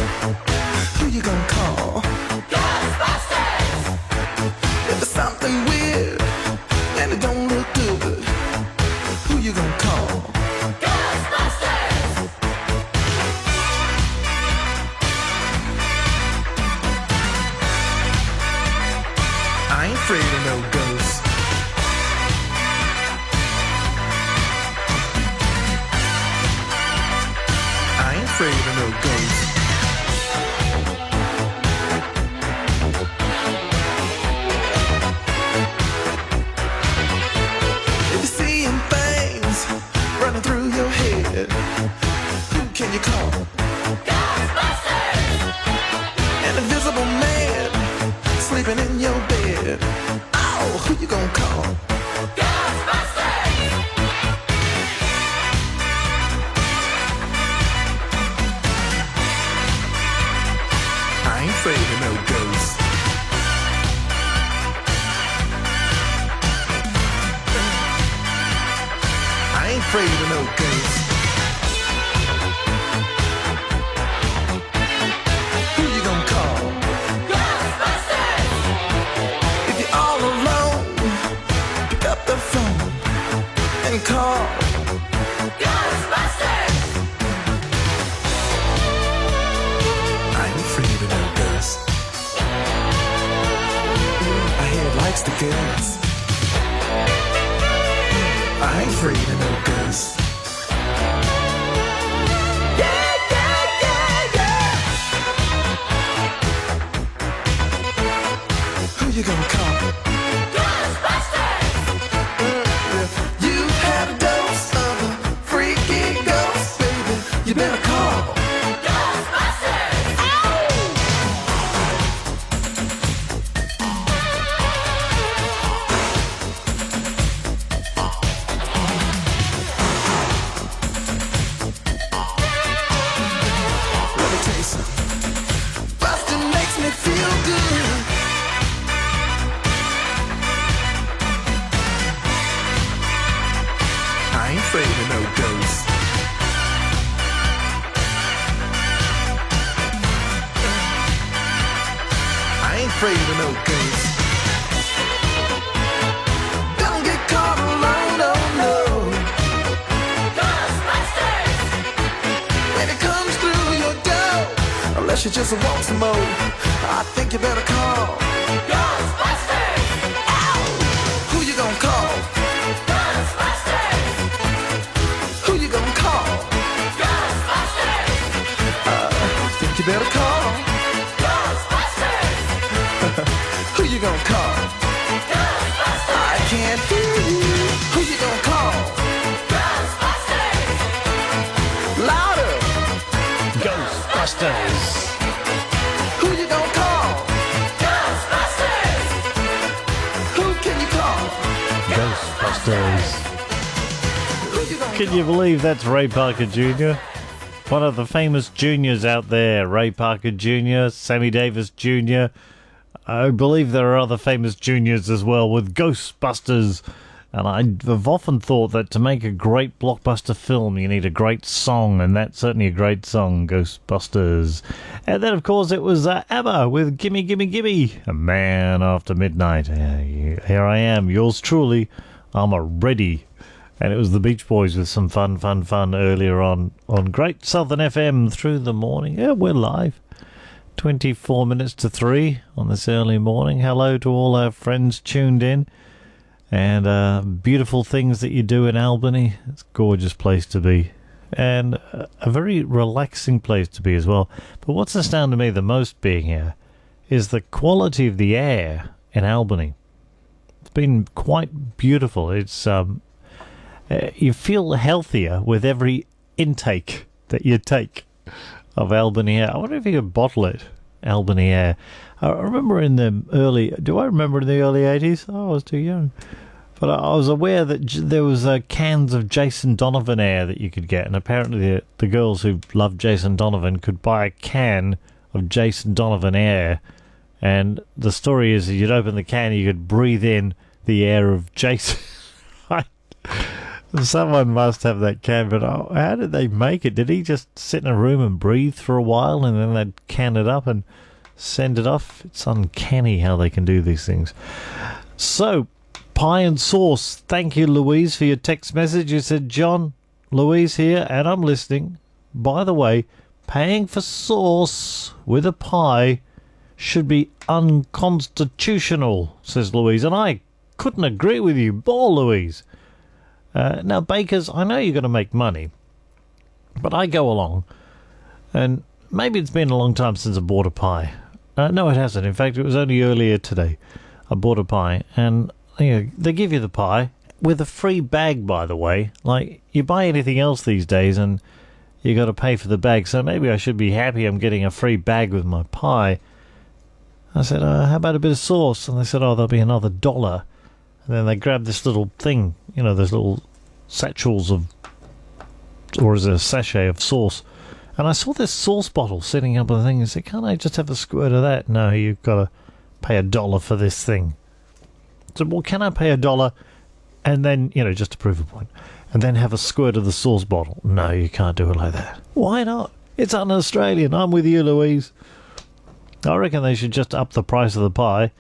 who you gonna call? Ghostbusters! If it's something weird and it don't look good, who you gonna call? Ghostbusters! I ain't afraid of no ghosts. I ain't afraid of no ghosts. If you're seeing things running through your head, who can you call? Ghostbusters! An invisible man sleeping in your bed. Oh, who you gonna call? Ghostbusters! I ain't afraid of no ghosts. I ain't afraid of no ghosts. Who you gonna call? Ghostbusters! If you're all alone, pick up the phone and call Ghostbusters! I ain't afraid of no ghosts. I hear it likes the girls. I ain't afraid of no ghosts. Yeah, yeah, yeah, yeah. Who you gonna call? Ghostbusters! If you had a dose of a freaky ghost, baby, you better call Ghostbusters! Let me tell you something. Bustin' makes me feel good. I ain't afraid of no ghosts. I ain't afraid of no ghosts. Don't get caught alone, oh no. Ghostbusters! When it comes through your door, unless you just want some more, I think you better call Ghostbusters! Ow! Who you gonna call? Ghostbusters! Who you gonna call? Ghostbusters! Think you better call Ghostbusters! Who you gonna call? Ghostbusters! I can't hear you. Who you gonna call? Ghostbusters! Louder! Ghostbusters! Who you gonna call? Ghostbusters! Who can you call? Ghostbusters. Can you believe that's Ray Parker Jr.? One of the famous juniors out there. Ray Parker Jr., Sammy Davis Jr. I believe there are other famous juniors as well with Ghostbusters. And I've often thought that to make a great blockbuster film, you need a great song, and that's certainly a great song, Ghostbusters. And then, of course, it was ABBA with Gimme, Gimme, Gimme, A Man After Midnight. Here I am, yours truly, I'm a ready. And it was the Beach Boys with some fun earlier on Great Southern FM through the morning. Yeah, we're live. 24 minutes to 3 on this early morning. Hello to all our friends tuned in. And beautiful things that you do in Albany. It's a gorgeous place to be. And a very relaxing place to be as well. But what's astounded me the most being here is the quality of the air in Albany. It's been quite beautiful. It's you feel healthier with every intake that you take of Albany air. I wonder if you could bottle it, Albany air. I remember in the early... Do I remember in the early 80s? Oh, I was too young. But I was aware that there was cans of Jason Donovan air that you could get, and apparently the girls who loved Jason Donovan could buy a can of Jason Donovan air, and the story is that you'd open the can, you could breathe in the air of Jason. Someone must have that can, but how did they make it? Did he just sit in a room and breathe for a while and then they'd can it up and send it off? It's uncanny how they can do these things. So, pie and sauce. Thank you, Louise, for your text message. You said, John, Louise here, and I'm listening. By the way, paying for sauce with a pie should be unconstitutional, says Louise. And I couldn't agree with you more, Louise. Now, bakers, I know you're going to make money, but I go along, and maybe it's been a long time since I bought a pie. No, it hasn't. In fact, it was only earlier today I bought a pie, and they give you the pie with a free bag, by the way. Like, you buy anything else these days, and you got to pay for the bag, so maybe I should be happy I'm getting a free bag with my pie. I said, how about a bit of sauce? And they said, there'll be another $1. And then they grabbed this little thing, those little satchels of, or is it a sachet of sauce? And I saw this sauce bottle sitting up on the thing and said, can't I just have a squirt of that? No, you've got to pay $1 for this thing. I said, well, can I pay $1 and then, just to prove a point, and then have a squirt of the sauce bottle? No, you can't do it like that. Why not? It's un-Australian. I'm with you, Louise. I reckon they should just up the price of the pie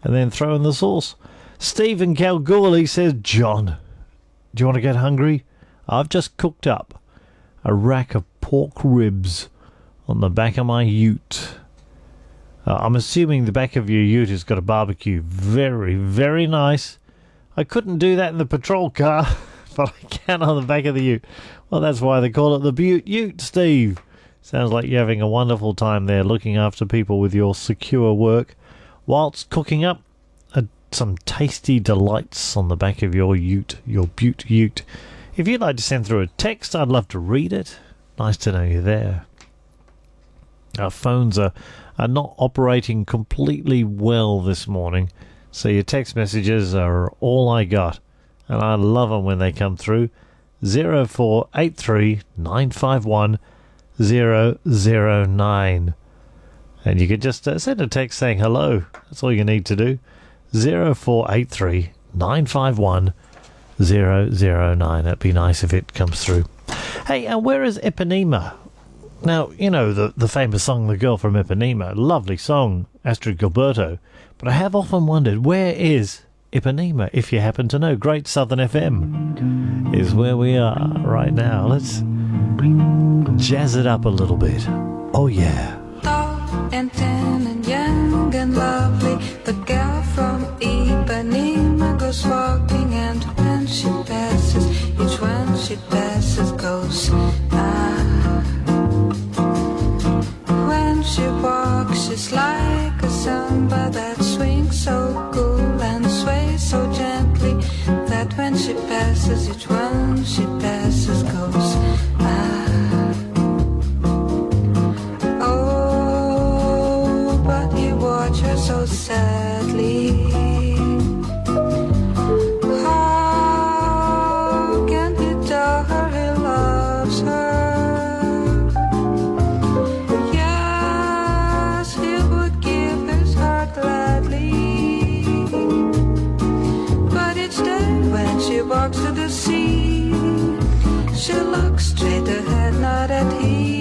and then throw in the sauce. Stephen Kalgoorlie says, John, do you want to get hungry? I've just cooked up a rack of pork ribs on the back of my ute. I'm assuming the back of your ute has got a barbecue. Very, very nice. I couldn't do that in the patrol car, but I can on the back of the ute. Well, that's why they call it the Butte Ute, Steve. Sounds like you're having a wonderful time there looking after people with your secure work whilst cooking up some tasty delights on the back of your ute, your Butte Ute. If you'd like to send through a text, I'd love to read it. Nice to know you're there. Our phones are not operating completely well this morning, so your text messages are all I got, and I love them when they come through. 0483 951 009. And you can just send a text saying hello. That's all you need to do. 0483 951 009. That'd be nice if it comes through. Hey, and where is Ipanema? Now, the famous song The Girl from Ipanema. Lovely song, Astrid Gilberto. But I have often wondered, where is Ipanema, if you happen to know? Great Southern FM is where we are right now. Let's jazz it up a little bit. Oh, yeah. Tall and tan and young and lovely, the girl from Ipanema goes walking, and when she passes, each one she passes goes When she walks, she's like a samba that swings so cool and sways so gently that when she passes, each one she passes goes Oh, but he watch her so sadly. How can he tell her he loves her? Yes, he would give his heart gladly. But each day when she walks to the sea, she looks straight ahead, not at him.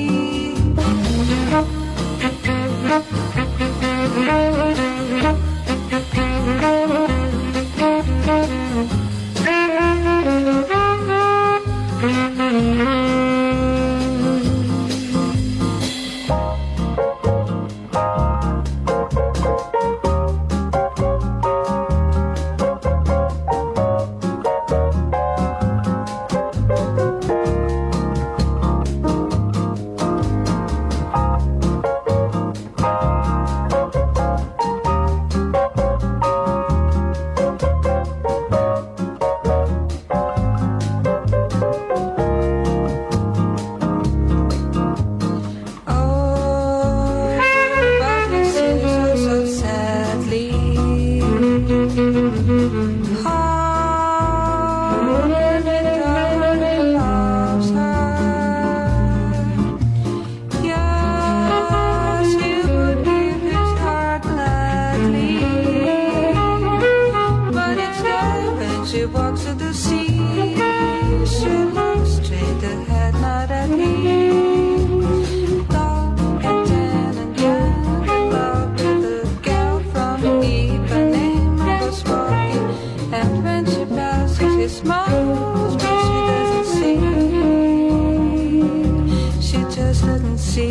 see.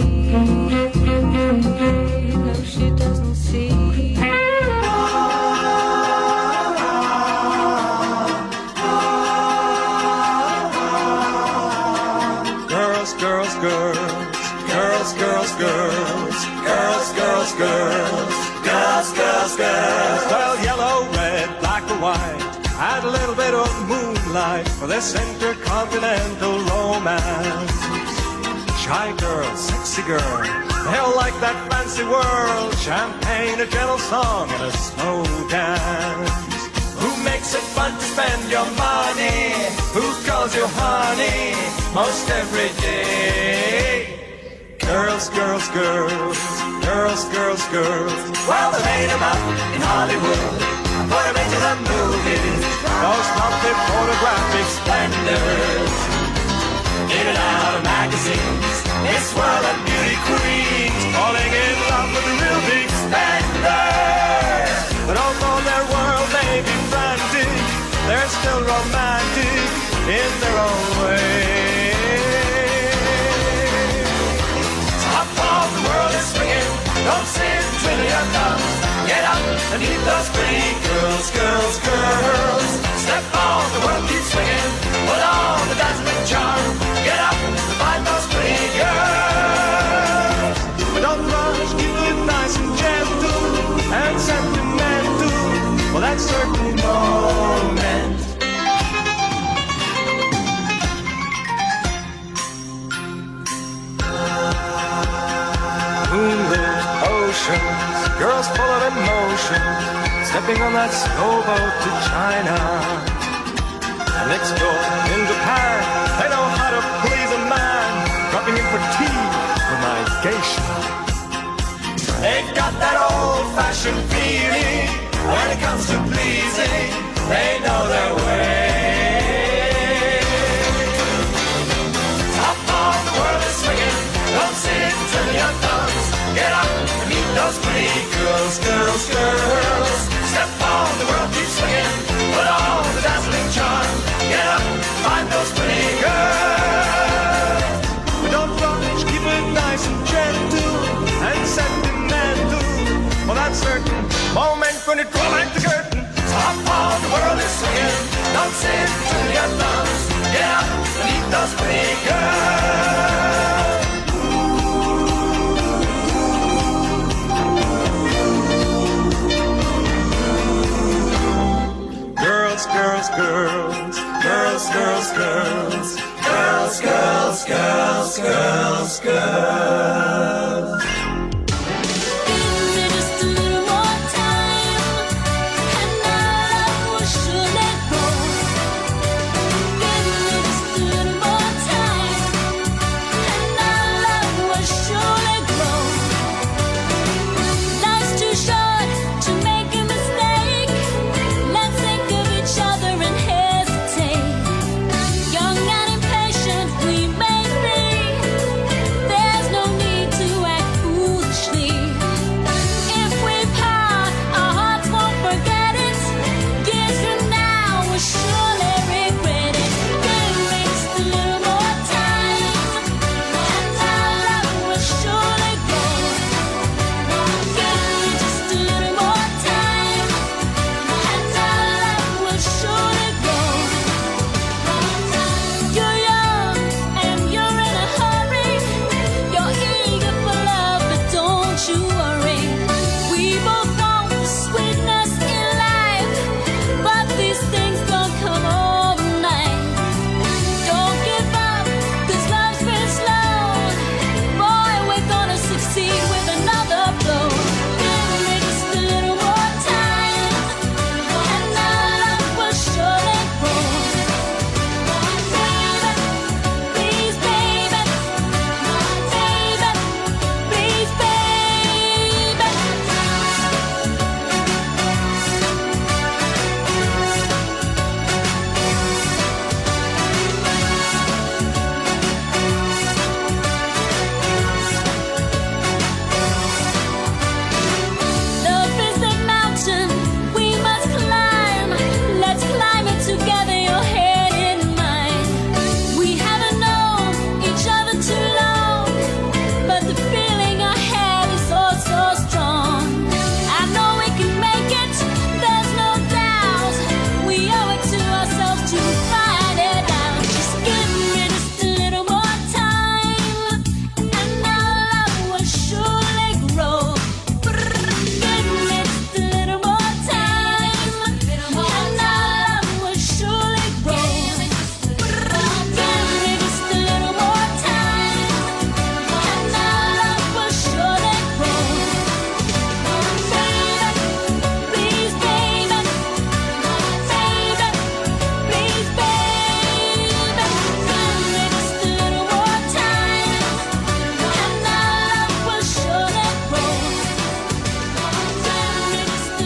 No, she doesn't see. Girls, girls, girls, girls, girls, girls, girls, girls, girls, girls, girls, girls. Well, yellow, red, black or white, add a little bit of moonlight for this intercontinental romance. Shy girl, sexy girl, they'll like that fancy world. Champagne, a gentle song, and a slow dance. Who makes it fun to spend your money? Who calls you honey most every day? Girls, girls, girls, girls, girls, girls. Well, they made them up in Hollywood, put them into the movies. Those lovely photographic splendors, in and out of magazines. This world of beauty queens falling in love with the real big spenders. But although their world may be frantic, they're still romantic in their own way. Top of the world is swinging, don't sit twiddling your thumbs. Get up and meet those pretty girls, girls, girls. Step on, the world keeps swinging, put on the dazzling charm. Get up and find those pretty girls. But don't rush, keep it nice and gentle and sentimental for that certain moment. Moonlit oceans, girls full of emotion, stepping on that slow boat to China. Next door in Japan, they know how to please a man, dropping in for tea with my geisha. They've got that old-fashioned feeling when it comes to pleasing. They know their way. Top of the world is swinging, don't sit twiddling your thumbs. Get up and meet those pretty girls, girls, girls. Step on, the world keeps swinging, put on the dazzling charm. Get up, find those pretty girls. But don't rush, keep it nice and gentle and sentimental for that certain moment when you draw back the curtain. Top of the world is swinging, don't sit twiddling your thumbs. Get up and meet those pretty girls.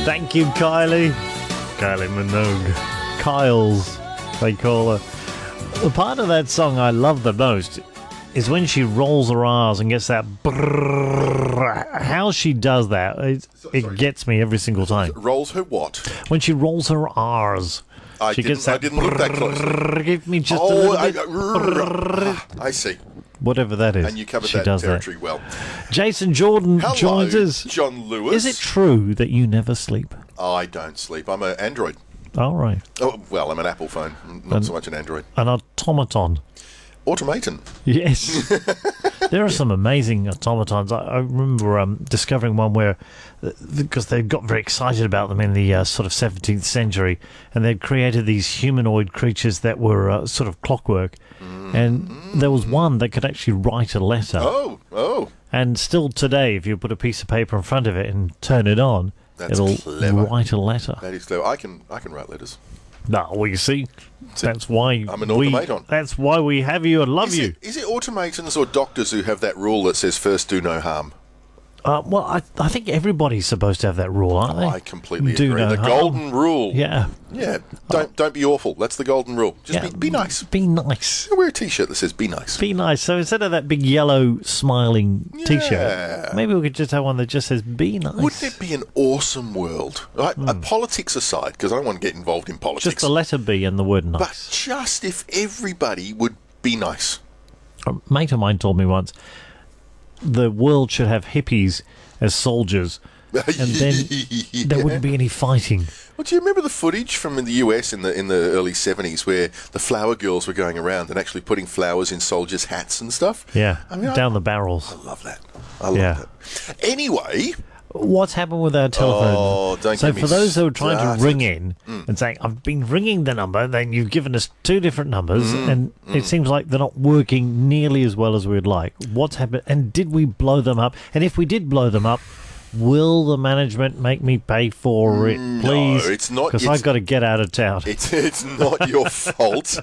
Thank you, Kylie. Kylie Minogue. Kyles, they call her. The part of that song I love the most is when she rolls her R's and gets that brrrr. How she does that, it gets me every single time. Rolls her what? When she rolls her R's. I didn't look that close. Give me just a little bit. I see. Whatever that is. And you covered she that does territory well. Jason Jordan Hello, joins us. John Lewis. Is it true that you never sleep? I don't sleep. I'm an Android. All right. Oh, well, I'm an Apple phone, not so much an Android. An automaton. Automaton. Yes. There are some amazing automatons. I remember discovering one where, because they got very excited about them in the sort of 17th century, and they'd created these humanoid creatures that were sort of clockwork. And there was one that could actually write a letter. Oh. And still today, if you put a piece of paper in front of it and turn it on, it'll write a letter. That is clever. I can write letters. No, well, you see, that's why I'm an automaton. That's why we have you and love you. Is it automatons or doctors who have that rule that says first do no harm? Well, I think everybody's supposed to have that rule, aren't they? I completely Do agree. no The harm. golden rule. Yeah. Yeah. Don't be awful. That's the golden rule. Just be nice. Be nice. Wear a T-shirt that says "Be nice." Be nice. So instead of that big yellow smiling T-shirt, maybe we could just have one that just says "Be nice." Wouldn't it be an awesome world? Right, politics aside, because I don't want to get involved in politics. Just the letter B and the word nice. But just if everybody would be nice. A mate of mine told me once the world should have hippies as soldiers, and then there wouldn't be any fighting. Well, do you remember the footage from the US in the early 70s where the flower girls were going around and actually putting flowers in soldiers' hats and stuff? Yeah, down the barrels. I love that. I love that. Anyway, what's happened with our telephone? Oh, don't so get me for those who are trying started. to ring in and saying, I've been ringing the number, then you've given us two different numbers, and it seems like they're not working nearly as well as we'd like. What's happened? And did we blow them up? And if we did blow them up, will the management make me pay for it, please? No, it's not. Because I've got to get out of town. It's not your fault.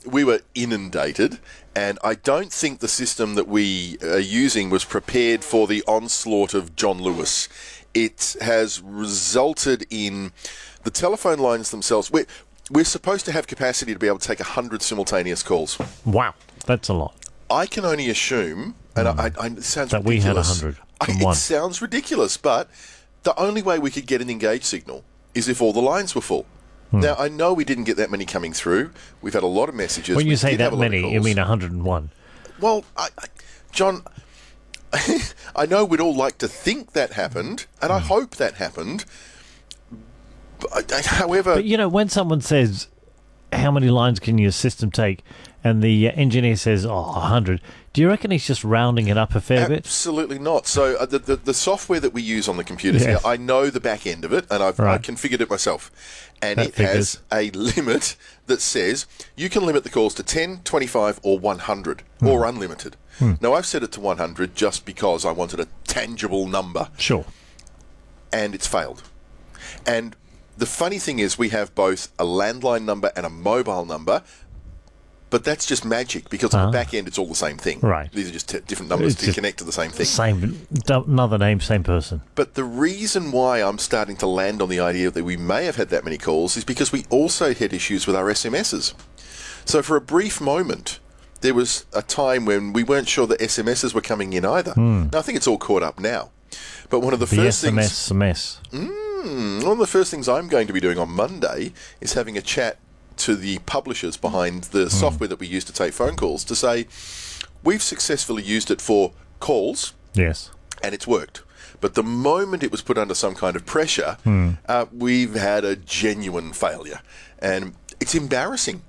We were inundated, and I don't think the system that we are using was prepared for the onslaught of John Lewis. It has resulted in the telephone lines themselves. We're supposed to have capacity to be able to take 100 simultaneous calls. Wow, that's a lot. I can only assume, and it sounds that we had ridiculous. 100. It sounds ridiculous, but the only way we could get an engaged signal is if all the lines were full. Now, I know we didn't get that many coming through. We've had a lot of messages. When you We say did have that a lot of many, you calls. mean 101. Well, John, I know we'd all like to think that happened, and I hope that happened. However... But, you know, when someone says, how many lines can your system take, and the engineer says, 100, do you reckon he's just rounding it up a fair bit? Absolutely not. So the software that we use on the computers here, I know the back end of it, and I configured it myself. And it has a limit that says you can limit the calls to 10, 25, or 100, or unlimited. Now, I've set it to 100 just because I wanted a tangible number. Sure. And it's failed. And the funny thing is we have both a landline number and a mobile number, but that's just magic because on the back end it's all the same thing. Right. These are just different numbers to connect to the same thing. Same, another name, same person. But the reason why I'm starting to land on the idea that we may have had that many calls is because we also had issues with our SMSs. So for a brief moment, there was a time when we weren't sure that SMSs were coming in either. Now, I think it's all caught up now. But one of the first SMS. one of the first things I'm going to be doing on Monday is having a chat to the publishers behind the software that we use to take phone calls to say, we've successfully used it for calls. Yes. And it's worked. But the moment it was put under some kind of pressure, we've had a genuine failure. And it's embarrassing.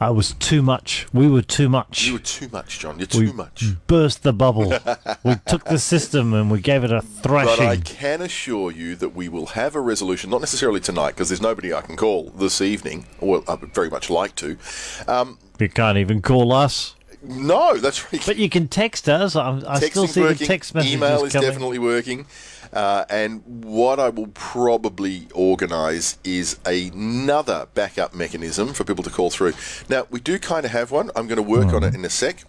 I was too much. We were too much. You were too much, John. You're too much. Burst the bubble. We took the system and we gave it a thrashing. But I can assure you that we will have a resolution, not necessarily tonight, because there's nobody I can call this evening, or I would very much like to. You can't even call us. No, that's right. But you can text us. I still see working. the text messages Email is coming. definitely working. And what I will probably organise is another backup mechanism for people to call through. Now, we do kind of have one. I'm going to work on it in a sec.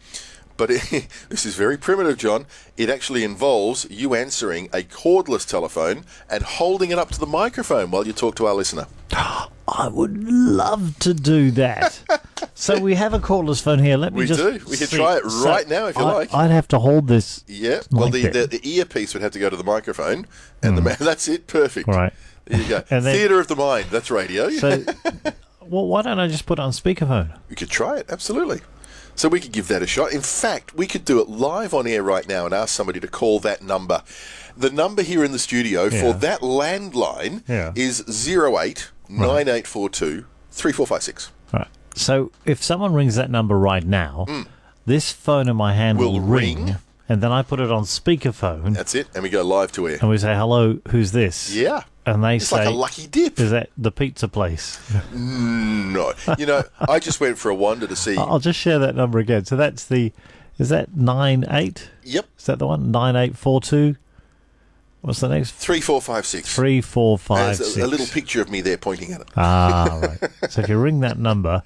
But this is very primitive, John. It actually involves you answering a cordless telephone and holding it up to the microphone while you talk to our listener. I would love to do that. So we have a cordless phone here. Let me We just do. We can see. try it right now if you like. I'd have to hold this. Yeah. Well, like that. the earpiece would have to go to the microphone, and that's it. Perfect. Right. There you go. And then- Theatre of the mind. That's radio. So, well, why don't I just put it on speakerphone? We could try it, absolutely. So we could give that a shot. In fact, we could do it live on air right now and ask somebody to call that number. The number here in the studio for that landline is 08 9842 3456. Right. So if someone rings that number right now, this phone in my hand will ring, and then I put it on speakerphone. That's it, and we go live to air. And we say, hello, who's this? Yeah. And they It's say, like a lucky dip. Is that the pizza place? No. You know, I just went for a wander to see. I'll just share that number again. So that's is that 98? Yep. Is that the one? 9842? What's the next? 3456. 3456. There's a little picture of me there pointing at it. Ah, right. So if you ring that number,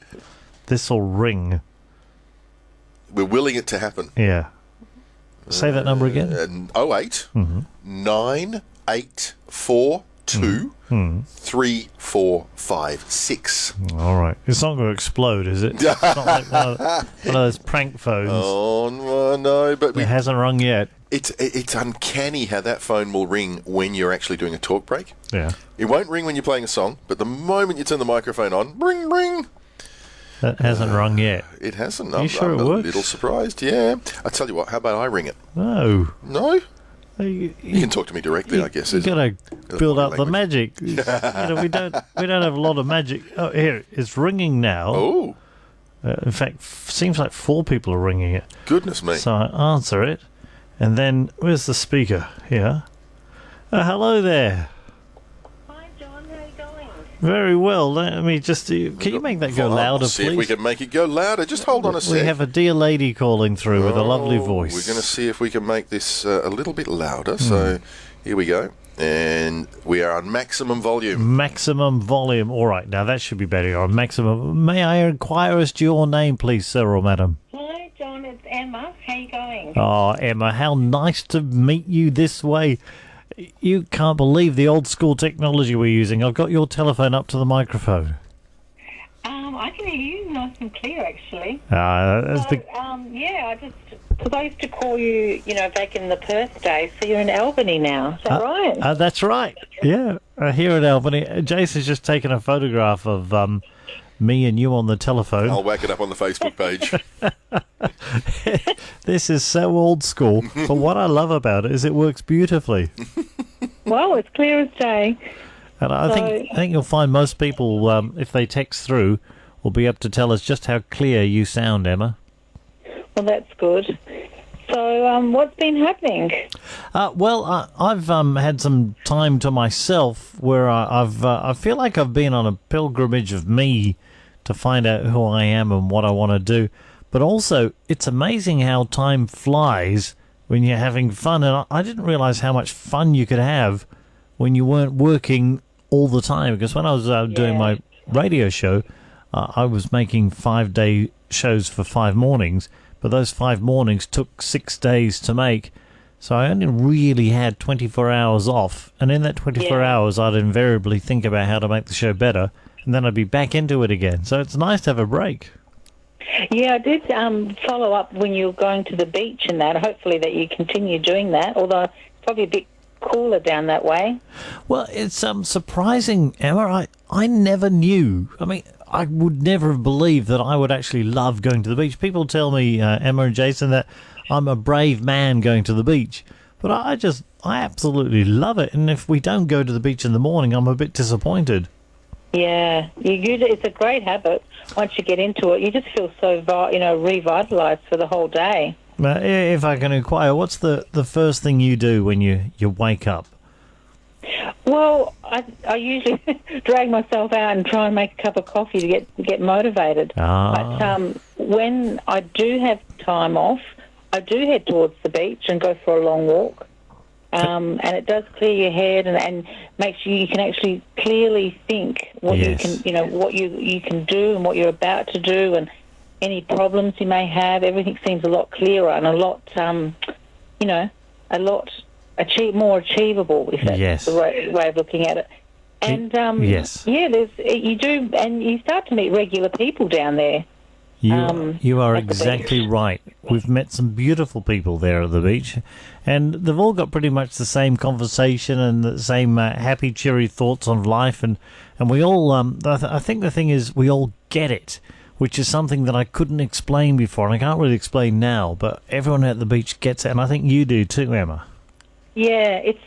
this will ring. We're willing it to happen. Yeah. Say that number again. 08 9842 3456. All right. It's not going to explode, is it? It's not like one of those prank phones. Oh, no, but It hasn't rung yet. It's uncanny how that phone will ring when you're actually doing a talk break. Yeah. It won't ring when you're playing a song, but the moment you turn the microphone on, ring, ring. That hasn't rung yet. It hasn't. Are you sure it I'm works? a little surprised, yeah. I tell you what, how about I ring it? No. No? You can talk to me directly, I guess. You've got to build up the language. magic. We don't have a lot of magic. Oh, here, it's ringing now. Oh. In fact, seems like 4 people are ringing it. Goodness me. So I answer it, and then where's the speaker? Here. Hello there. Hi, John. How are you going? Very well. Let me just. Can you make that go louder, See if we please? can make it go louder. Just hold on a sec. We have a dear lady calling through with a lovely voice. We're going to see if we can make this a little bit louder. So here we go. And we are on maximum volume. Maximum volume. All right, now that should be better. On maximum. May I inquire as to your name, please, sir or madam? Hello, John. It's Emma. How are you going? Oh, Emma, how nice to meet you this way. You can't believe the old school technology we're using. I've got your telephone up to the microphone. I can hear you nice and clear, actually. That's So, because I used to call you, back in the Perth days, so you're in Albany now. Is that right? That's right. Yeah, here in Albany. Jason's just taken a photograph of me and you on the telephone. I'll whack it up on the Facebook page. This is so old school, but what I love about it is it works beautifully. Well, it's clear as day. And I think you'll find most people, if they text through, will be able to tell us just how clear you sound, Emma. Well, that's good. So, what's been happening? I've had some time to myself where I feel like I've been on a pilgrimage of me to find out who I am and what I want to do. But also, it's amazing how time flies when you're having fun. And I didn't realize how much fun you could have when you weren't working all the time. Because when I was doing my radio show, I was making 5-day shows for 5 mornings. But those 5 mornings took 6 days to make. So I only really had 24 hours off. And in that 24 hours, I'd invariably think about how to make the show better. And then I'd be back into it again. So it's nice to have a break. Yeah, I did follow up when you were going to the beach and that. Hopefully that you continue doing that, although it's probably a bit cooler down that way. Well, it's surprising, Emma. I never knew. I mean, I would never have believed that I would actually love going to the beach. People tell me, Emma and Jason, that I'm a brave man going to the beach. But I absolutely love it. And if we don't go to the beach in the morning, I'm a bit disappointed. Yeah, it's a great habit. Once you get into it, you just feel so, revitalised for the whole day. If I can inquire, what's the first thing you do when you wake up? Well, I usually drag myself out and try and make a cup of coffee to get motivated. But when I do have time off, I do head towards the beach and go for a long walk. And it does clear your head and makes you can actually clearly think what you can, what you can do and what you're about to do, and any problems you may have. Everything seems a lot clearer and a lot, more achievable, if that's Yes. the way of looking at it. And yes. and you start to meet regular people down there. You are at the exactly beach. right. We've met some beautiful people there at the beach, and they've all got pretty much the same conversation and the same happy, cheery thoughts on life, and we all. I think the thing is, we all get it, which is something that I couldn't explain before, and I can't really explain now. But everyone at the beach gets it, and I think you do too, Emma. Yeah, it's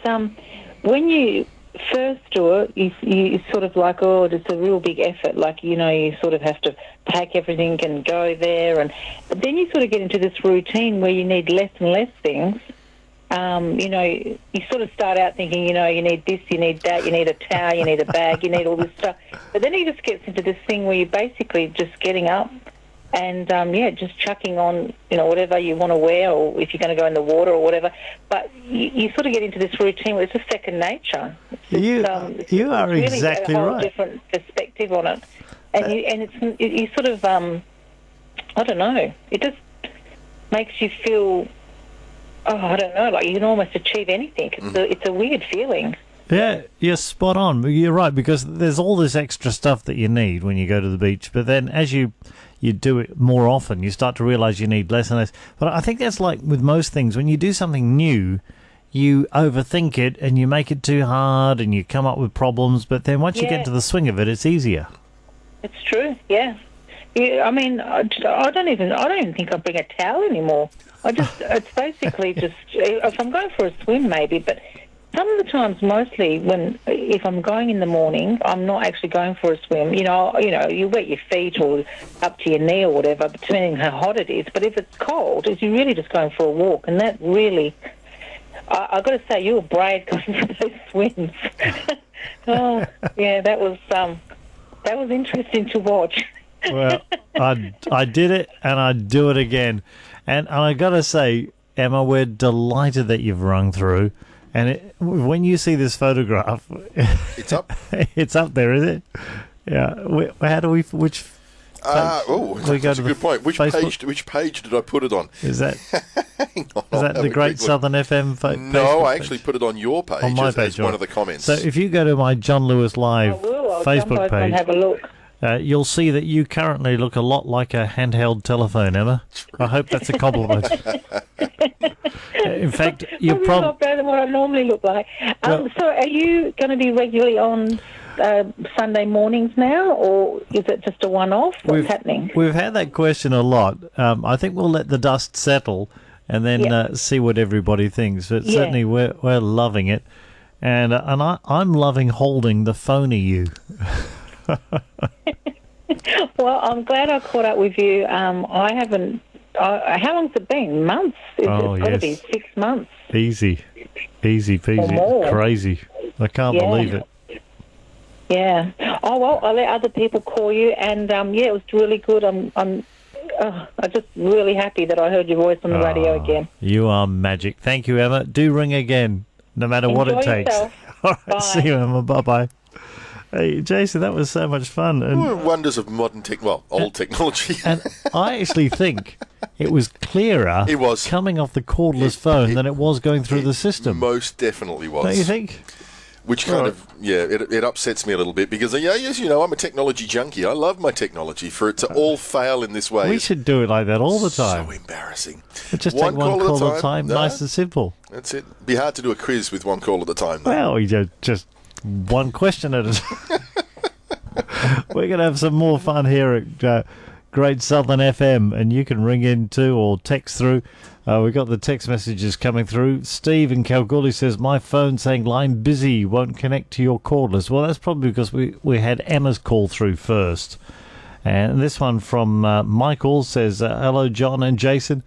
when you first do it, you sort of like, oh, it's a real big effort. Like, you sort of have to pack everything and go there. But then you sort of get into this routine where you need less and less things. You sort of start out thinking, you need this, you need that, you need a towel, you need a bag, you need all this stuff. But then it just gets into this thing where you're basically just getting up and, just chucking on, whatever you want to wear, or if you're going to go in the water or whatever. But you sort of get into this routine where it's a second nature. You are really exactly a whole right. different perspective on it. And you sort of, I don't know, it just makes you feel, I don't know, like you can almost achieve anything. It's a weird feeling. Yeah, you're spot on. You're right, because there's all this extra stuff that you need when you go to the beach. But then as you do it more often, you start to realise you need less and less. But I think that's like with most things. When you do something new, you overthink it and you make it too hard and you come up with problems. But then once you get into the swing of it, it's easier. It's true, yeah. I mean, I don't even think I bring a towel anymore. It's basically just, if I'm going for a swim maybe, but some of the times, mostly if I'm going in the morning, I'm not actually going for a swim. You wet your feet or up to your knee or whatever, depending on how hot it is. But if it's cold, you're really just going for a walk, and that really, I've got to say, you were brave going for those swims. Oh, yeah, that was interesting to watch. Well, I did it, and I'd do it again. And I got to say, Emma, we're delighted that you've rung through. And when you see this photograph, it's up. It's up there, is it? Yeah. How do we? Which? That's a good point. Which page did I put it on? Is that? Hang on, is that the Great Southern FM page? No, I actually put it on your page. On my as page, one of the comments. So if you go to my John Lewis Live I'll Facebook jump over page, and have a look. You'll see that you currently look a lot like a handheld telephone, Emma. I hope that's a compliment. In fact, you're probably a lot better than what I normally look like. So are you going to be regularly on Sunday mornings now, or is it just a one-off? What's happening? We've had that question a lot. I think we'll let the dust settle and then see what everybody thinks. But certainly we're loving it. And I'm loving holding the phone of you. Well, I'm glad I caught up with you. I haven't. How long's it been? Months? It's got to be 6 months. Easy peasy. more. Crazy. I can't believe it. Yeah. Oh well, I'll let other people call you, and it was really good. I'm just really happy that I heard your voice on the radio again. You are magic. Thank you, Emma. Do ring again, no matter what it takes. Yourself. All right, Bye. see you, Emma. Bye. Hey, Jason, that was so much fun. And wonders of modern old technology. And I actually think it was clearer coming off the cordless phone than it was going through the system. Most definitely was. Don't you think? Which kind of, it upsets me a little bit because, as you know, I'm a technology junkie. I love my technology. For it to all fail in this way. We should do it like that all the time. So embarrassing. Just take one call at a time. Nice and simple. That's it. Be hard to do a quiz with one call at a time, though. Well, you just one question at a time. We're going to have some more fun here at Great Southern FM, and you can ring in too or text through. We've got the text messages coming through. Steve in Kalgoorlie says, my phone saying line busy, won't connect to your cordless. Well, that's probably because we had Emma's call through first. And this one from Michael says, hello, John and Jason.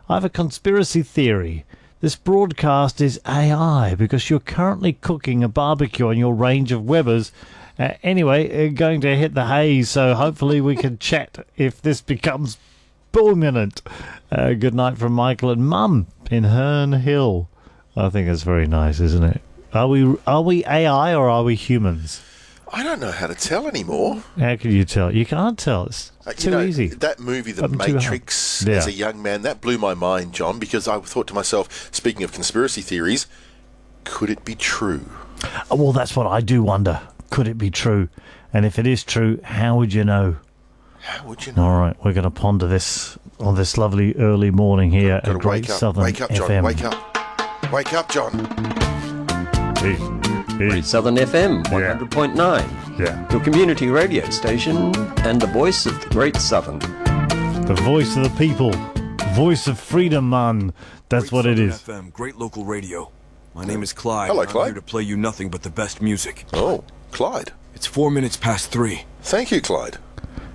I have a conspiracy theory. This broadcast is AI because you're currently cooking a barbecue on your range of Webers. Anyway, going to hit the haze, so hopefully we can chat if this becomes permanent. Good night from Michael and Mum in Herne Hill. I think that's very nice, isn't it? Are we AI or are we humans? I don't know how to tell anymore. How can you tell? You can't tell. It's too easy. That movie, The Too hard. Matrix, as a young man, that blew my mind, John, because I thought to myself, speaking of conspiracy theories, could it be true? Well, that's what I do wonder. Could it be true? And if it is true, how would you know? How would you know? All right, we're going to ponder this on this lovely early morning here at Great Southern Wake up, John. FM. Wake up. Wake up, John. Great Southern FM 100.9. Yeah. Your community radio station and the voice of the Great Southern. The voice of the people. Voice of freedom, man. That's what it is. FM, great local radio. My name is Clyde. Hello, and Clyde. I'm here to play you nothing but the best music. Oh, Clyde. It's 4 minutes past 3. Thank you, Clyde.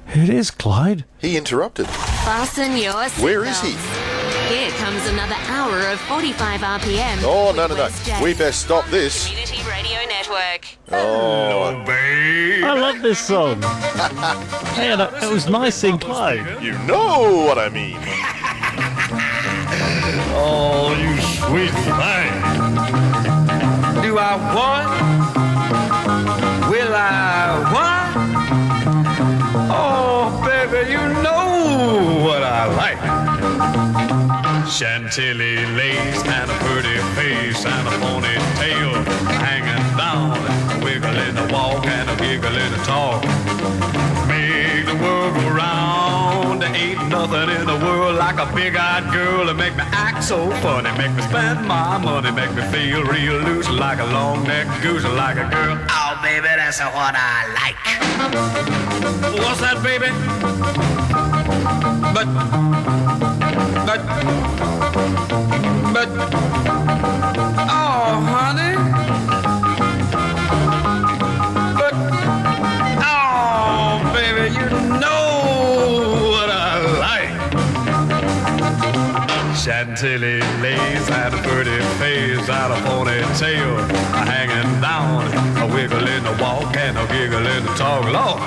It is Clyde. He interrupted. Fasten your seatbelts. Where is he? Here comes another hour of 45 RPM. Oh, no. We best stop this. Community Radio Network. Oh, babe. I love this song. Hey, it was nice seeing Clyde. You know what I mean. Oh, you sweet thing. Do I want? Will I want? Oh, baby, you know what I like. Chantilly lace and a pretty face and a ponytail hanging down, a wiggle in the walk and a giggle in the talk. Make the world go round. There ain't nothing in the world like a big-eyed girl to make me act so funny, make me spend my money, make me feel real loose like a long-necked goose, like a girl. Oh, baby, that's what I like. What's that, baby? But, oh, honey. But, oh, baby, you know what I like. Chantilly lace and a pretty face and a ponytail, a hanging down, a wiggle in the walk and a giggle in the talk. Lord,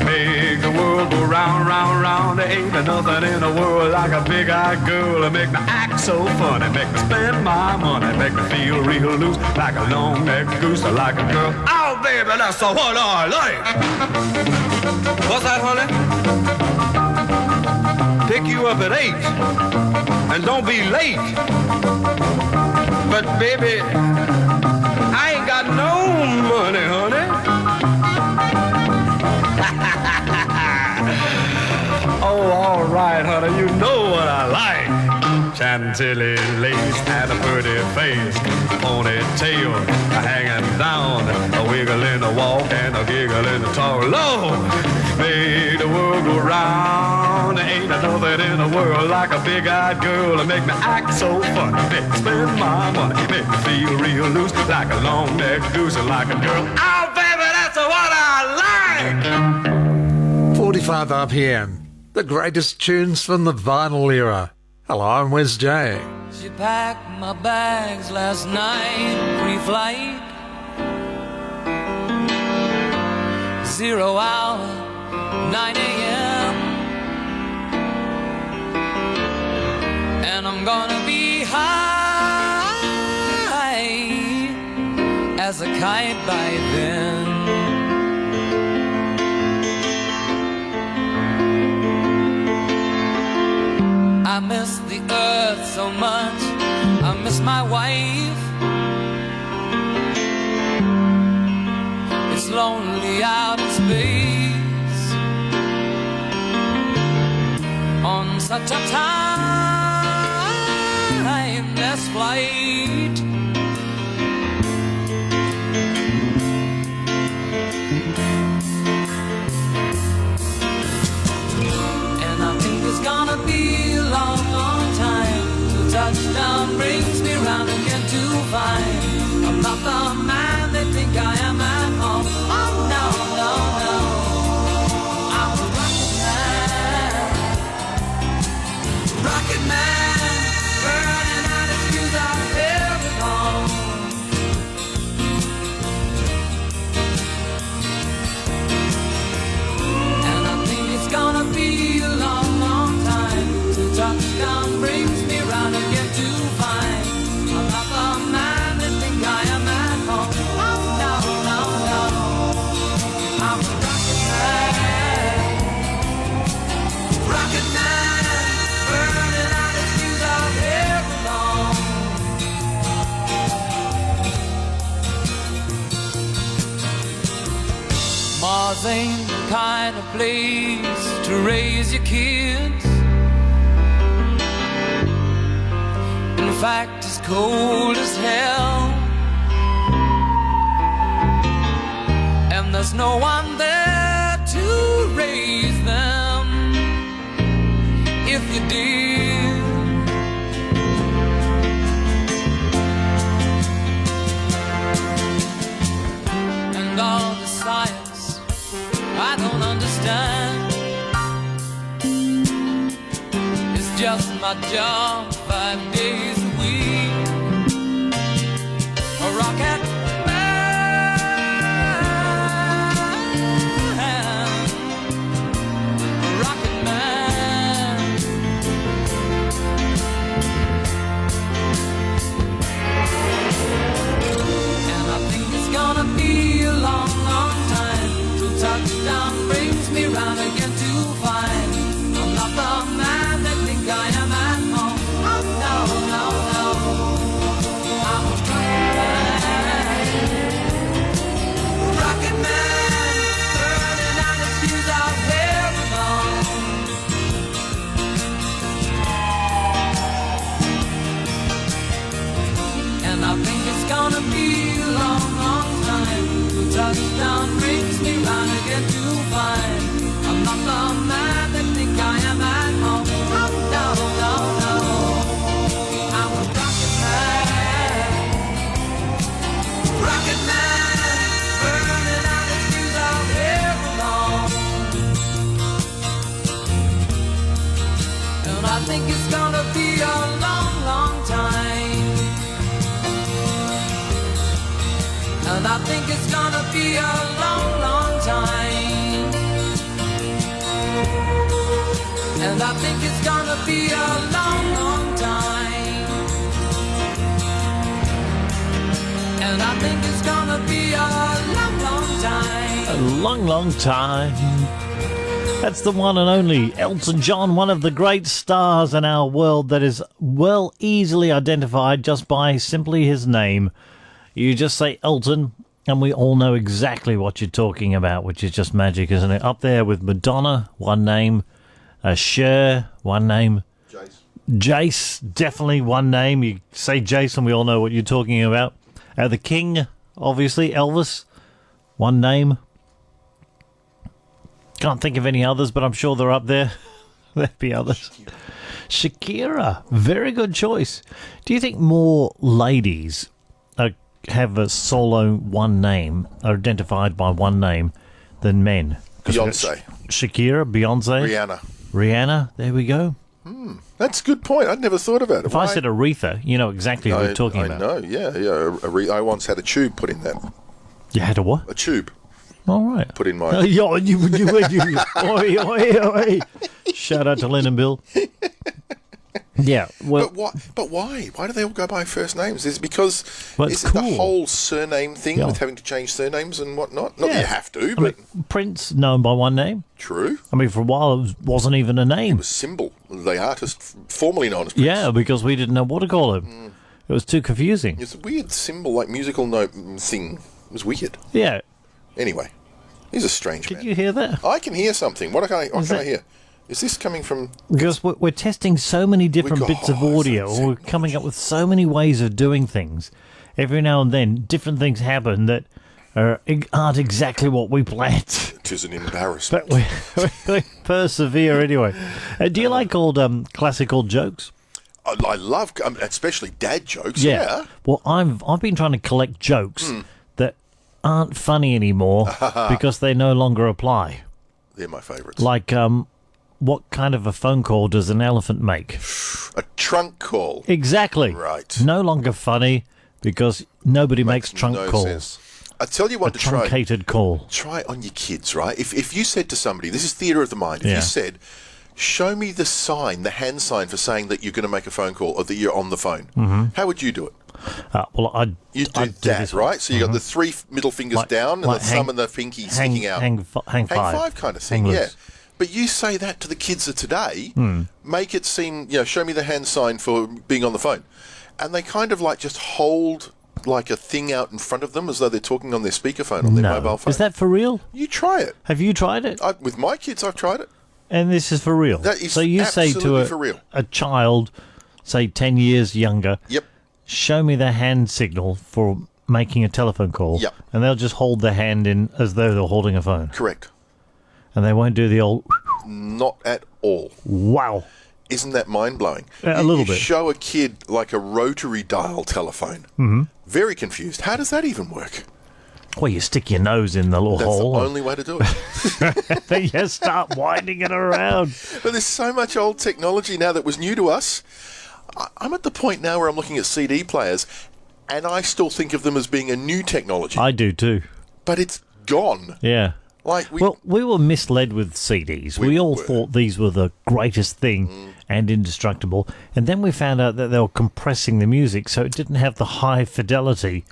make the world go round, round, round. There ain't nothing in the world like a big-eyed girl to make me act so funny, make me spend my money, make me feel real loose like a long-necked goose, like a girl. Oh, baby, that's the one I like. What's that, honey? Pick you up at 8, and don't be late. But baby, I ain't got no money, honey. Oh, all right, honey, you know what I like. Chantilly lace and a pretty face, ponytail hanging down, a wiggle in the walk and a giggle in the talk. Lord, make the world go round. There ain't nothing in the world like a big-eyed girl to make me act so funny, make me spend my money, make me feel real loose like a long-necked goose, like a girl. Oh, baby, that's what I like. 45 RPM, the greatest tunes from the vinyl era. Hello, I'm Wes J. She packed my bags last night, pre-flight. 0 hour, 9 a.m. And I'm gonna be high as a kite by then. I miss the earth so much, I miss my wife. It's lonely out in space on such a timeless flight. And I think it's gonna be a long, long time till touchdown brings me round again to find I'm not the man they think I am at home. Oh no, no, no, I'm a rocket man, burning out his fuse out every dawn. And I think it's gonna be a long, long time till touchdown brings me round again to find I'm not the man they think I am at home. Mars ain't the kind of place to raise your kids. In fact, it's cold as hell, and there's no one there to raise them if you did. And all the science I don't understand, it's just my job 5 days a week. A rocket touchdown brings me round again to find I'm not the man they think I am at home. Oh no, no, no, I'm a rocket man, burning out the fuse out here alone. And I think it's gonna be a long, long time. Touchdown brings me round again to find I'm not the man they think I am at home. Oh no, no, no, I'm a rocket man, burning out the fuse out here alone. And I think it's gonna be a long, long time. And I think it's gonna be a long, long time. And I think it's gonna be a long, long time. And I think it's gonna be a long, long time. A long, long time. That's the one and only Elton John, one of the great stars in our world that is well easily identified just by simply his name. You just say Elton, and we all know exactly what you're talking about, which is just magic, isn't it? Up there with Madonna, one name. Cher, one name. Jace, definitely one name. You say Jason, we all know what you're talking about. The King, obviously. Elvis, one name. Can't think of any others, but I'm sure they're up there. There'd be others. Shakira, very good choice. Do you think more ladies have a solo one name, are identified by one name, than men? Beyonce. Shakira, Beyonce. Rihanna, there we go. That's a good point. I'd never thought about it. If I said Aretha, you know exactly what we're talking about. I know, yeah. I once had a tube put in that. You had a what? A tube. All right. Put in my... Oi. Shout out to Lynn and Bill. Yeah, well, but why? Why do they all go by first names? Is it because it's it cool. The whole surname thing with having to change surnames and whatnot? Not that you have to, but Prince known by one name. True. I mean, for a while it wasn't even a name. It was Symbol, the artist formerly known as Prince. Yeah, because we didn't know what to call him. It was too confusing. It's a weird symbol, like musical note thing. It was weird. Yeah. Anyway, he's a strange man. Did you hear that? I can hear something. What can I hear? Is this coming from... Because we're testing so many different bits of audio. We're coming up with so many ways of doing things. Every now and then, different things happen that aren't exactly what we planned. It is an embarrassment. But we persevere anyway. Do you like old classical jokes? I love, especially dad jokes, yeah. Well, I've been trying to collect jokes that aren't funny anymore because they no longer apply. They're my favourites. Like... what kind of a phone call does an elephant make? A trunk call. Exactly. Right. No longer funny because nobody makes trunk calls. Sense. I tell you what to try. A truncated call. Try it on your kids, right? If you said to somebody, this is theatre of the mind, if you said, show me the sign, the hand sign for saying that you're going to make a phone call or that you're on the phone, how would you do it? You'd do that, right? So you got the three middle fingers down and the thumb and the pinky sticking out. Hang five kind of thing, yeah. But you say that to the kids of today, make it seem, show me the hand sign for being on the phone. And they kind of like just hold like a thing out in front of them as though they're talking on their speakerphone on their mobile phone. Is that for real? You try it. Have you tried it? With my kids, I've tried it. And this is for real? That is so you say absolutely to for real. a child, say 10 years younger, Yep. show me the hand signal for making a telephone call. Yep. And they'll just hold their hand in as though they're holding a phone. Correct. And they won't do the old... Not at all. Wow. Isn't that mind-blowing? A little You bit. show a kid like a rotary dial telephone. Mm-hmm. Very confused. How does that even work? Well, you stick your nose in the little That's hole. the only way to do it. Then you start winding it around. But there's so much old technology now that was new to us. I'm at the point now where I'm looking at CD players, and I still think of them as being a new technology. I do too. But it's gone. Yeah. Like we were misled with CDs. We all thought these were the greatest thing and indestructible. And then we found out that they were compressing the music so it didn't have the high fidelity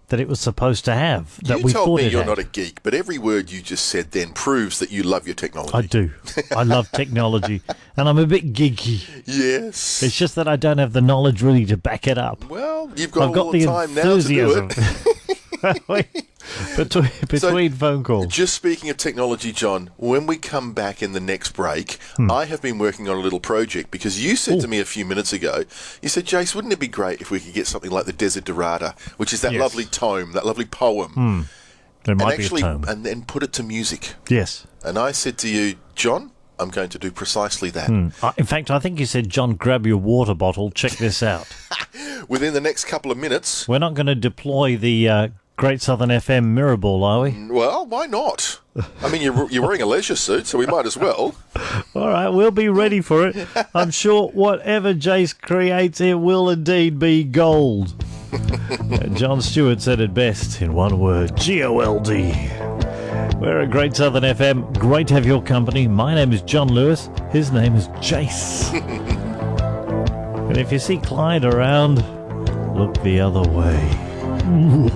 that it was supposed to have. That You we told thought me it you're had. not a geek, but every word you just said then proves that you love your technology. I do. I love technology. And I'm a bit geeky. Yes. It's just that I don't have the knowledge really to back it up. Well, you've got I've all got the the time now to do enthusiasm. it. Between phone calls. Just speaking of technology, John, when we come back in the next break, I have been working on a little project because you said to me a few minutes ago, you said, Jace, wouldn't it be great if we could get something like the Desiderata, which is that Yes. lovely tome, that lovely poem, There and might actually, be a tome. and then put it to music. Yes. And I said to you, John, I'm going to do precisely that. In fact, I think you said, John, grab your water bottle. Check this out. Within the next couple of minutes. We're not going to deploy the Great Southern FM mirror ball, are we? Well, why not? I mean, you're wearing a leisure suit, so we might as well. All right, we'll be ready for it. I'm sure whatever Jace creates, it will indeed be gold. John Stewart said it best in one word, G-O-L-D. We're at Great Southern FM. Great to have your company. My name is John Lewis. His name is Jace. And if you see Clyde around, look the other way. When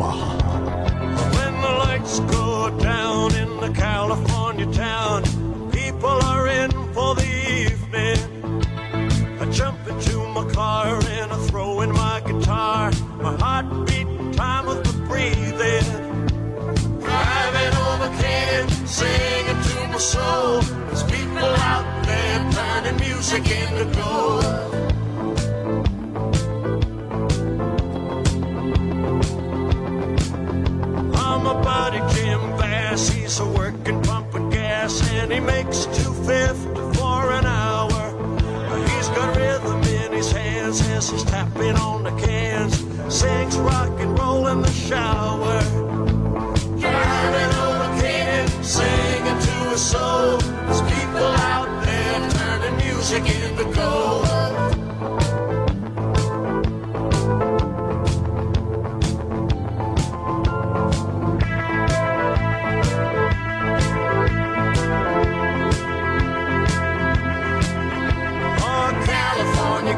the lights go down in the California town, people are in for the evening. I jump into my car and I throw in my guitar. My heart beating time with the breathing. Driving over Canaan, singing to my soul. There's people out there turning music into gold. My buddy Jim Bass, he's a working pumping gas, and he makes $2.50 for an hour. He's got rhythm in his hands as he's tapping on the cans, sings rock and roll in the shower. Driving over Canaan, singing to his soul. There's people out there turning music into gold.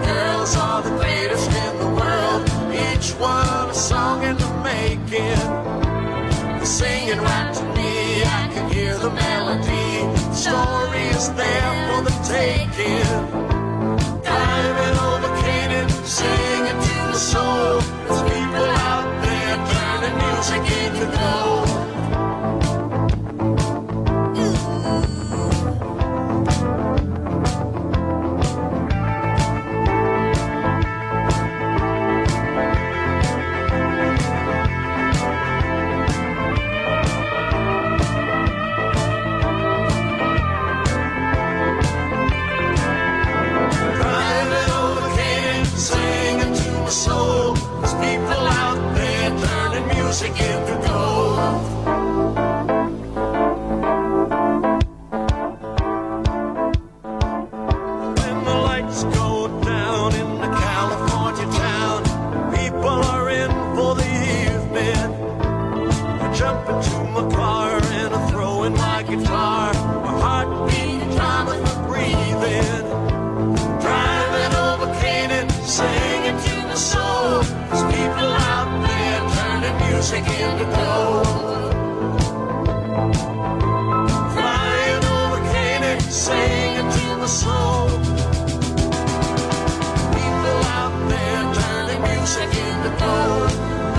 Girls are the greatest in the world. Each one a song in the making. They're singing right to me. I can hear the melody. The story is there for the taking. Driving over Canaan, singing to the soul. There's people out there turning music into gold. Soul. There's people out there turning music into gold. When the lights go down in the California town, people are in for the evening. I jump into my car and I throw in my guitar. My heart beating time with my breathing. Driving over Canaan, singing to my soul. There's people out there turning music into gold. Flying over Canaan, singing to my soul. People out there turning music into gold.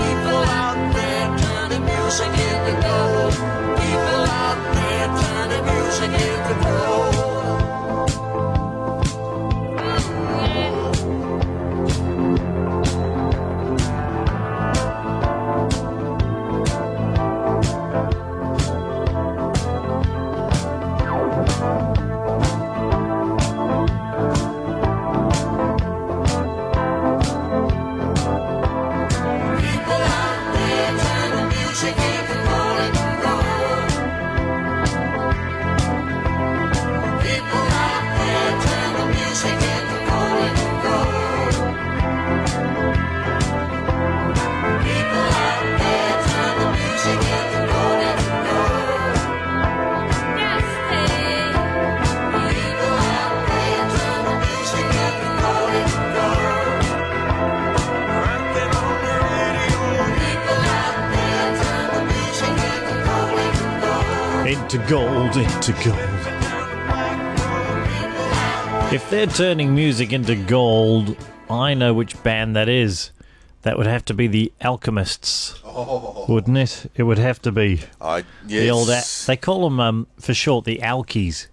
People Into gold, into gold. If they're turning music into gold, I know which band that is. That would have to be the Alchemists, wouldn't it? It would have to be. Yes. The old they call them, for short, the Alkies.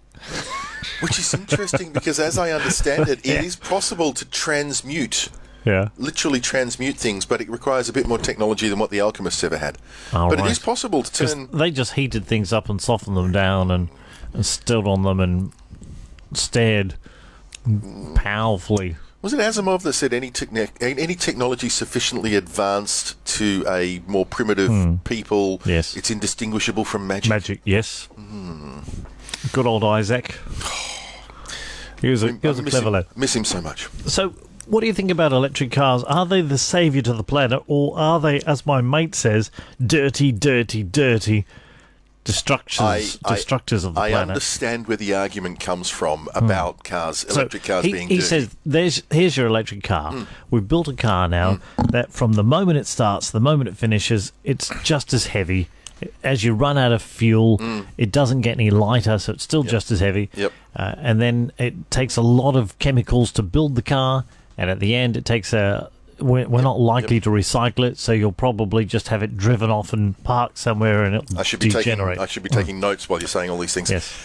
Which is interesting because, as I understand it, it is possible to transmute. Yeah. Literally transmute things, but it requires a bit more technology than what the Alchemists ever had. Oh, but right. it is possible to turn... They just heated things up and softened them down and stood on them and stared powerfully. Was it Asimov that said any technology sufficiently advanced to a more primitive people, yes, it's indistinguishable from magic? Magic, yes. Good old Isaac. He was a clever lad. Miss him so much. So, what do you think about electric cars? Are they the saviour to the planet, or are they, as my mate says, dirty, dirty, dirty destructors of the planet? I understand where the argument comes from about cars, electric cars being dirty. He says, here's your electric car. We've built a car now that from the moment it starts, the moment it finishes, it's just as heavy. As you run out of fuel, it doesn't get any lighter, so it's still just as heavy. Yep. And then it takes a lot of chemicals to build the car, and at the end it takes we're not likely to recycle it, so you'll probably just have it driven off and parked somewhere and it'll degenerate. I should be taking notes while you're saying all these things. Yes.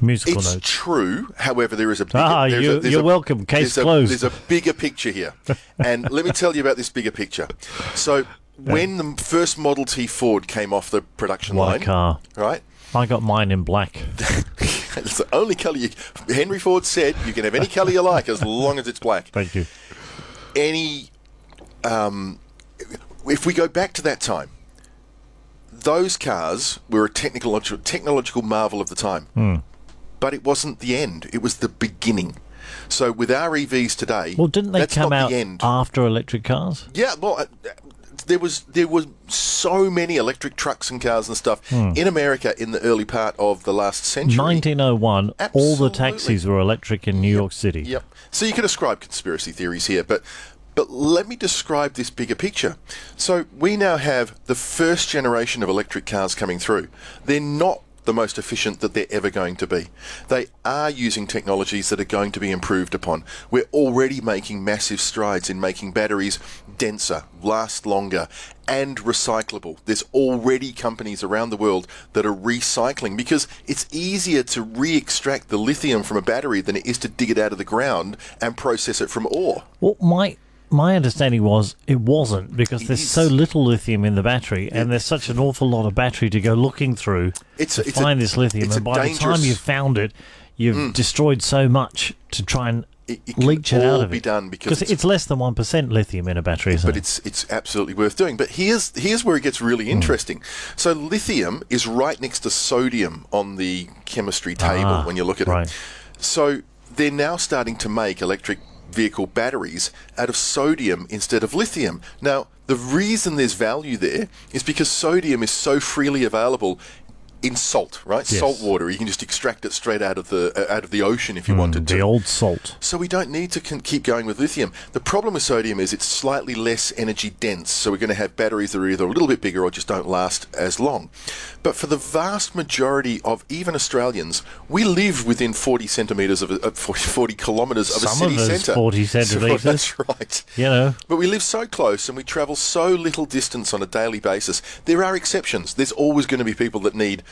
Musical it's notes. True, however, there is a bigger... you're welcome. Case closed. There's a bigger picture here. And let me tell you about this bigger picture. So, when the first Model T Ford came off the production line... car. Right? I got mine in black. It's the only colour Henry Ford said you can have any colour you like as long as it's black. Thank you. If we go back to that time, those cars were a technological marvel of the time. But it wasn't the end. It was the beginning. So with our EVs today... Well, didn't they that's come not out the end. after electric cars? Yeah, well... There was so many electric trucks and cars and stuff in America in the early part of the last century. 1901, Absolutely. all the taxis were electric in New York City. Yep. So you can ascribe conspiracy theories here, but let me describe this bigger picture. So we now have the first generation of electric cars coming through. They're not the most efficient that they're ever going to be. They are using technologies that are going to be improved upon. We're already making massive strides in making batteries denser, last longer, and recyclable. There's already companies around the world that are recycling because it's easier to re-extract the lithium from a battery than it is to dig it out of the ground and process it from ore. Well, my understanding was it wasn't because there's so little lithium in the battery and there's such an awful lot of battery to go looking through to find this lithium. And by the time you've found it, you've destroyed so much to try and leach it out of it. Because it's less than 1% lithium in a battery, isn't but it? it's absolutely worth doing. But here's where it gets really interesting. So lithium is right next to sodium on the chemistry table when you look at it. So they're now starting to make electric vehicle batteries out of sodium instead of lithium. Now, the reason there's value there is because sodium is so freely available in salt, right? Yes. Salt water. You can just extract it straight out of the ocean if you wanted to. The old salt. So we don't need to keep going with lithium. The problem with sodium is it's slightly less energy dense, so we're going to have batteries that are either a little bit bigger or just don't last as long. But for the vast majority of even Australians, we live within 40 centimetres of 40 kilometres of a city centre. Some of us 40 centimetres. That's right. You know. But we live so close and we travel so little distance on a daily basis. There are exceptions. There's always going to be people that need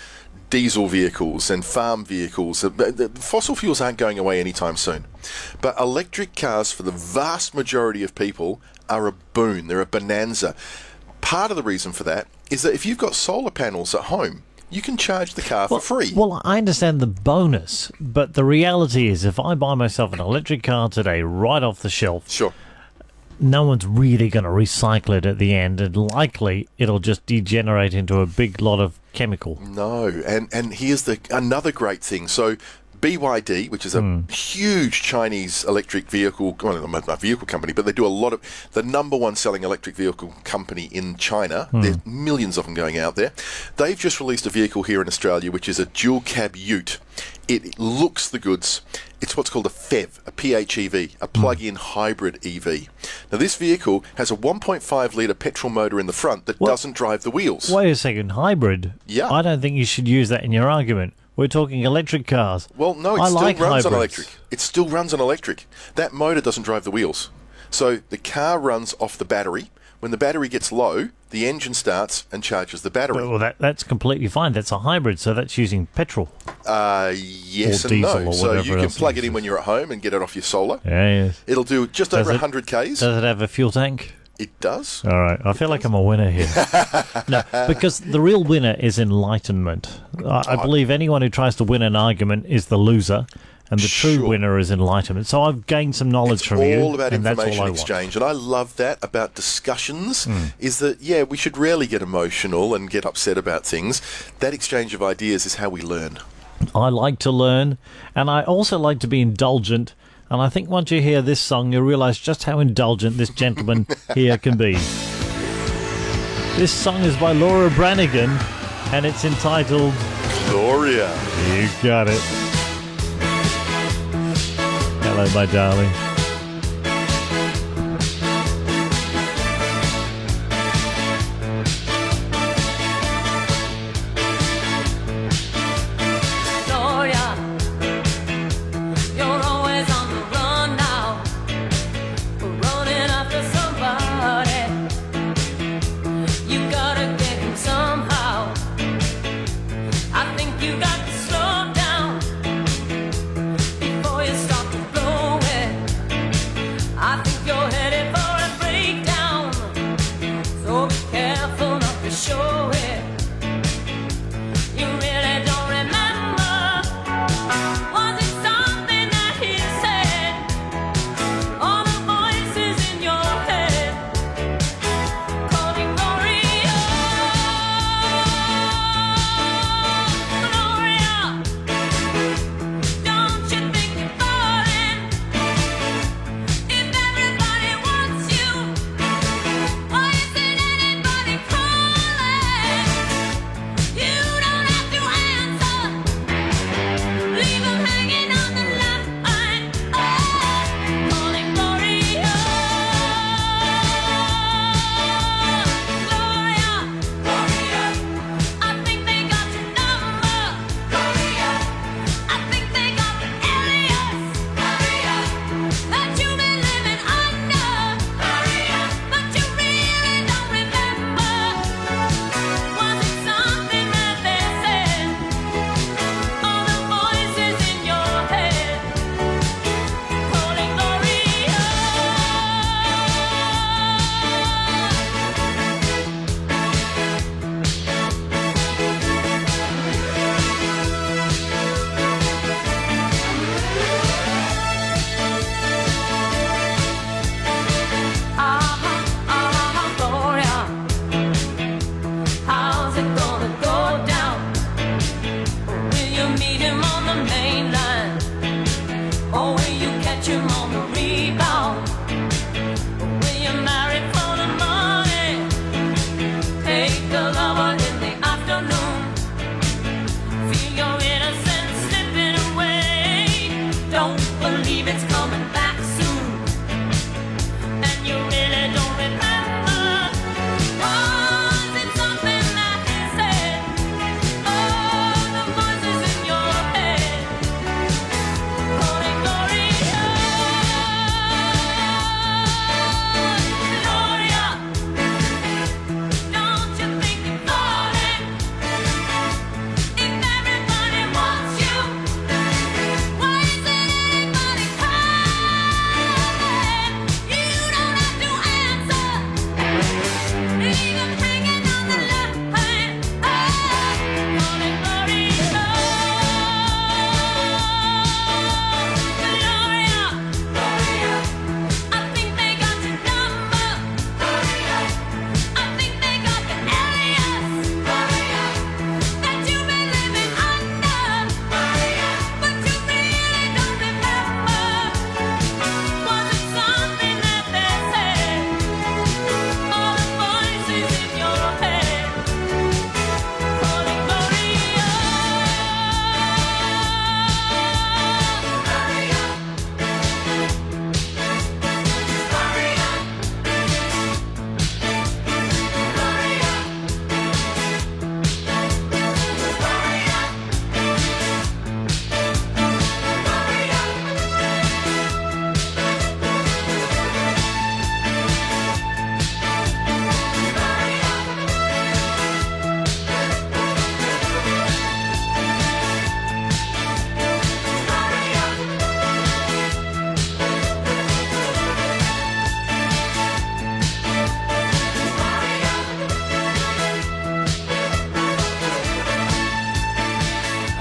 diesel vehicles and farm vehicles. The fossil fuels aren't going away anytime soon. But electric cars, for the vast majority of people, are a boon. They're a bonanza. Part of the reason for that is that if you've got solar panels at home, you can charge the car for free. Well, I understand the bonus, but the reality is if I buy myself an electric car today right off the shelf, sure, no one's really going to recycle it at the end, and likely it'll just degenerate into a big lot of chemical. No, and here's another great thing. So BYD, which is a huge Chinese electric vehicle, well, not a vehicle company, but they do a lot of, the number one selling electric vehicle company in China. There's millions of them going out there. They've just released a vehicle here in Australia, which is a dual cab ute. It looks the goods. It's what's called a PHEV, a PHEV, a plug-in hybrid EV. Now, this vehicle has a 1.5 litre petrol motor in the front that doesn't drive the wheels. Wait a second, hybrid? Yeah. I don't think you should use that in your argument. We're talking electric cars. Well, no, it still runs on electric. It still runs on electric. That motor doesn't drive the wheels. So the car runs off the battery. When the battery gets low, the engine starts and charges the battery. Well, that's completely fine. That's a hybrid, so that's using petrol. Yes or and diesel no. or So you can else plug it in when you're at home and get it off your solar. Yeah, yes. It'll do just over 100 Ks. Does it have a fuel tank? It does. All right. I feel like I'm a winner here. No, because the real winner is enlightenment. I believe anyone who tries to win an argument is the loser. And the true winner is enlightenment. So I've gained some knowledge from you. It's all about and information that's all I exchange. And I love that about discussions, is that, yeah, we should rarely get emotional and get upset about things. That exchange of ideas is how we learn. I like to learn, and I also like to be indulgent. And I think once you hear this song, you'll realise just how indulgent this gentleman here can be. This song is by Laura Branigan, and it's entitled... Gloria. You got it. Hello, my darling. Gloria, you're always on the run now, running after somebody. You gotta get him somehow. I think you got to slow down before you start to blow it. I think you're headed for a breakdown, so be careful not to show it. You really don't remember. Was it something that he said? All the voices in your head calling Gloria, Gloria. Don't you think you're falling? If everybody wants you, why isn't anybody calling?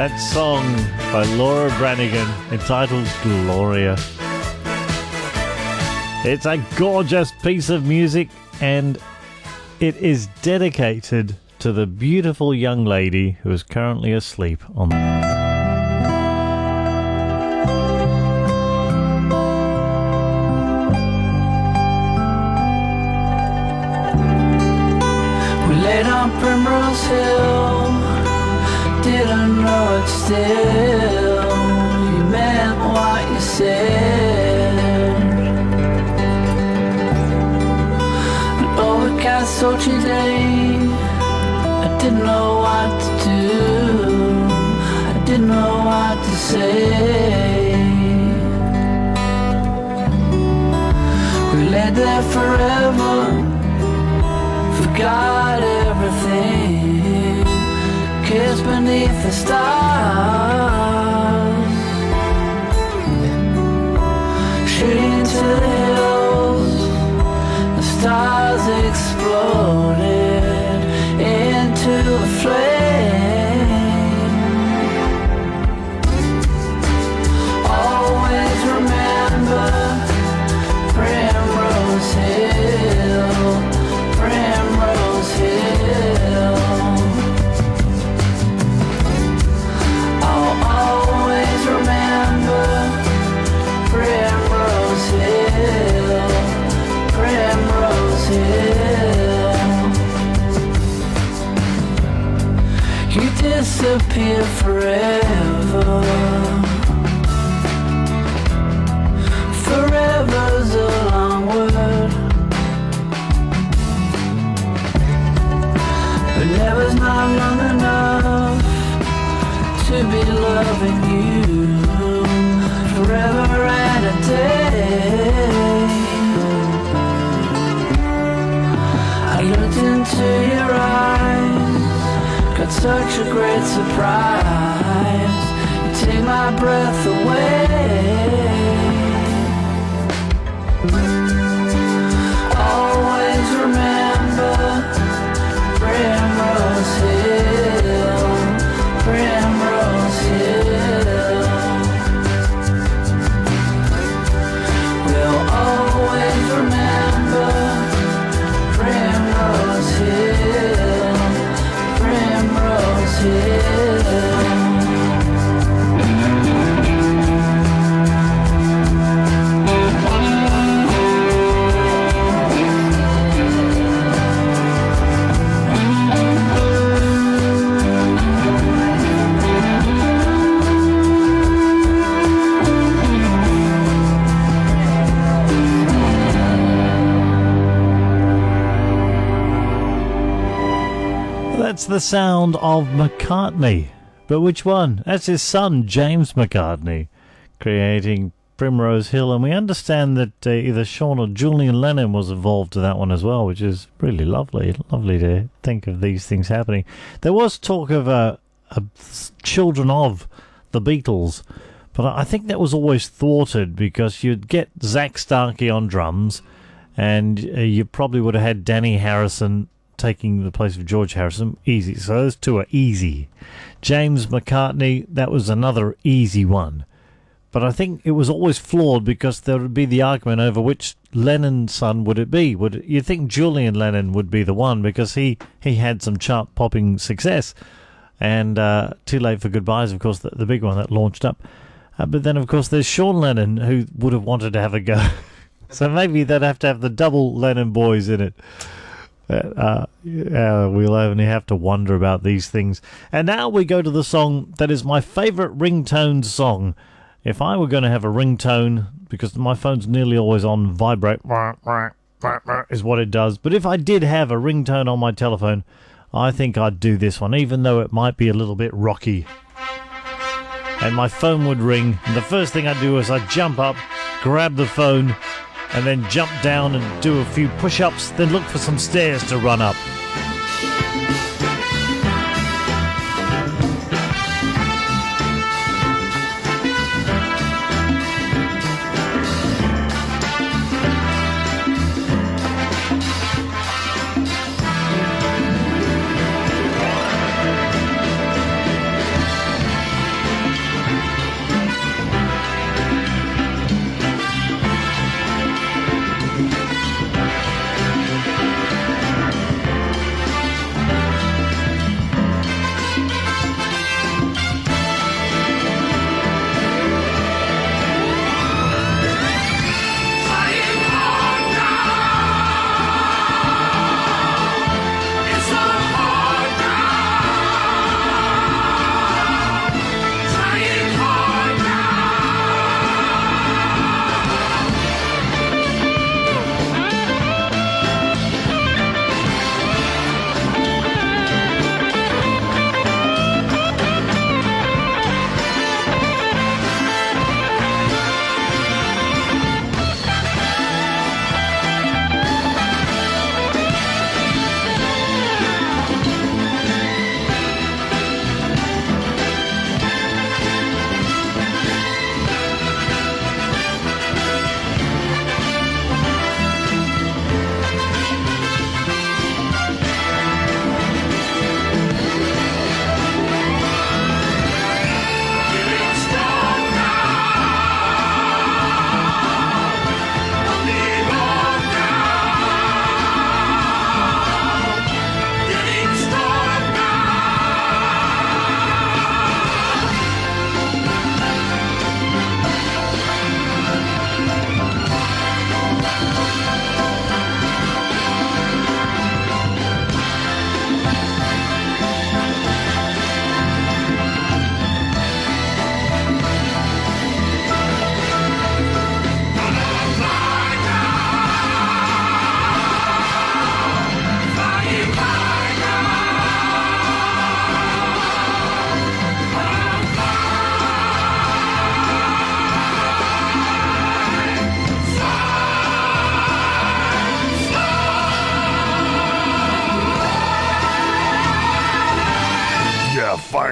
That song by Laura Branigan entitled Gloria. It's a gorgeous piece of music, and it is dedicated to the beautiful young lady who is currently asleep on the... Laid on Primrose Hill, didn't know it still. You meant what you said. An overcast sultry day, I didn't know what to do. I didn't know what to say. We laid there forever, forgot everything, kissed beneath the stars, shooting to the hills, the stars exploded into a flame. Always remember Primrose Hill, Primrose Hill. I'll always remember Primrose Hill, Primrose Hill. You disappear forever. Forever's a long word, but never's not long enough to be loving you forever and a day. I looked into your eyes, got such a great surprise. You take my breath away. Always remember Primrose Hill, Primrose Hill. We'll always remember Primrose Hill, Primrose Hill. That's the sound of McCartney. But which one? That's his son, James McCartney, creating Primrose Hill. And we understand that either Sean or Julian Lennon was involved to that one as well, which is really lovely. Lovely to think of these things happening. There was talk of children of the Beatles, but I think that was always thwarted because you'd get Zach Starkey on drums, and you probably would have had Danny Harrison taking the place of George Harrison. Easy. So those two are easy. James McCartney, that was another easy one. But I think it was always flawed because there would be the argument over which Lennon's son would it be. Would you think Julian Lennon would be the one because he had some chart-popping success? And Too Late for Goodbyes, of course, the big one that launched up. But then, of course, there's Sean Lennon, who would have wanted to have a go. So maybe they'd have to have the double Lennon boys in it. We'll only have to wonder about these things. And now we go to the song that is my favourite ringtone song. If I were going to have a ringtone, because my phone's nearly always on vibrate, is what it does. But if I did have a ringtone on my telephone, I think I'd do this one, even though it might be a little bit rocky. And my phone would ring, and the first thing I'd do is I'd jump up, grab the phone, and then jump down and do a few push-ups, then look for some stairs to run up.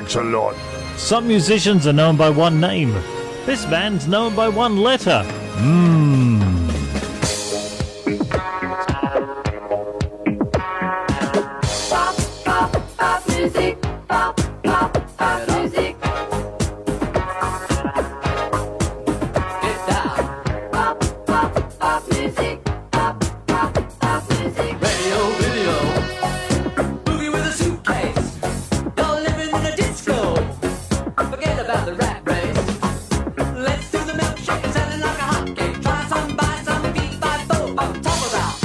Thanks a lot. Some musicians are known by one name. This man's known by one letter. Mmm. Pop, pop, pop music. Pop, pop, pop music. Get down. Pop, pop, pop music. Pop, pop, pop music. Radio, video. Boogie with a suitcase. You're living in a disco. Forget about the rat race. Let's do the milkshake and sell it like a hotcake. Try some, buy some, beat by bow. Talk about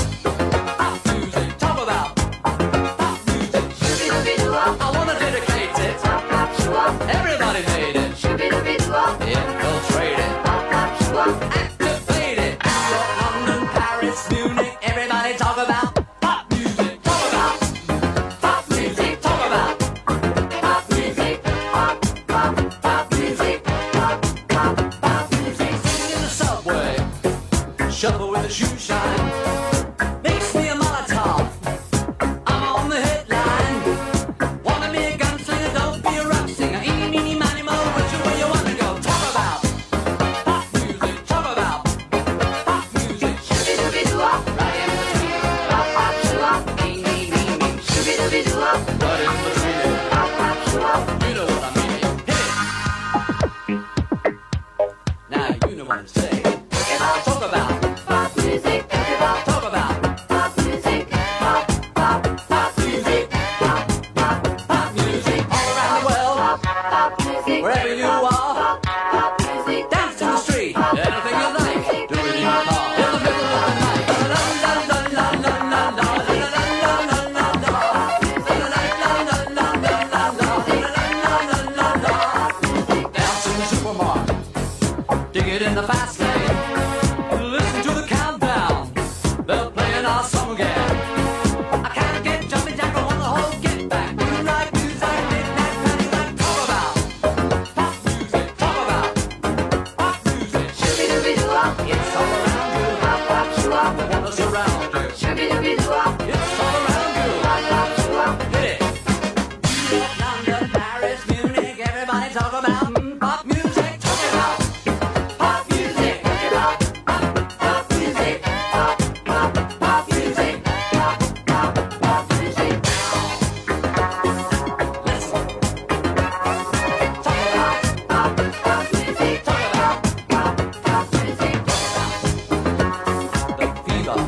pop music. Talk about pop music. Shooby-dooby-doo-wop. I wanna dedicate it. Pop, pop, shoo-wop. Everybody made it. Shooby-dooby-doo-wop. Infiltrate it. Pop, pop, shoo-wop. Activate it. New York, London, Paris, Munich. Everybody talk about pop music. Talk about pop music. Talk about Pop music. Pop, pop, pop music. Pop, pop, pop music. singing in the subway. Shuffle with a shoe shine. Mix me a Molotov. I'm on the headline. Wanna be a gunslinger, don't be a rock singer. Eeny, meeny, miny, mo, which way you wanna go? Talk about pop music. Talk about pop music. Shooby-dooby-doo-wop. Right in between. Pop, pop, shoo-wop. Me, me, me, me. Shooby-dooby-doo-wop. Right in between. Pop, pop, shoo-wop. You know what I mean. Hit it. Now you know what I'm saying. Talk about Pop music. talk about Pop music. Pop, pop, pop music. Pop, pop, pop music. all around the world. Pop, pop music. Wherever you are. Pop, pop music. Dance in the street, anything you like. Do it in your car, in the middle of the night. Dance in the supermarket, dig it in the fast lane. Listen to the countdown, they're playing our song again. I can't get jumping jack, I want the whole get back. Moonlight music, midnight panic, like talk about pop music, talk about pop music. Shooby-dooby-doo-wop. It's all around you. Pop, pop, shoo-wop. I wanna surround you. Shooby-dooby-doo-wop. It's all around you. Pop, pop, shoo-wop. Hit it. New York, London, Paris, Munich, everybody talk about pop music. Talk about Pop music. Pop, pop music. Pop, pop, pop music. Pop, pop, pop music. listen. Talk about pop, pop music. Talk about Pop, pop music. the fever.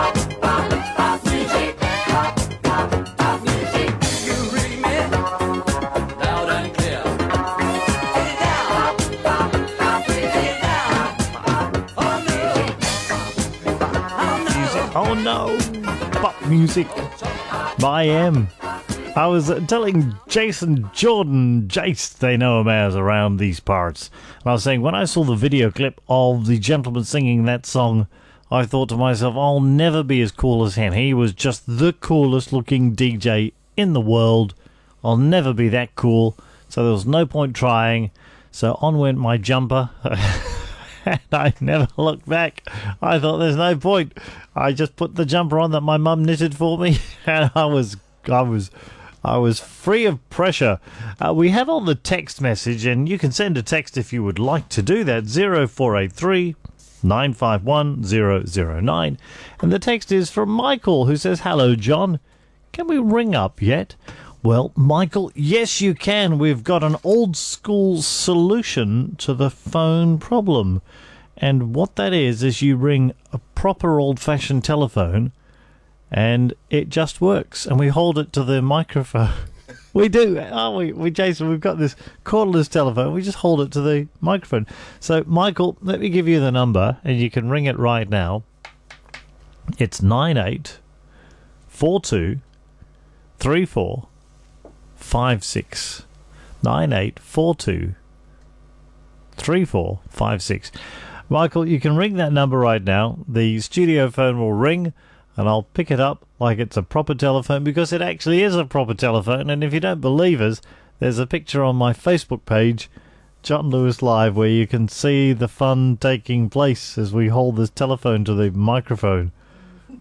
Pop, pop, pop music. Pop, pop, pop music. You read me loud and clear. Get it down. Pop, pop music. Get it down. Oh no. Oh no! Pop music by M. I was telling Jason Jordan, Jace, they know him as around these parts. And I was saying, when I saw the video clip of the gentleman singing that song, I thought to myself, I'll never be as cool as him. He was just the coolest looking DJ in the world. I'll never be that cool. So there was no point trying. So on went my jumper. And I never looked back. I thought there's no point. I just put the jumper on that my mum knitted for me, and I was free of pressure. We have on the text message, and you can send a text if you would like to do that. 0483 951 009, and the text is from Michael, who says, "Hello, John. Can we ring up yet?" Well, Michael, yes you can. We've got an old school solution to the phone problem. And what that is you ring a proper old-fashioned telephone and it just works. And we hold it to the microphone. We do, aren't we, Jason? We've got this cordless telephone. We just hold it to the microphone. So, Michael, let me give you the number and you can ring it right now. It's 9842 34 56 9842 3456. Michael, you can ring that number right now. The studio phone will ring and I'll pick it up like it's a proper telephone, because it actually is a proper telephone. And if you don't believe us, there's a picture on my Facebook page, John Lewis Live, where you can see the fun taking place as we hold this telephone to the microphone.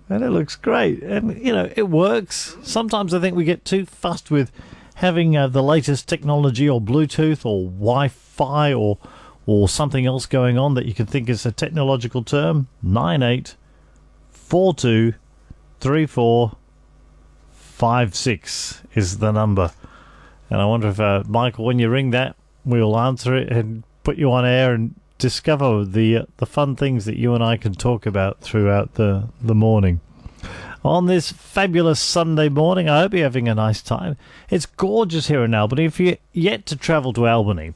And it looks great. And, you know, it works. Sometimes I think we get too fussed with having the latest technology or Bluetooth or Wi-Fi or something else going on that you can think is a technological term. 98423456 is the number. And I wonder if, Michael, when you ring that, we'll answer it and put you on air and discover the fun things that you and I can talk about throughout the morning. On this fabulous Sunday morning, I hope you're having a nice time. It's gorgeous here in Albany. If you're yet to travel to Albany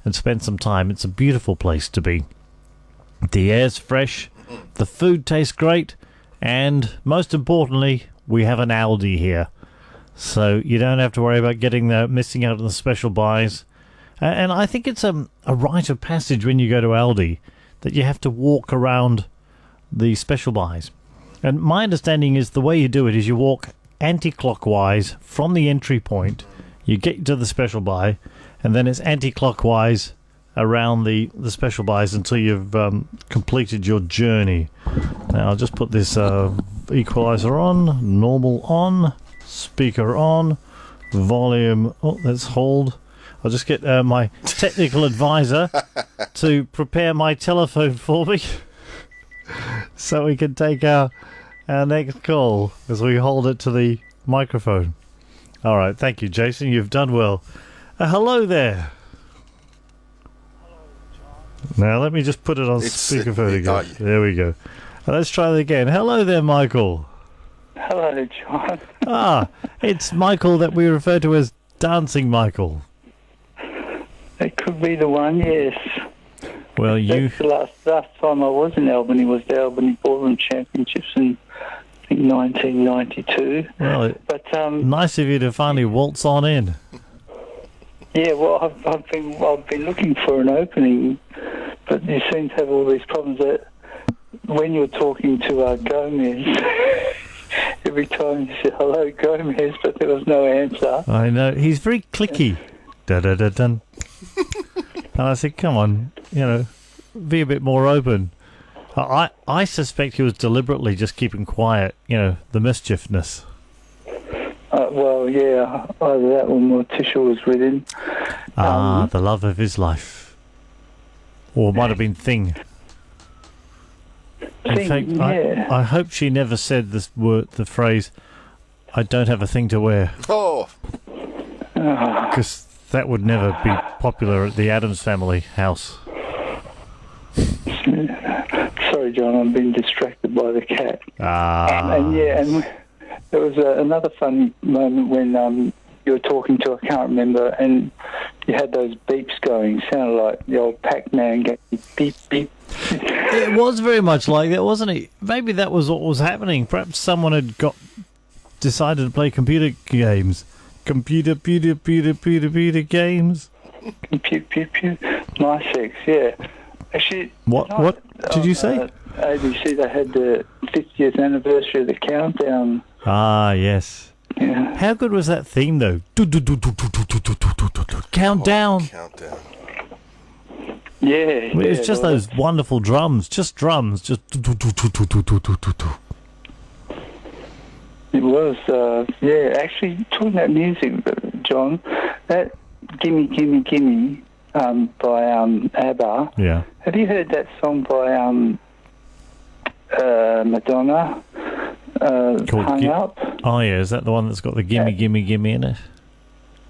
and spend some time, it's a beautiful place to be. The air's fresh, the food tastes great, and most importantly, we have an Aldi here. So you don't have to worry about missing out on the special buys. And I think it's a rite of passage when you go to Aldi that you have to walk around the special buys. And my understanding is the way you do it is you walk anti-clockwise from the entry point, you get to the special buy, and then it's anti-clockwise around the special buys until you've completed your journey. Now I'll just put this equalizer on, normal on, speaker on, volume, let's hold. I'll just get my technical advisor to prepare my telephone for me so we can take our next call as we hold it to the microphone. All right, thank you, Jason. You've done well. Hello there. Now let me just put it on speakerphone again. There we go. Let's try that again. Hello there, Michael. Hello, John. It's Michael that we refer to as Dancing Michael. It could be the one, yes. Well, That's the last time I was in Albany was the Albany Ballroom Championships in, I think, 1992. Well, but nice of you to finally waltz on in. Yeah, well, I've been looking for an opening, but you seem to have all these problems that when you're talking to Gomez, every time you said hello, Gomez, but there was no answer. I know he's very clicky. Da-da-da-dun. And I said, come on, be a bit more open. I suspect he was deliberately just keeping quiet, the mischievousness. Well, yeah, either that or Morticia was with him. The love of his life. Or it might have been Thing. In fact, yeah. I hope she never said the phrase, I don't have a thing to wear. Oh! Because that would never be popular at the Addams family house. Sorry, John, I've been distracted by the cat. And there was another funny moment when you were talking to, I can't remember, and you had those beeps going. Sounded like the old Pac-Man going beep, beep. It was very much like that, wasn't it? Maybe that was what was happening. Perhaps someone had decided to play computer games. Computer games. Nice sex, yeah. Actually, what did you say? ABC, they had the 50th anniversary of the Countdown. Yes. Yeah. How good was that theme, though? Countdown. Countdown. Yeah. It's just those wonderful drums. Just drums. Just. It was, actually, talking about music, John, that Gimme, Gimme, Gimme by ABBA. Yeah. Have you heard that song by Madonna, Hung Up? Oh, yeah, is that the one that's got the gimme, gimme, gimme in it?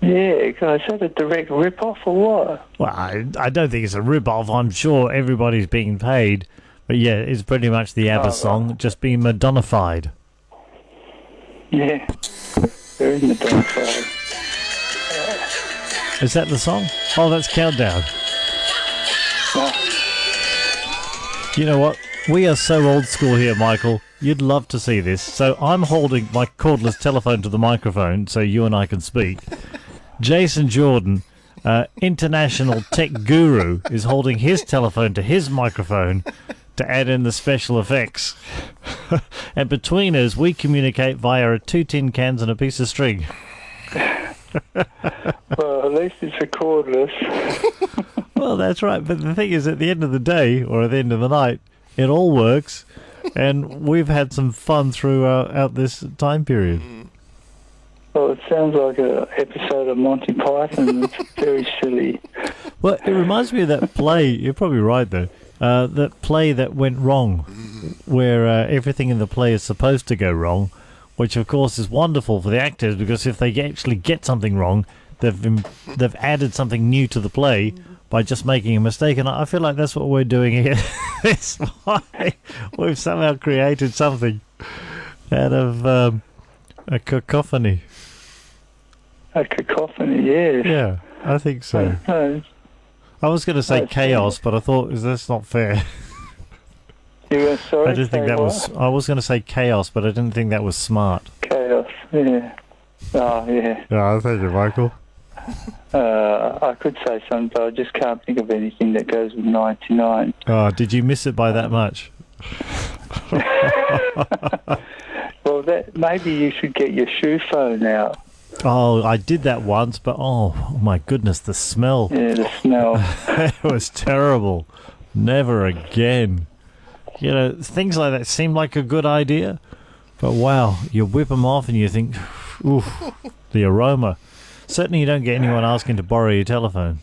Yeah, guys, is that a direct rip-off or what? Well, I don't think it's a rip-off. I'm sure everybody's being paid. But yeah, it's pretty much the ABBA song, just being Madonna-fied. Yeah, there is Madonna-fied. Is that the song? Oh, that's Countdown. You know what? We are so old school here, Michael. You'd love to see this. So I'm holding my cordless telephone to the microphone so you and I can speak. Jason Jordan, international tech guru, is holding his telephone to his microphone to add in the special effects. And between us, we communicate via 2 tin cans and a piece of string. Well, at least it's cordless. Well, that's right. But the thing is, at the end of the day, or at the end of the night, it all works. And we've had some fun throughout this time period. Well, it sounds like an episode of Monty Python. It's very silly. Well, it reminds me of that play. You're probably right, though. That play that went wrong, where everything in the play is supposed to go wrong, which, of course, is wonderful for the actors, because if they actually get something wrong, they've added something new to the play by just making a mistake. And I feel like that's what we're doing here. That's why we've somehow created something out of a cacophony. A cacophony, yes. Yeah, I think so. I was going to say chaos, but I thought that's not fair. You were sorry? I didn't think that was. I was going to say chaos, but I didn't think that was smart. Chaos, yeah. Oh, yeah. Yeah, thank you, Michael. I could say something, but I just can't think of anything that goes with 99. Oh, did you miss it by that much? Well, maybe you should get your shoe phone out. Oh, I did that once, but oh my goodness, the smell. Yeah, the smell. It was terrible. Never again. You know, things like that seem like a good idea, but wow, you whip them off and you think, oof, the aroma. Certainly you don't get anyone asking to borrow your telephone.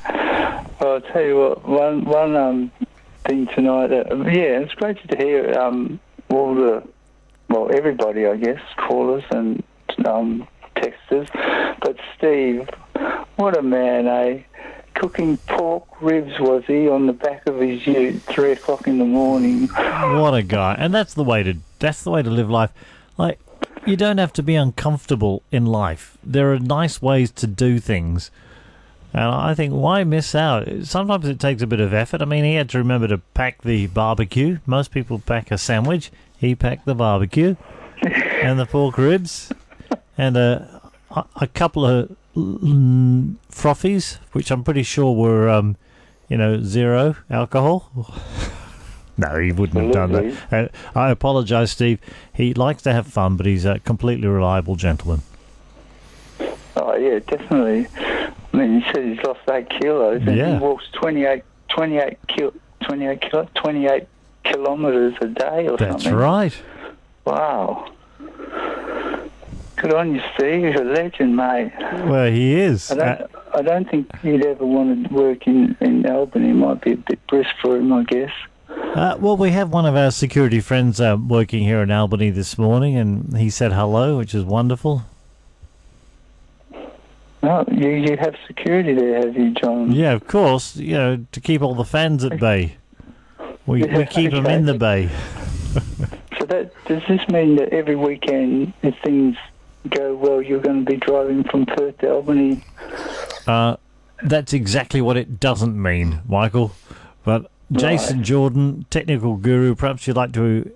Well, I'll tell you what, one thing tonight, it's great to hear everybody, I guess, callers and texters. But Steve, what a man, eh? Cooking pork ribs, was he, on the back of his ute, 3 o'clock in the morning. What a guy. And that's the way to live life. Like, you don't have to be uncomfortable in life. There are nice ways to do things. And I think, why miss out? Sometimes it takes a bit of effort. I mean, he had to remember to pack the barbecue. Most people pack a sandwich. He packed the barbecue and the pork ribs and a couple of frothies, which I'm pretty sure were, zero alcohol. No, he wouldn't have done that. I apologise, Steve. He likes to have fun, but he's a completely reliable gentleman. Oh, yeah, definitely. I mean, he said he's lost 8 kilos, and he walks 28 kilometres a day or something. That's right. Wow. Good on you, Steve. You're a legend, mate. Well, he is. I don't think he'd ever want to work in Albany. It might be a bit brisk for him, I guess. Well, we have one of our security friends working here in Albany this morning, and he said hello, which is wonderful. Oh, you have security there, have you, John? Yeah, of course. You know, to keep all the fans at bay. We keep them in the bay. So does this mean that every weekend, if things go well, you're going to be driving from Perth to Albany? That's exactly what it doesn't mean, Michael. But Jason Jordan, technical guru, perhaps you'd like to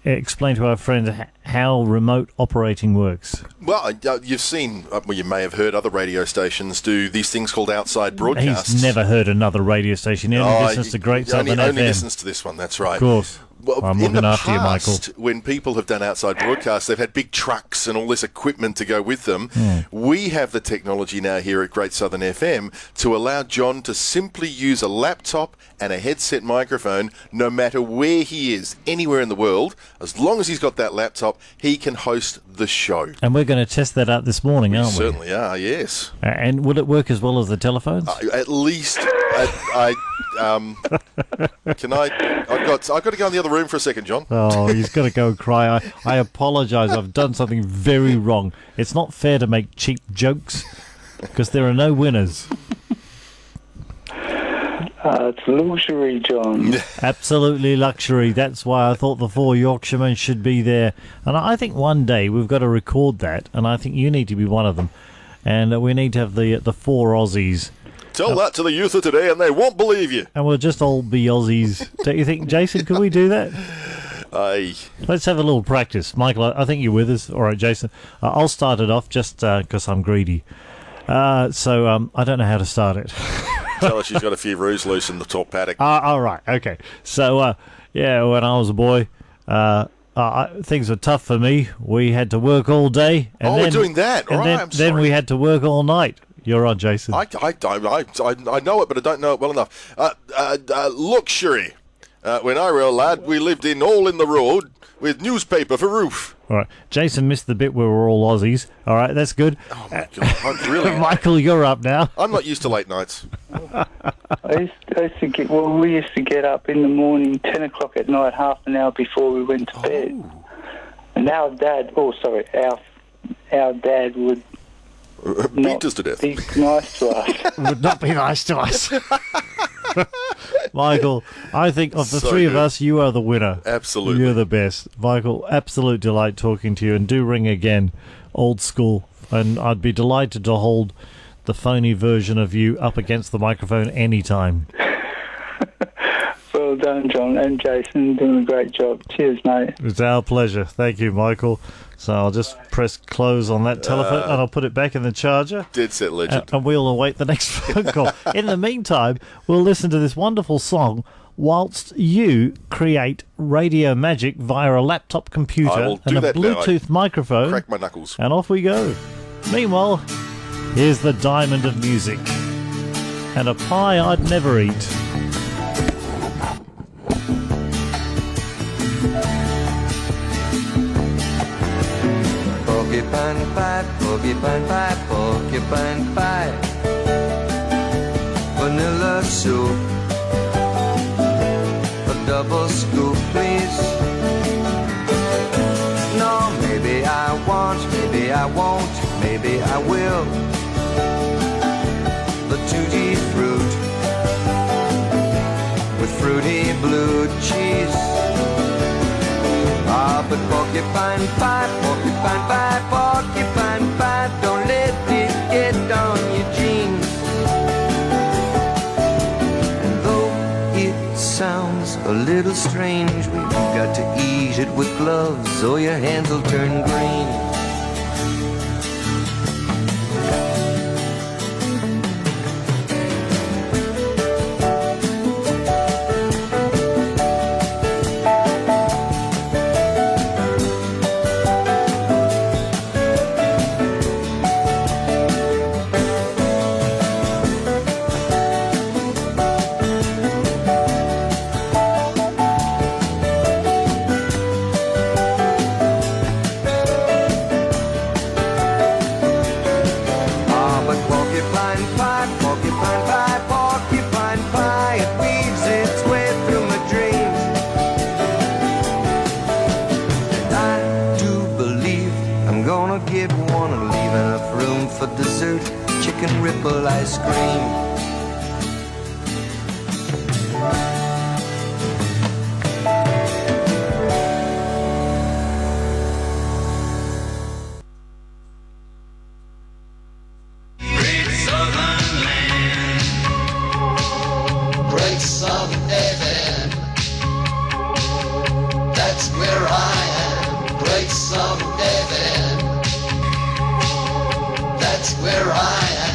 explain to our friends how remote operating works. Well, you've seen, you may have heard other radio stations do these things called outside broadcasts. He's never heard another radio station. He only listens to Great Southern FM. Only listens to this one, that's right. Of course. Well, I'm looking after you, Michael. When people have done outside broadcasts, they've had big trucks and all this equipment to go with them. We have the technology now here at Great Southern FM to allow John to simply use a laptop and a headset microphone no matter where he is, anywhere in the world. As long as he's got that laptop, he can host the show. And we're going to test that out this morning, aren't we? Certainly are, yes. And will it work as well as the telephones? At least, can I? I've got to go in the other room for a second, John. Oh, he's got to go and cry. I apologise. I've done something very wrong. It's not fair to make cheap jokes because there are no winners. It's luxury, John. Absolutely luxury. That's why I thought the 4 Yorkshiremen should be there. And I think one day we've got to record that, and I think you need to be one of them. And we need to have the 4 Aussies. Tell that to the youth of today and they won't believe you. And we'll just all be Aussies. Don't you think, Jason, could we do that? Aye. Let's have a little practice. Michael, I think you're with us. All right, Jason. I'll start it off just because I'm greedy. So I don't know how to start it. Tell her she's got a few roos loose in the top paddock. All right, okay. So, when I was a boy, things were tough for me. We had to work all day. And we're doing that. All right, I'm sorry. Then we had to work all night. You're on, Jason. I know it, but I don't know it well enough. Luxury. When I were a lad, we lived in Hole in the Road with newspaper for roof. All right. Jason missed the bit where we're all Aussies. All right, that's good. Oh, my God. Really? Michael, you're up now. I'm not used to late nights. We used to get up in the morning, 10 o'clock at night, half an hour before we went to bed. And our dad, our dad would beat us to death. Be nice to us. Would not be nice to us. Michael, I think of the So three of good. us, you are the winner. Absolutely. You're the best. Michael, absolute delight talking to you, and do ring again, old school. And I'd be delighted to hold the phony version of you up against the microphone anytime. Well done, John and Jason, doing a great job. Cheers, mate. It's our pleasure. Thank you, Michael. So I'll just press close on that telephone and I'll put it back in the charger. Dead set legend. And we'll await the next phone call. In the meantime, we'll listen to this wonderful song whilst you create radio magic via a laptop I computer will and do a that now. Bluetooth microphone. Crack my knuckles. And off we go. Meanwhile, here's the diamond of music and a pie I'd never eat. Porcupine pie, porcupine pie, porcupine pie. Vanilla soup, a double scoop, please. No, maybe I want, maybe I won't, maybe I will. The tutti fruit with fruity blue cheese. Ah, but porcupine pie, porcupine pie, porcupine pie, don't let it get on your jeans. And though it sounds a little strange, we've got to eat it with gloves or your hands will turn green. Ripple ice cream. Great southern land, great southern heaven. That's where I am, great southern heaven. That's where I am.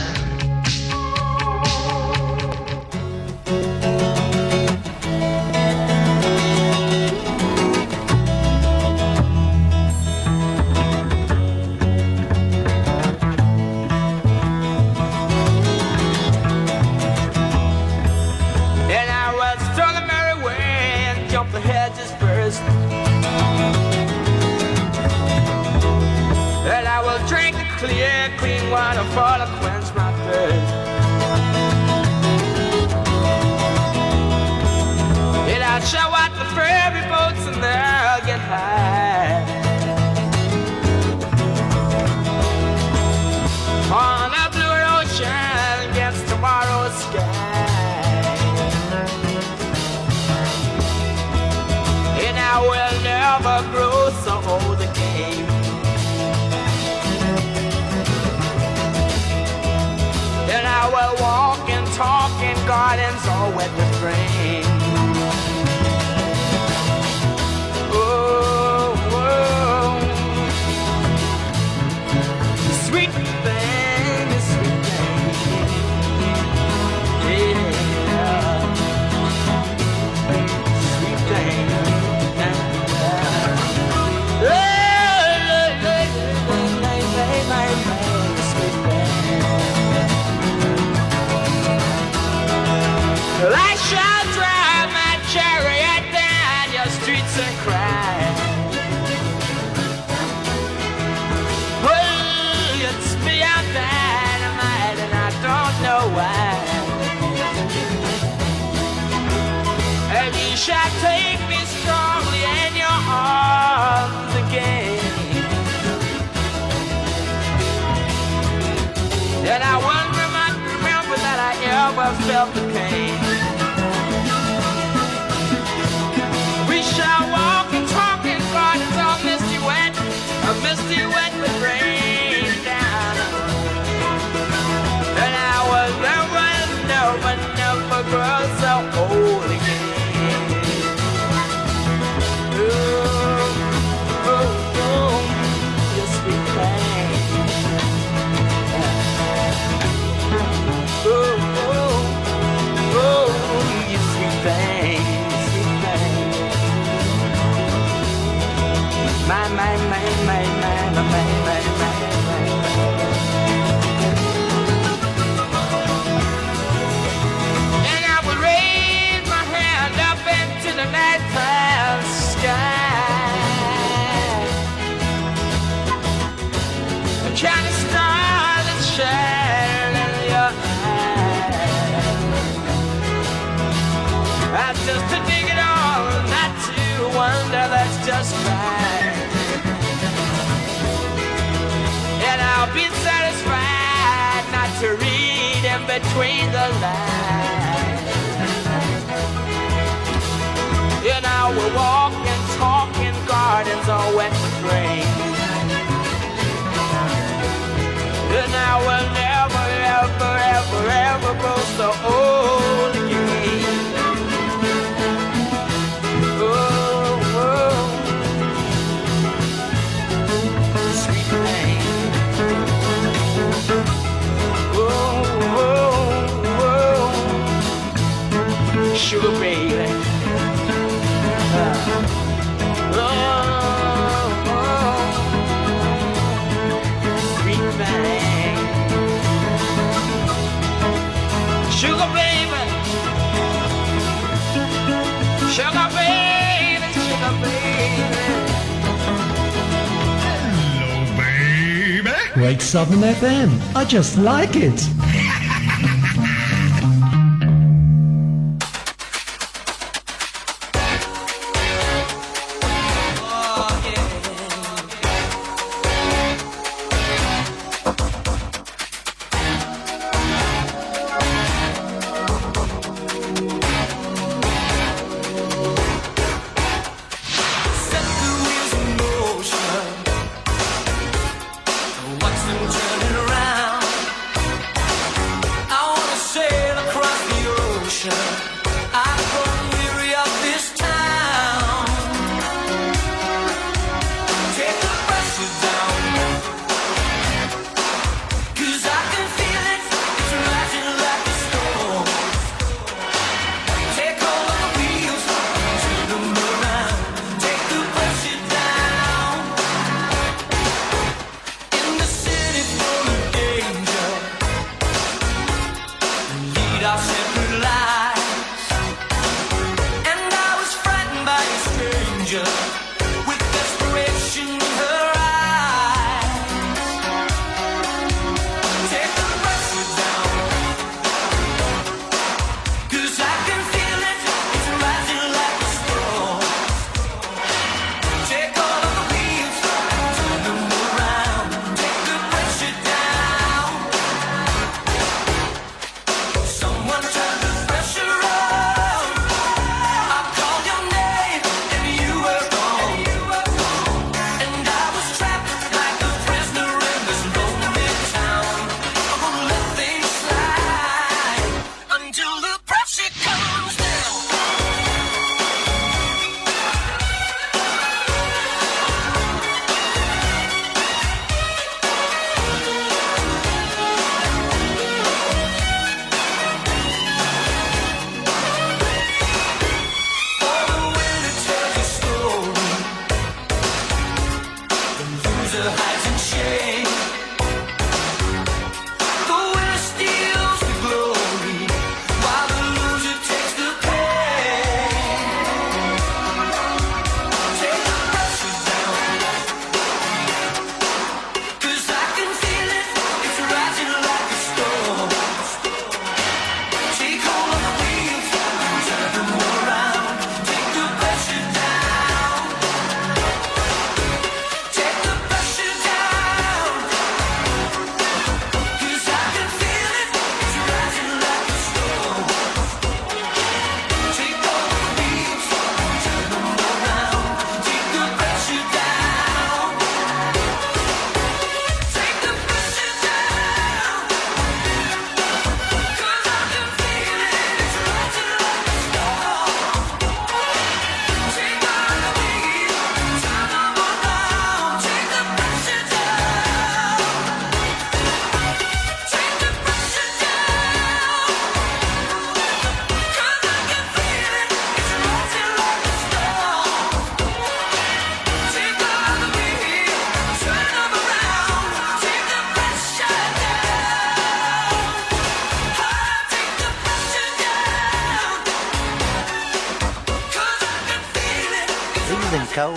Clear, clean water for to quench my thirst. And I'll show out the ferry boats and they'll get high on a blue ocean against tomorrow's sky. And I will never grow so old again. And I will walk and talk in gardens all wet with rain. Oh, oh. Sweet thing, sweet thing. Yeah. Sweet thing. I shall drown. felt the pain. We shall walk and talk in gardens all misty wet with rain down. And I will never grow so old again. You sweet thing. You sweet thing, sweet thing. My. And I would raise my hand up into the nighttime sky, kind of star that shine in your eyes. Just to dig it all, not to wonder, that's just right. And I'll be satisfied not to read in between the lines. And I will walk and talk in gardens all wet with rain. And I will never, ever grow so old again. Sweet thing. Sugar baby. Sweet thing. Sugar baby. Sugar baby, sugar baby. Great Southern FM. I just like it.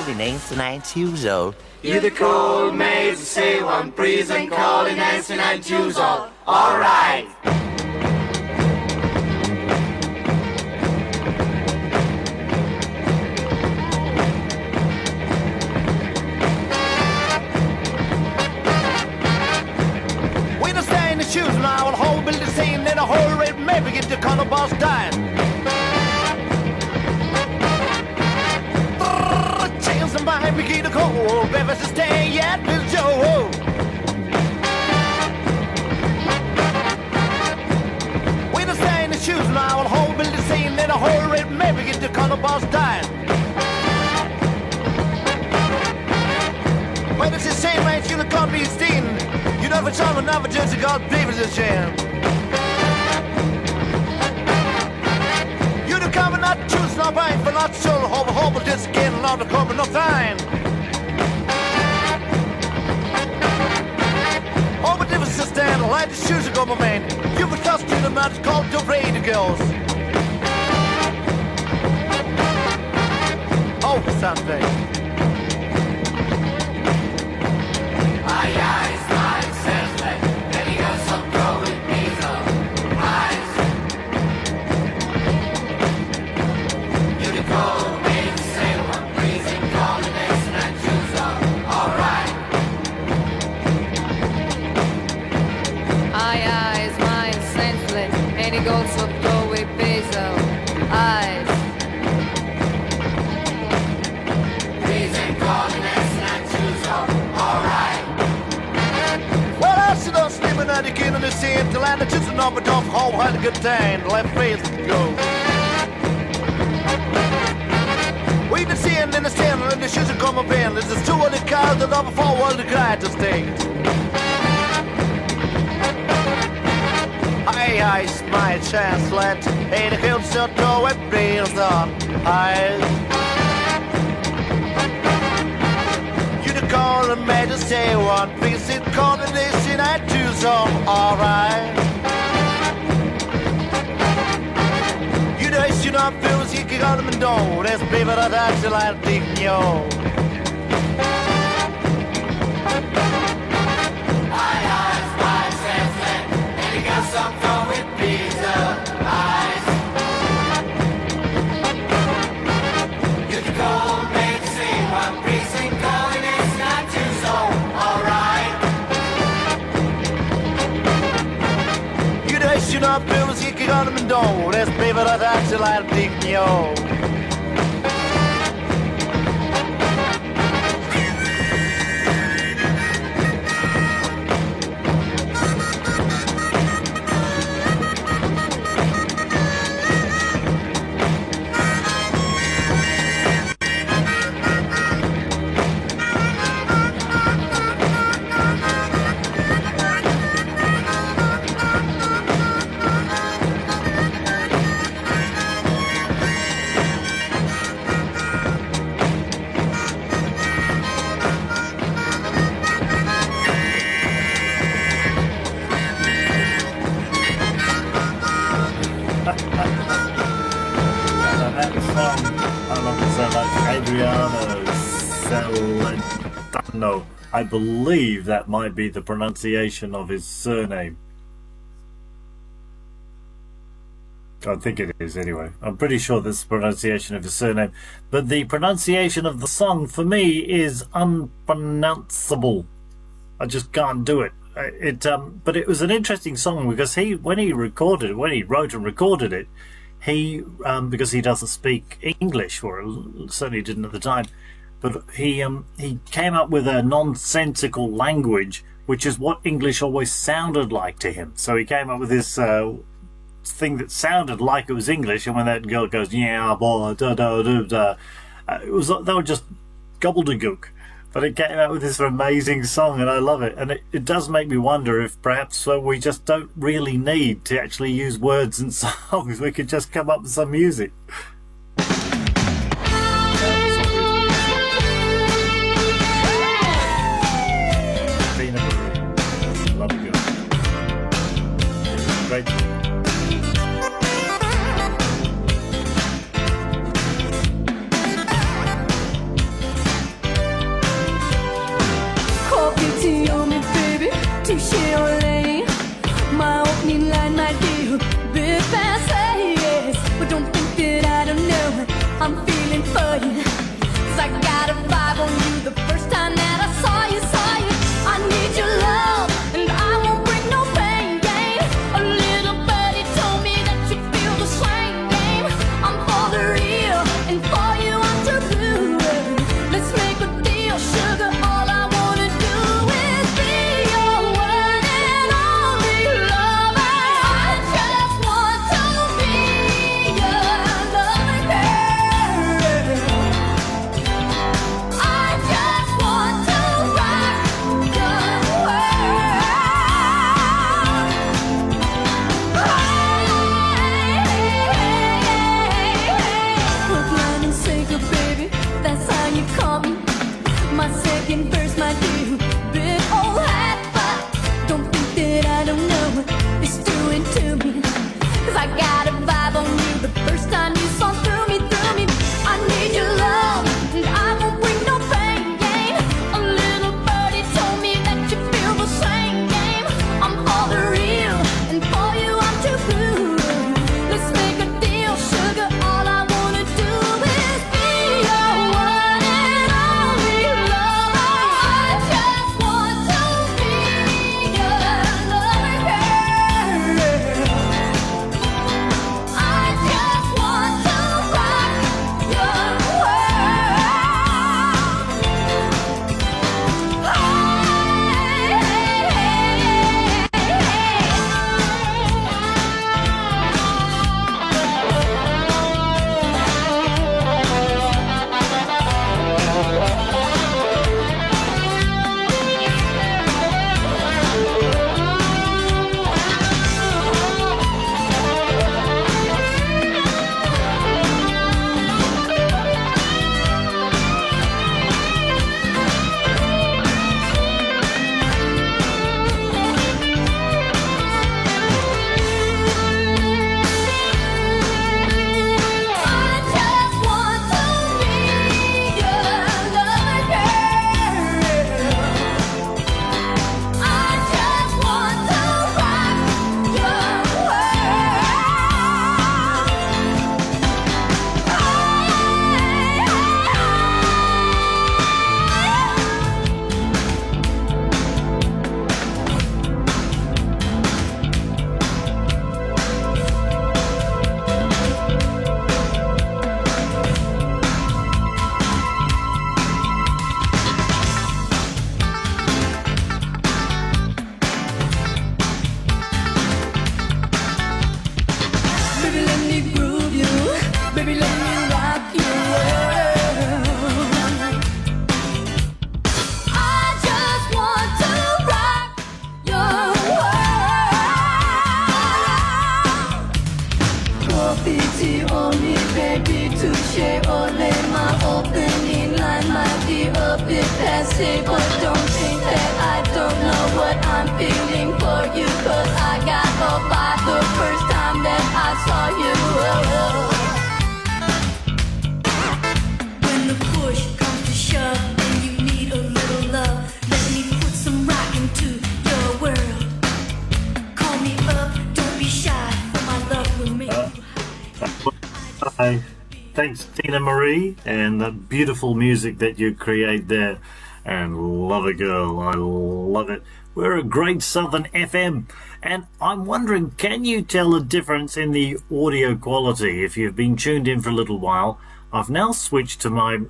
calling Nancy 9 years old. You're the cold maid, say one breeze and calling Nancy 9 years old. All right. When I stay in the shoes and I will hold build the scene in a whole red maybe get the color boss dying. Chance and behind me get a cold, baby to stay yet with Joe. When I stay in the shoes and I will hold build the scene in a whole red maybe get the color boss dying. When it's the same way you can't be seen. You know, for some another just got babies a jam. You the cover not choose, not buying, but not so hope just again, not the cover, no time. Oh, but if it's a stand, like the shoes go, my man. You would trust you the man called the radio girls. Oh, something. Goes up the way basil eyes. Reason calling us not choose alright. Well, I sit on sleeping at the beginning of the scene till I just an up and off home had a good time. The left face go. We been seeing in the stand and the shoes are coming in. There's two other cars that over forward the guy to stay. I my chance let ain't a hill so no it breathes on eyes. You the call and made to say one piece it combination I do some alright. You know you not feel you can go to the door. That's baby that I like thinking yo. Some go with pizza eyes. You can call me to see one precinct calling it's not too so alright. You know you not feel you can go to the door. That's baby that I like thinking yo. No, I believe that might be the pronunciation of his surname. I think it is anyway. I'm pretty sure that's the pronunciation of his surname. But the pronunciation of the song for me is unpronounceable. I just can't do it. But it was an interesting song because when he wrote and recorded it, because he doesn't speak English, or certainly didn't at the time. But he came up with a nonsensical language, which is what English always sounded like to him. So he came up with this thing that sounded like it was English, and when that girl goes, yeah, boy, da da da da, they were just gobbledygook. But it came out with this amazing song, and I love it. And it does make me wonder if perhaps we just don't really need to actually use words in songs. We could just come up with some music. Great. Thanks, Tina Marie, and the beautiful music that you create there. And love it, girl. I love it. We're a Great Southern FM, and I'm wondering, can you tell the difference in the audio quality if you've been tuned in for a little while? I've now switched to my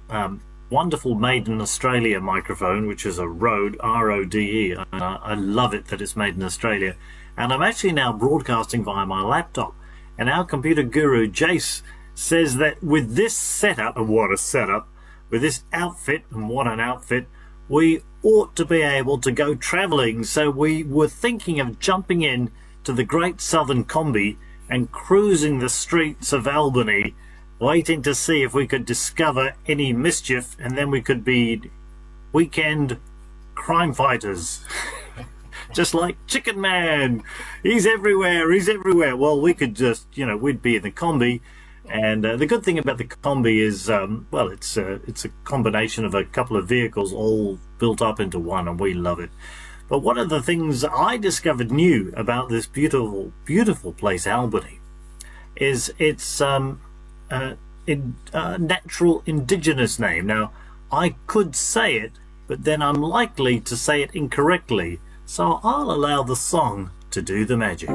wonderful Made in Australia microphone, which is a Rode, R-O-D-E. I love it that it's made in Australia. And I'm actually now broadcasting via my laptop. And our computer guru, Jace, says that with this setup, and what a setup, with this outfit, and what an outfit, we ought to be able to go travelling. So we were thinking of jumping in to the Great Southern Combi and cruising the streets of Albany, waiting to see if we could discover any mischief, and then we could be weekend crime fighters. Just like Chicken Man. He's everywhere, he's everywhere. Well, we could just, we'd be in the combi. And the good thing about the combi is, it's a combination of a couple of vehicles all built up into one, and we love it. But one of the things I discovered new about this beautiful, beautiful place, Albany, is its natural indigenous name. Now, I could say it, but then I'm likely to say it incorrectly, so I'll allow the song to do the magic.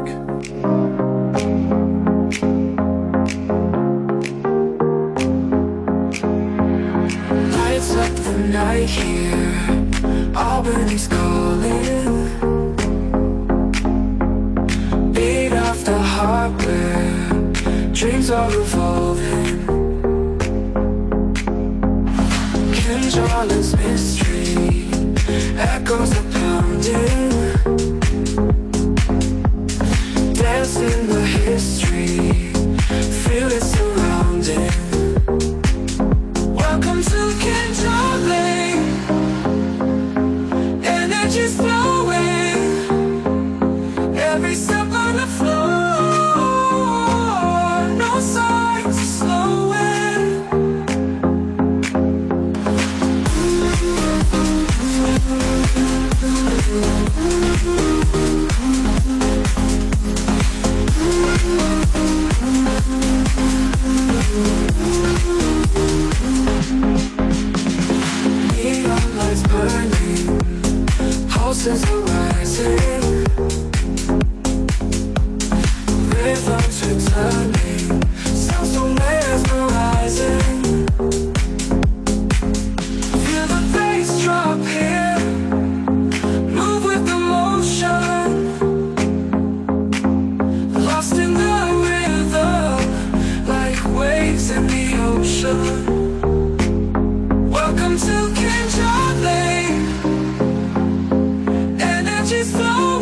Lights up the night here, Albany's calling. Beat off the hardware, dreams are revolving. Controller's mystery, echoes are pounding. Dance in the history, feel it surrounding. Welcome to Kentucky, energy's flowing. Every step on the floor, no signs of slowing. Neon lights burning, pulses are rising, rhythms returning, sounds so mesmerizing. Feel the bass drop here, move with the motion, lost in the rhythm, like waves in the ocean. Welcome to Kentucky, energy's flowing.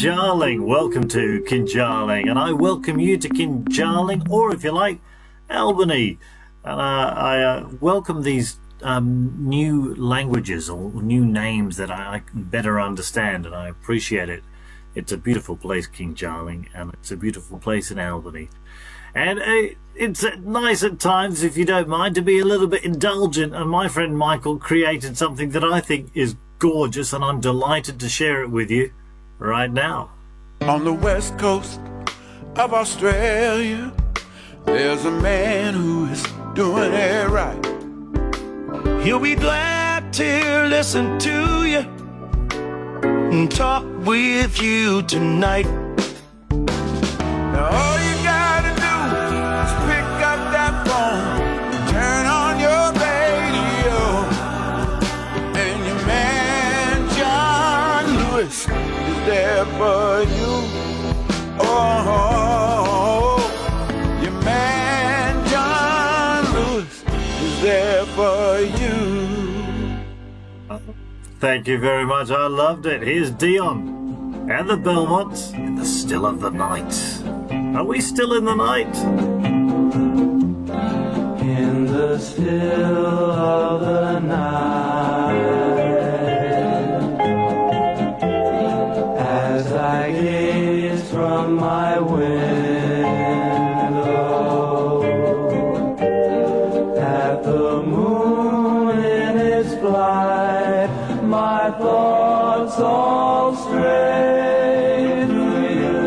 Kinjarling. Welcome to Kinjarling, and I welcome you to Kinjarling, or if you like, Albany. And I welcome these new languages or new names that I can better understand, and I appreciate it. It's a beautiful place, Kinjarling, and it's a beautiful place in Albany. And it's nice at times, if you don't mind, to be a little bit indulgent. And my friend Michael created something that I think is gorgeous, and I'm delighted to share it with you right now. On the west coast of Australia, there's a man who is doing it right. He'll be glad to listen to you and talk with you tonight. Now all you gotta do is pick up that phone, turn on your radio, and your man John Lewis is there for you. Oh, your man John Lewis is there for you. Thank you very much. I loved it. Here's Dion and the Belmonts in the still of the night. Are we still in the night? In the still of the night, as I gaze from my window at the moon in its flight, my thoughts all stray to you.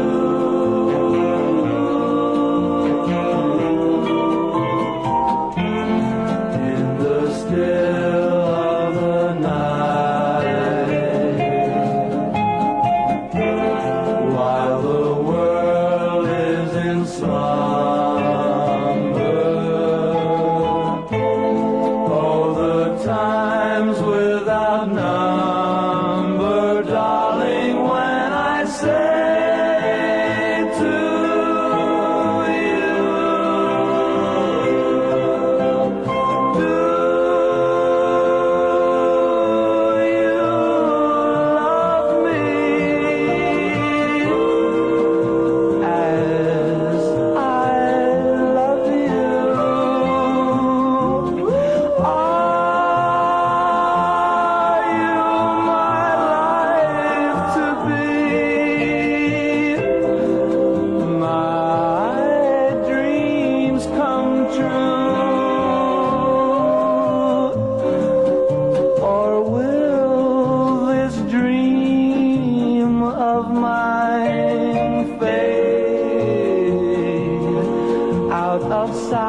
In the still of the night, while the world is in slumber, oh, the times without number, darling, when I say to you, do you love me as I love you? Are you my life to be, my dreams come true, or will this dream of mine fade out of sight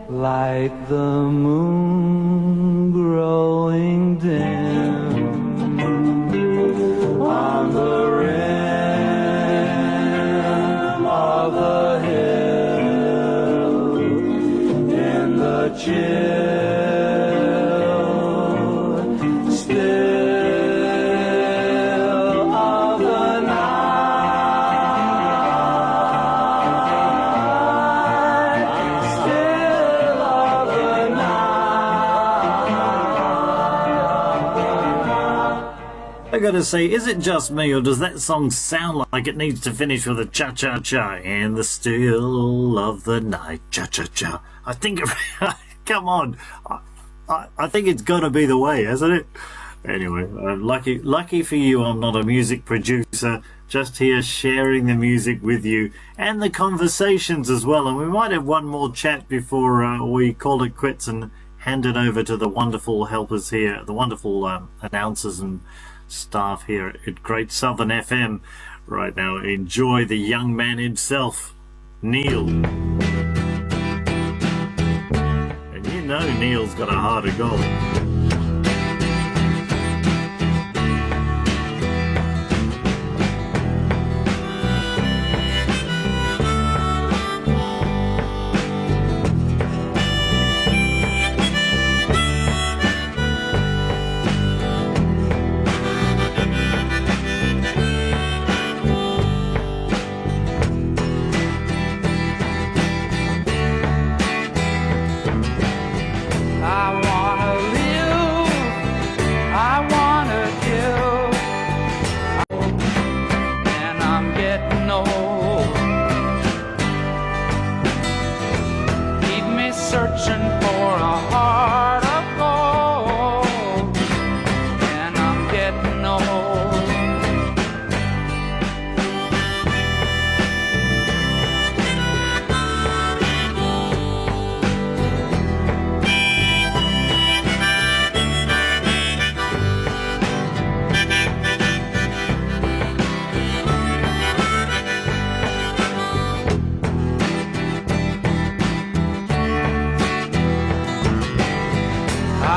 like the moon growing dim on the rim of the hill in the chill still of the night, still of the I gotta say, is it just me, or does that song sound like it needs to finish with a cha-cha-cha in the still of the night? Cha-cha-cha. I think, come on. I think it's gotta be the way, hasn't it? Anyway, lucky for you, I'm not a music producer, just here sharing the music with you and the conversations as well. And we might have one more chat before we call it quits and hand it over to the wonderful helpers here, the wonderful announcers and staff here at Great Southern FM right now. Enjoy the young man himself, Neil. And you know Neil's got a heart of gold. I wanna live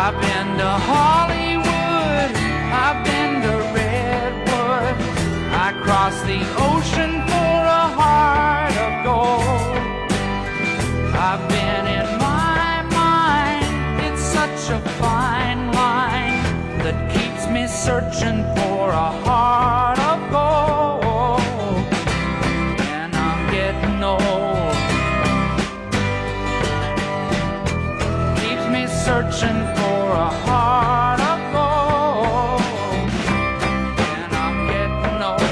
I've been to Hollywood, I've been to Redwood, I crossed the ocean for a heart of gold. I've been in my mind, it's such a fine line that keeps me searching for a heart of gold. And I'm getting old, keeps me searching for a heart of gold. And I'm getting old.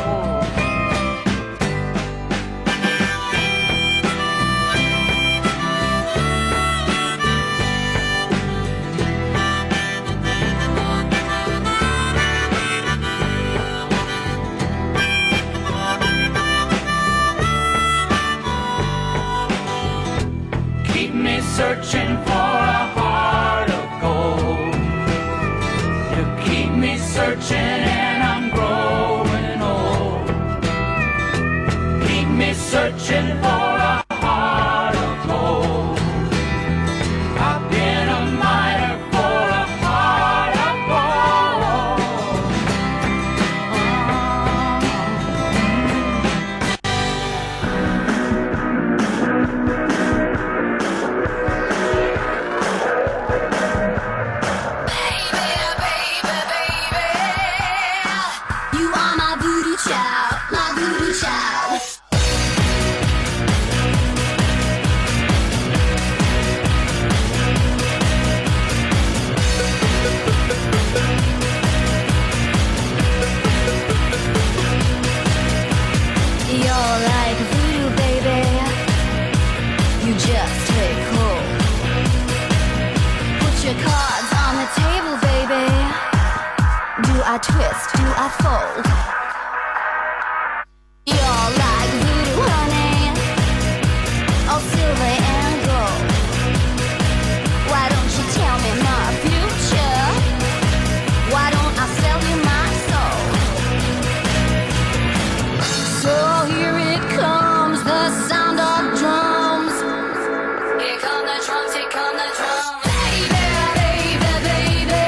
Keep me searching for a heart of gold. You keep me searching and I'm growing old. Keep me searching for a heart of gold. I've been a miner for a heart of gold. You are my voodoo child, my voodoo child. You're like voodoo, baby. You just take hold. Put your cards on the table, baby. Do I twist? Do I fold? You're like voodoo, honey. All silver and gold. Why don't you tell me my future? Why don't I sell you my soul? So here it comes, the sound of drums. Here come the drums, here come the drums. Baby, baby, baby.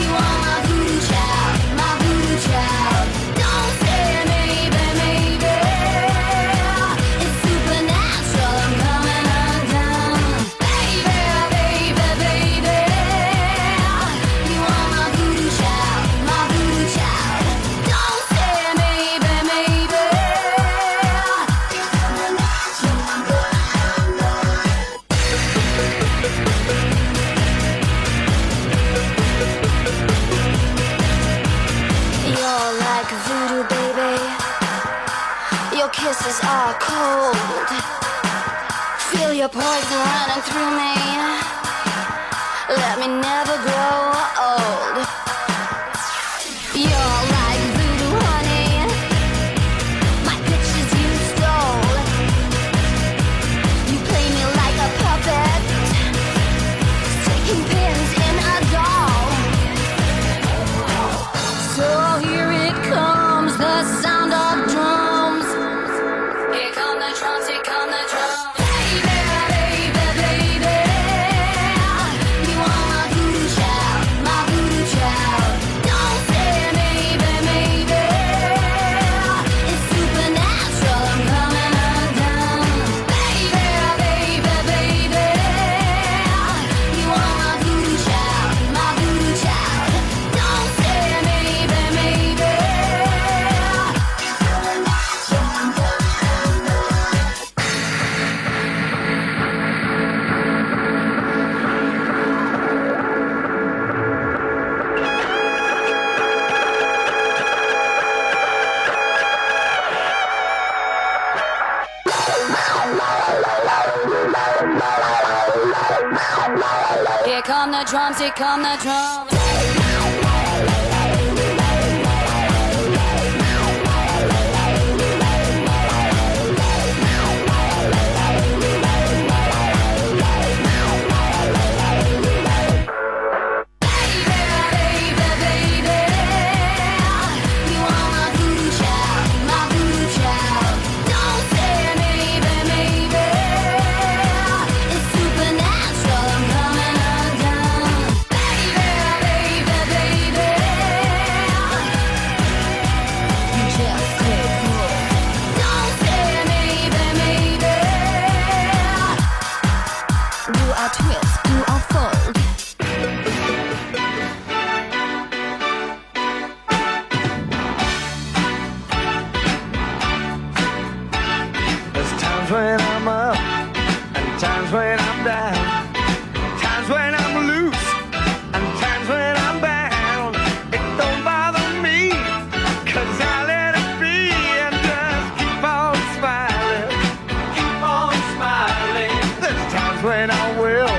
You are my voodoo child, my voodoo child. Don't say maybe, maybe. It's supernatural, I'm coming undone. Baby, baby, baby. You are my voodoo child, my voodoo child. Don't say maybe, maybe. You're like voodoo, baby. Your kisses are cold. Feel your poison running through me. Let me never grow old. You're like voodoo, honey. My pictures you stole. You play me like a puppet, sticking pins in a doll. So here it comes, the sound of drums. Here come the drums, here come the drums. Baby, baby, baby. You are my voodoo child, my voodoo child. Don't say maybe, maybe. It's supernatural, I'm coming undone. Baby, baby, baby. You are my voodoo child, my voodoo child. Don't say maybe, maybe. Here come the drums, here come the drums. It's supernatural, I'm coming undone. quilt do unfold. There's times when I'm up and times when I'm down, times when I'm loose and times when I'm bound. It don't bother me, 'cause I let it be and just keep on smiling. Keep on smiling. There's times when I will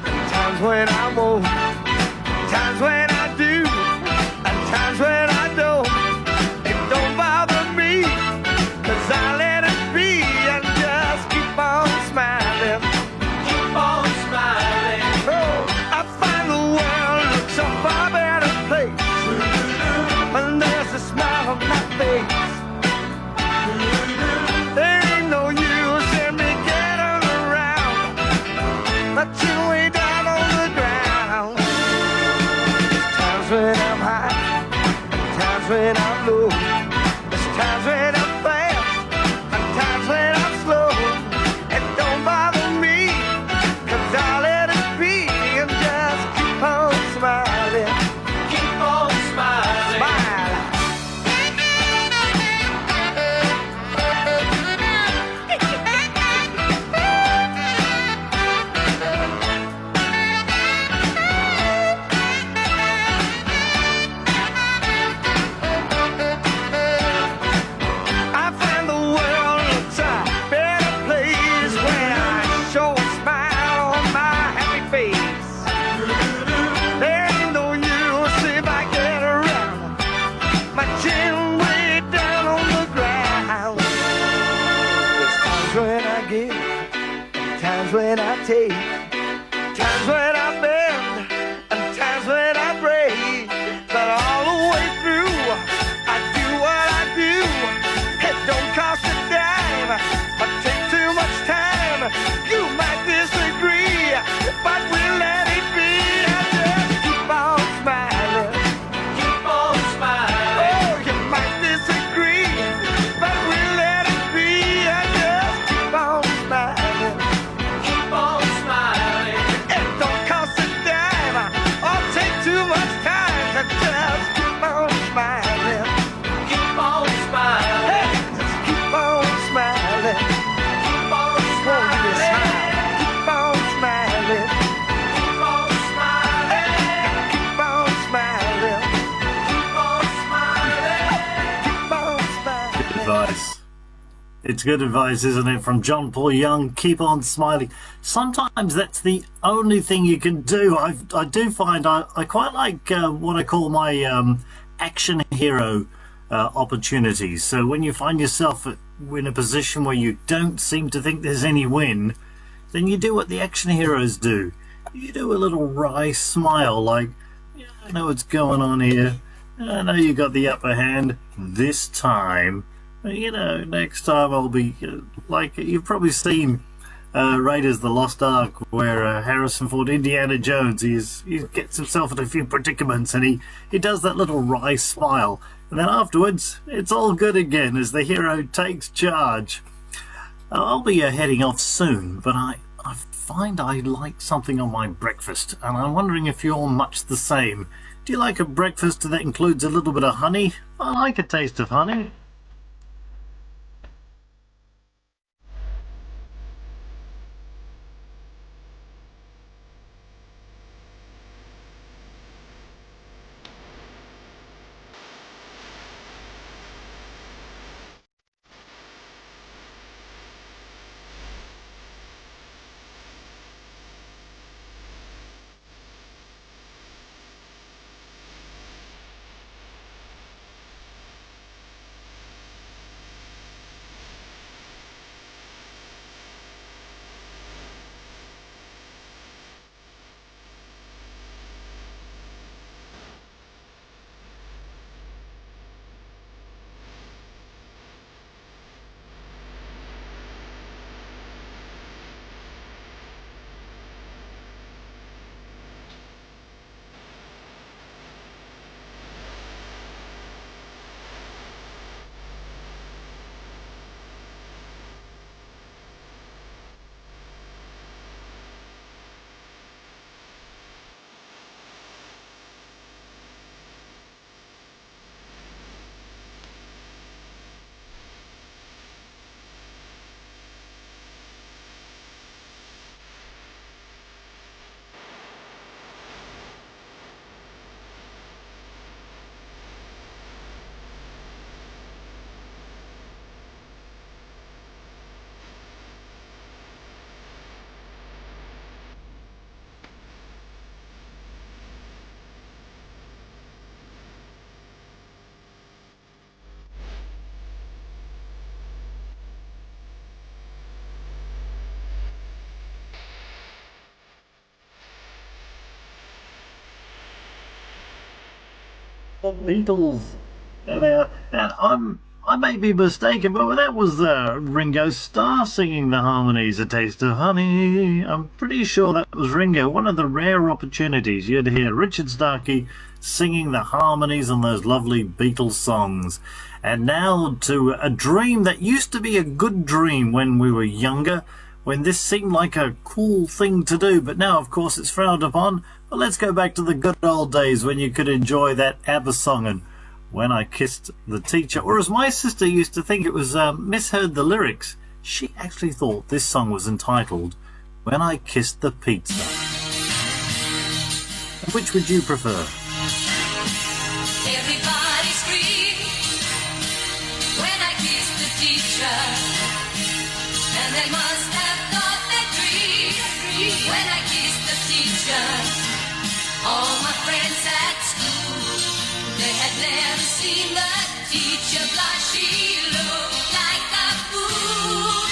and times when I won't, times when I do and times when I don't. It don't bother me, 'cause I let it be and just keep on smiling. Keep on smiling. Oh, I find the world looks a far better place when there's a smile on my face. There ain't no use in me getting around, my chin way down on the ground. There's times when I'm high, and times when I'm low. There's times when I'm fast, and times when I'm slow. It don't bother me, 'cause I let it be and just keep on smiling. Keep on smiling. Smile. I find the world looks a better place when I show a smile on my happy face. There ain't no use if I get around, my chin way down on the ground. There's times when I give and times when I take, times when I bend and times when I break, but all the way through I do what I do. It don't cost a dime or take too much time. You might disagree, but we'll let it be. I just keep on smiling. Keep on smiling. Oh, you might disagree, but we'll let it be. I just keep on smiling. Keep on smiling. It don't cost a dime or take too much time to just keep on smiling. Keep on smiling. Hey, just keep on smiling. Keep on smiling. Keep on smiling. Keep on smiling. Keep on smiling. Keep on smiling. Keep on smiling. Advice. It's good advice, isn't it, from John Paul Young? Keep on smiling. Sometimes that's the only thing you can do. I do find I quite like what I call my action hero opportunities. So when you find yourself in a position where you don't seem to think there's any win, then you do what the action heroes do. You do a little wry smile, like, yeah, I know what's going on here. I know you got the upper hand this time. You know, next time I'll be like you've probably seen Raiders: The Lost Ark, where Harrison Ford, Indiana Jones, he gets himself in a few predicaments, and he does that little wry smile, and then afterwards it's all good again as the hero takes charge. I'll be heading off soon, but I find I like something on my breakfast, and I'm wondering if you're much the same. Do you like a breakfast that includes a little bit of honey? I like a taste of honey. Beatles. There. And I may be mistaken, but that was Ringo Starr singing the harmonies, A Taste of Honey. I'm pretty sure that was Ringo. One of the rare opportunities you'd hear Richard Starkey singing the harmonies on those lovely Beatles songs. And now to a dream that used to be a good dream when we were younger, when this seemed like a cool thing to do, but now, of course, it's frowned upon. But let's go back to the good old days when you could enjoy that ABBA song and When I Kissed the Teacher. Or as my sister used to think, it was misheard the lyrics. She actually thought this song was entitled When I Kissed the Pizza. Which would you prefer? Everybody scream when I kiss the teacher, and they must have thought that dream when I kiss the teacher. All my friends at school, they had never seen the teacher blush. She looked like a fool,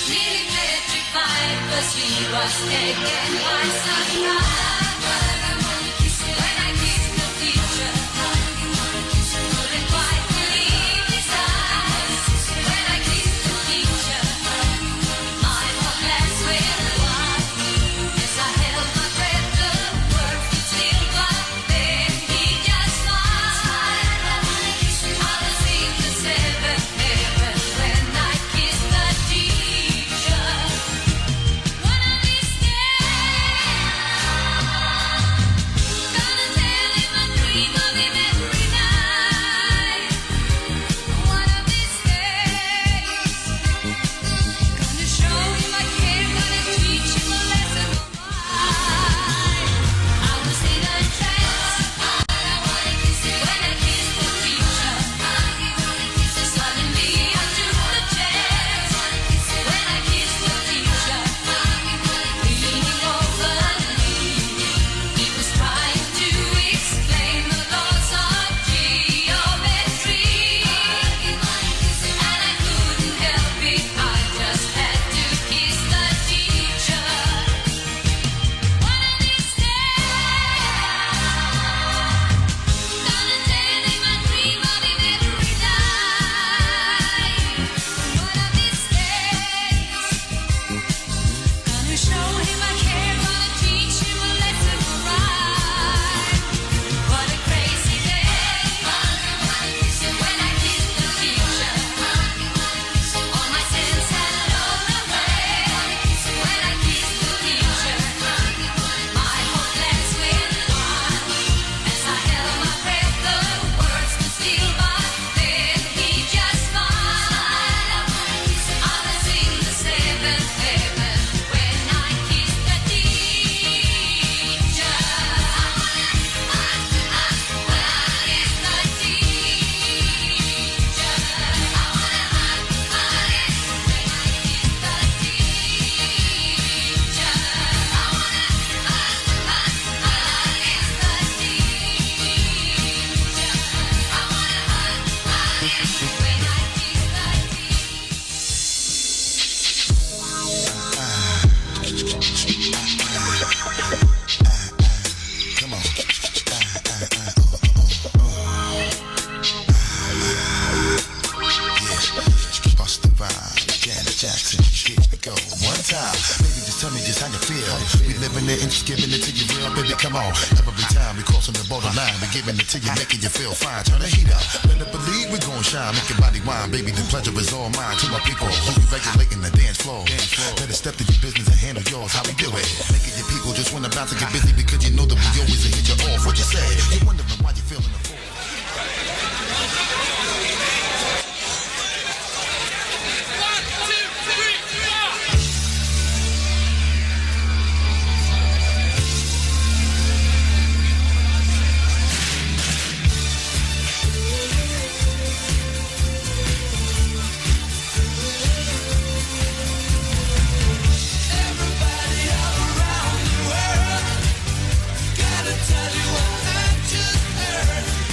nearly petrified, 'cause he was taken by surprise. Gotta tell you what I just heard.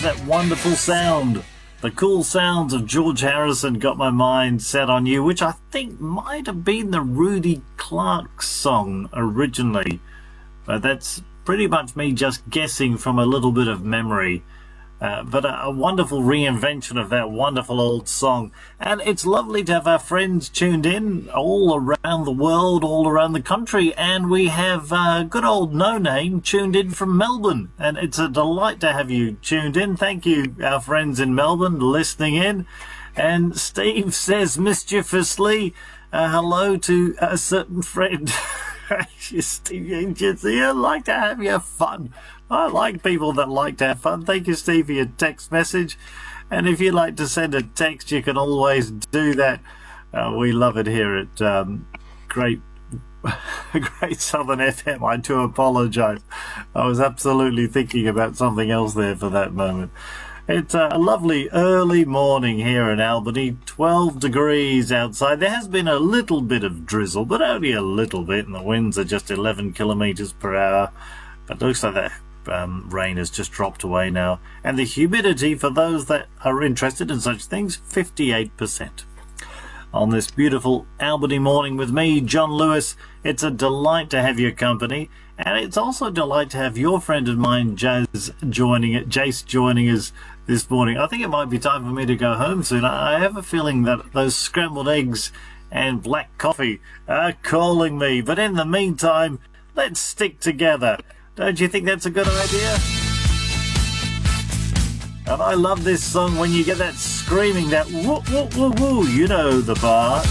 that wonderful sound. The cool sounds of George Harrison got my mind set on you, which I think might have been the Rudy Clark song originally. But that's pretty much me just guessing from a little bit of memory. But a wonderful reinvention of that wonderful old song. And it's lovely to have our friends tuned in all around the world, all around the country. And we have good old No Name tuned in from Melbourne. And it's a delight to have you tuned in. Thank you, our friends in Melbourne, listening in. And Steve says mischievously, hello to a certain friend. Steve, I like to have your fun. I like people that like to have fun. Thank you, Steve, for your text message. And if you'd like to send a text, you can always do that. We love it here at Great Southern FM. I do apologise. I was absolutely thinking about something else there for that moment. It's a lovely early morning here in Albany, 12 degrees outside. There has been a little bit of drizzle, but only a little bit, and the winds are just 11 kilometres per hour. But it looks like that rain has just dropped away now. And the humidity, for those that are interested in such things, 58%. On this beautiful Albany morning with me, John Lewis, it's a delight to have your company. And it's also a delight to have your friend of mine, Jace, joining us this morning. I think it might be time for me to go home soon. I have a feeling that those scrambled eggs and black coffee are calling me. But in the meantime, let's stick together. Don't you think that's a good idea? And I love this song when you get that screaming, that woo, woo, woo, woo. You know the part.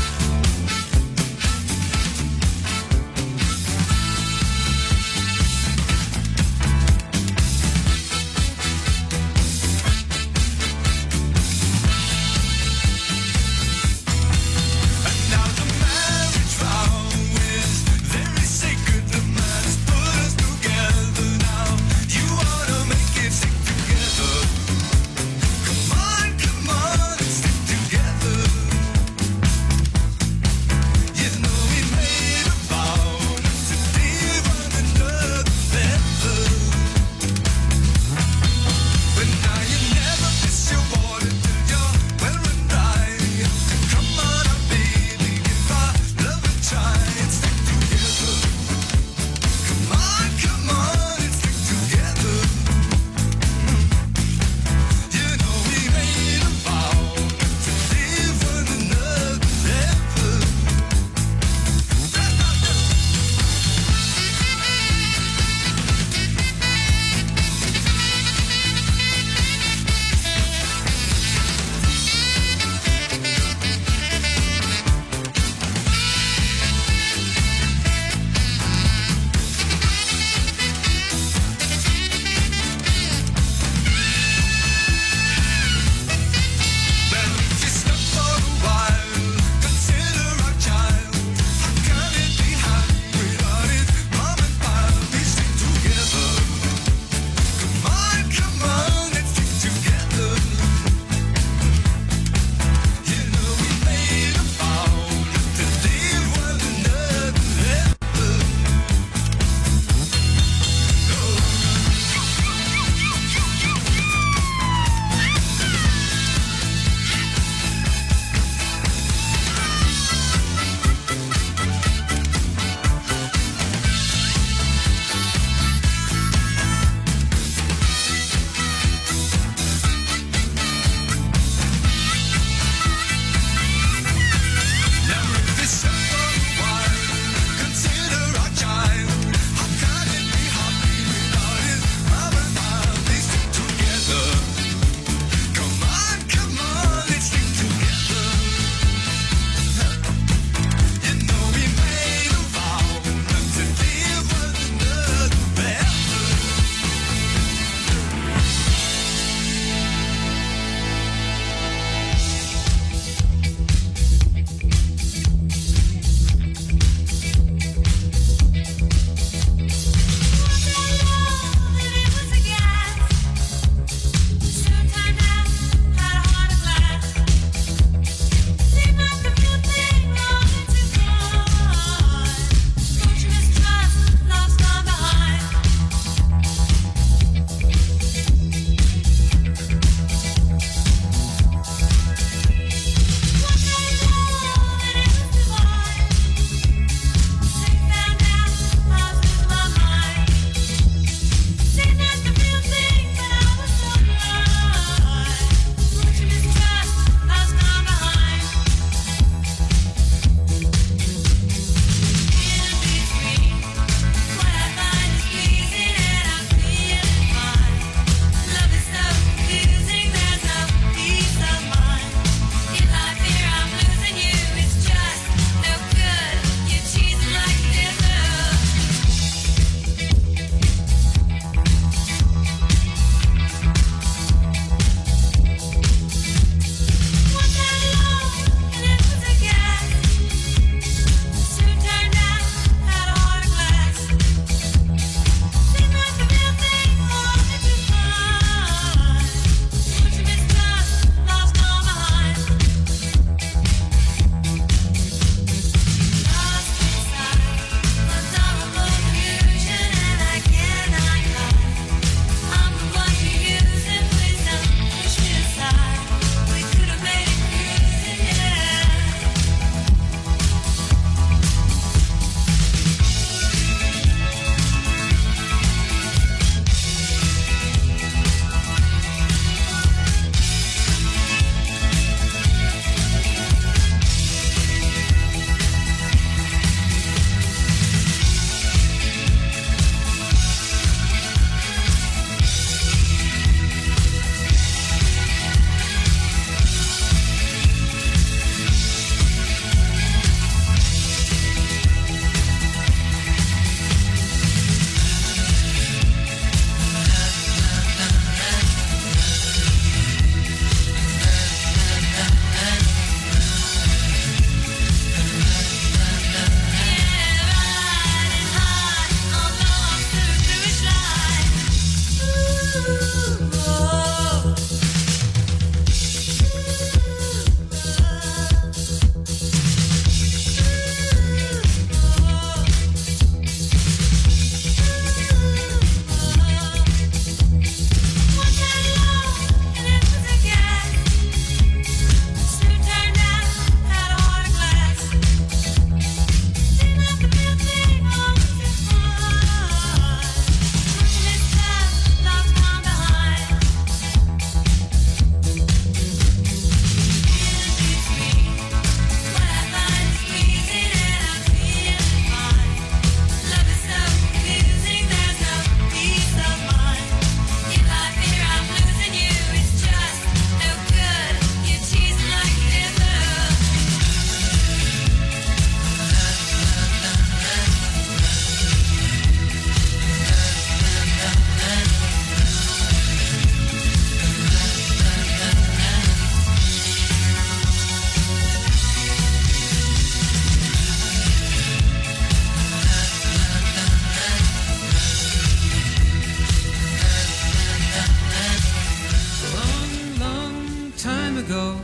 ago,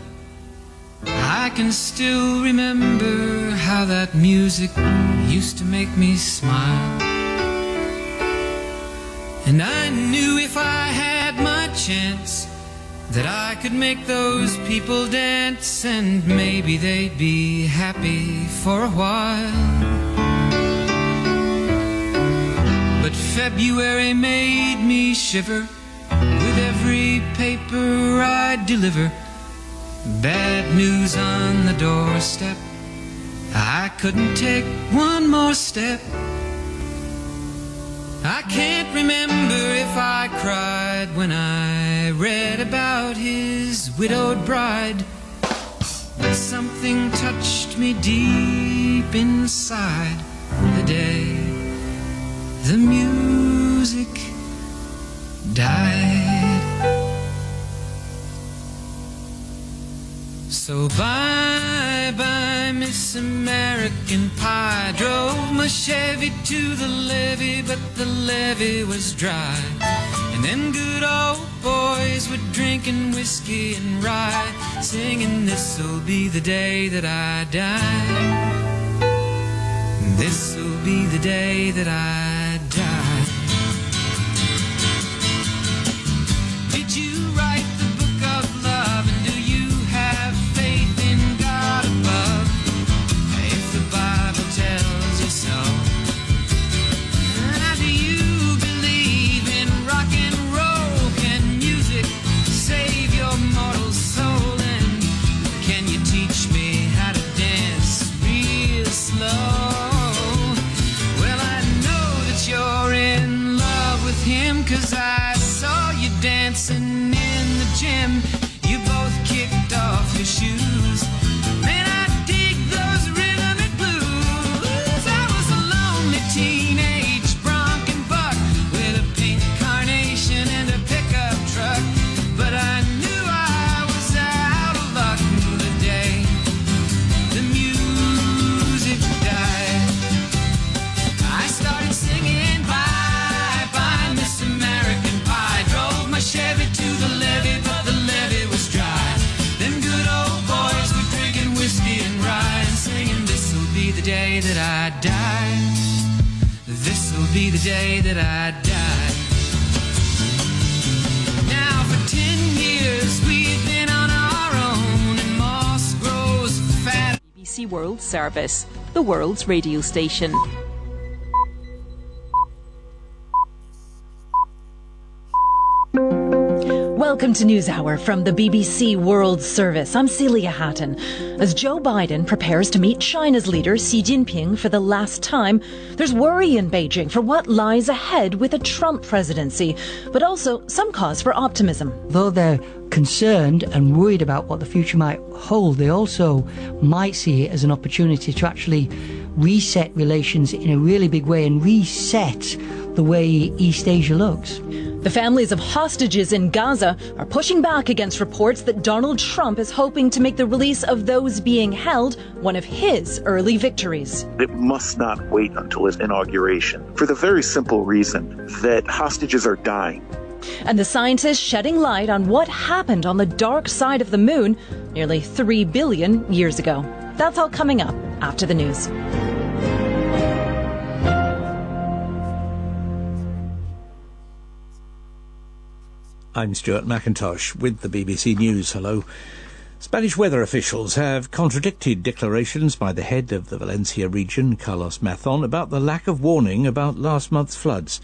I can still remember how that music used to make me smile. And I knew if I had my chance that I could make those people dance, and maybe they'd be happy for a while. But February made me shiver with every paper I deliver. Bad news on the doorstep, I couldn't take one more step. I can't remember if I cried when I read about his widowed bride, but something touched me deep inside the day the music died. So bye-bye, Miss American Pie. Drove my Chevy to the levee, but the levee was dry. And them good old boys were drinking whiskey and rye, singing, this'll be the day that I die. This'll be the day that I die. Did you write the book of love, and do you have faith in God above? If the Bible tells you so. Now, do you believe in rock and roll? Can music save your mortal soul? And can you teach me how to dance real slow? Well, I know that you're in love with him, 'cause I saw you dancing in the gym. You both kicked off your shoes. Man, I dig those rhythm and blues. I was a lonely teenage bronc and buck with a pink carnation and a pickup truck, but I knew I was out of luck the day the music died. I started singing bye-bye, Miss American Pie. Drove my Chevy to the levee, but the levee was dry. Them good old boys were drinking whiskey and rye and singing, this'll be the day that I die. This'll be the day that I die. Now for 10 years we've been on our own, and moss grows fat. BBC World Service, the world's radio station. Welcome to NewsHour from the BBC World Service. I'm Celia Hatton. As Joe Biden prepares to meet China's leader Xi Jinping for the last time, there's worry in Beijing for what lies ahead with a Trump presidency, but also some cause for optimism. Though they're concerned and worried about what the future might hold, they also might see it as an opportunity to actually reset relations in a really big way and reset the way East Asia looks. The families of hostages in Gaza are pushing back against reports that Donald Trump is hoping to make the release of those being held one of his early victories. It must not wait until his inauguration, for the very simple reason that hostages are dying. And the scientists shedding light on what happened on the dark side of the moon nearly 3 billion years ago. That's all coming up after the news. I'm Stuart McIntosh with the BBC News. Hello. Spanish weather officials have contradicted declarations by the head of the Valencia region, Carlos Mazón, about the lack of warning about last month's floods.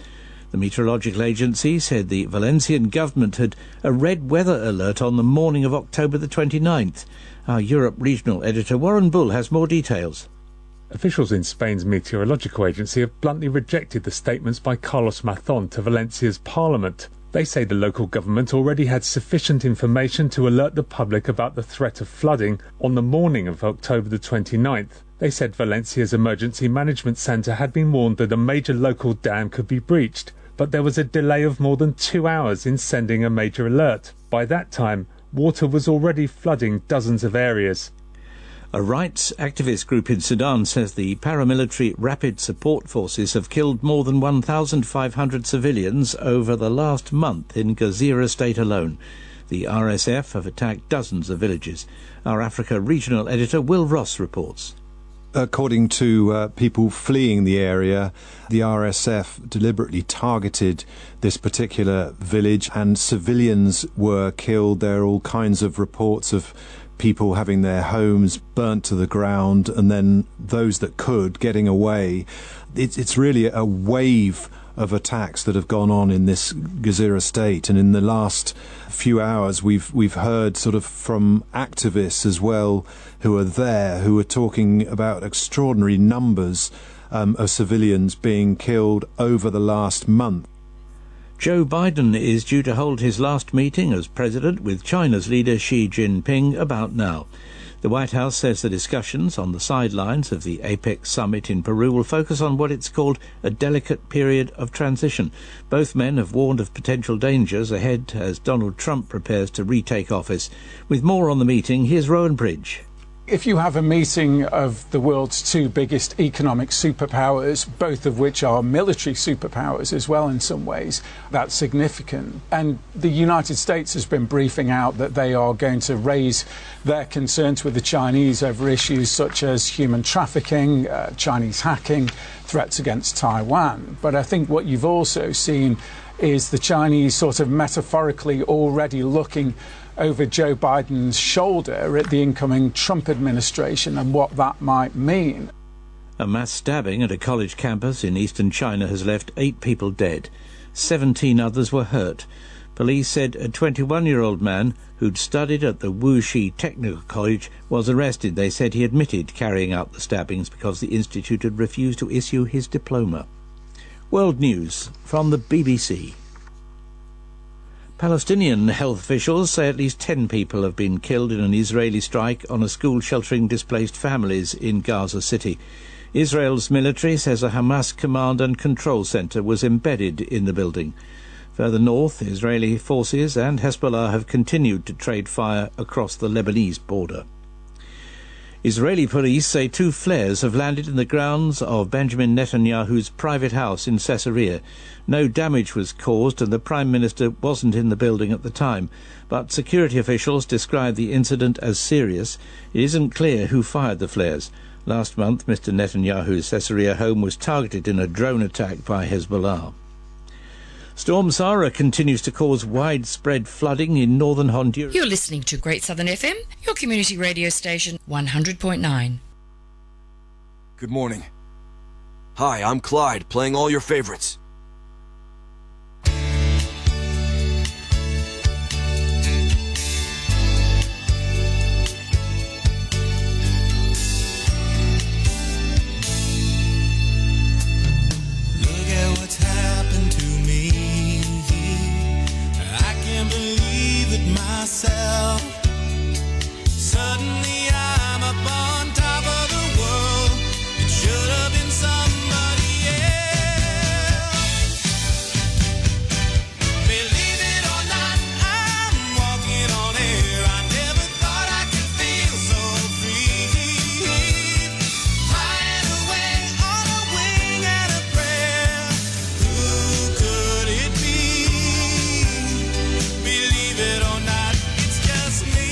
The meteorological agency said the Valencian government had a red weather alert on the morning of October the 29th. Our Europe regional editor Warren Bull has more details. Officials in Spain's meteorological agency have bluntly rejected the statements by Carlos Mazón to Valencia's parliament. They say the local government already had sufficient information to alert the public about the threat of flooding on the morning of October the 29th. They said Valencia's emergency management centre had been warned that a major local dam could be breached, but there was a delay of more than 2 hours in sending a major alert. By that time, water was already flooding dozens of areas. A rights activist group in Sudan says the paramilitary Rapid Support Forces have killed more than 1,500 civilians over the last month in Gezira state alone. The RSF have attacked dozens of villages. Our Africa regional editor Will Ross reports. According to people fleeing the area, the RSF deliberately targeted this particular village and civilians were killed. There are all kinds of reports of people having their homes burnt to the ground and then those that could getting away. It's really a wave of attacks that have gone on in this Gezira state, and in the last few hours we've heard sort of from activists as well who are there, who are talking about extraordinary numbers of civilians being killed over the last month. Joe Biden is due to hold his last meeting as president with China's leader Xi Jinping about now. The White House says the discussions on the sidelines of the APEC summit in Peru will focus on what it's called a delicate period of transition. Both men have warned of potential dangers ahead as Donald Trump prepares to retake office. With more on the meeting, here's Rowan Bridge. If you have a meeting of the world's two biggest economic superpowers, both of which are military superpowers as well in some ways, that's significant. And the United States has been briefing out that they are going to raise their concerns with the Chinese over issues such as human trafficking, Chinese hacking, threats against Taiwan. But I think what you've also seen is the Chinese sort of metaphorically already looking over Joe Biden's shoulder at the incoming Trump administration and what that might mean. A mass stabbing at a college campus in eastern China has left 8 people dead. 17 others were hurt. Police said a 21-year-old man who'd studied at the Wuxi Technical College was arrested. They said he admitted carrying out the stabbings because the institute had refused to issue his diploma. World News from the BBC. Palestinian health officials say at least 10 people have been killed in an Israeli strike on a school sheltering displaced families in Gaza City. Israel's military says a Hamas command and control centre was embedded in the building. Further north, Israeli forces and Hezbollah have continued to trade fire across the Lebanese border. Israeli police say 2 flares have landed in the grounds of Benjamin Netanyahu's private house in Caesarea. No damage was caused and the Prime Minister wasn't in the building at the time, but security officials described the incident as serious. It isn't clear who fired the flares. Last month, Mr. Netanyahu's Caesarea home was targeted in a drone attack by Hezbollah. Storm Sara continues to cause widespread flooding in northern Honduras. You're listening to Great Southern FM, your community radio station, 100.9. Good morning. Hi, I'm Clyde, playing all your favorites. Look at what's happened to me. I can't believe it myself. Suddenly I'm up on top of the world. It should have been somebody else. Believe it or not, I'm walking on air. I never thought I could feel so free. Flying away on a wing and a prayer. Who could it be? Believe it or not, it's just me.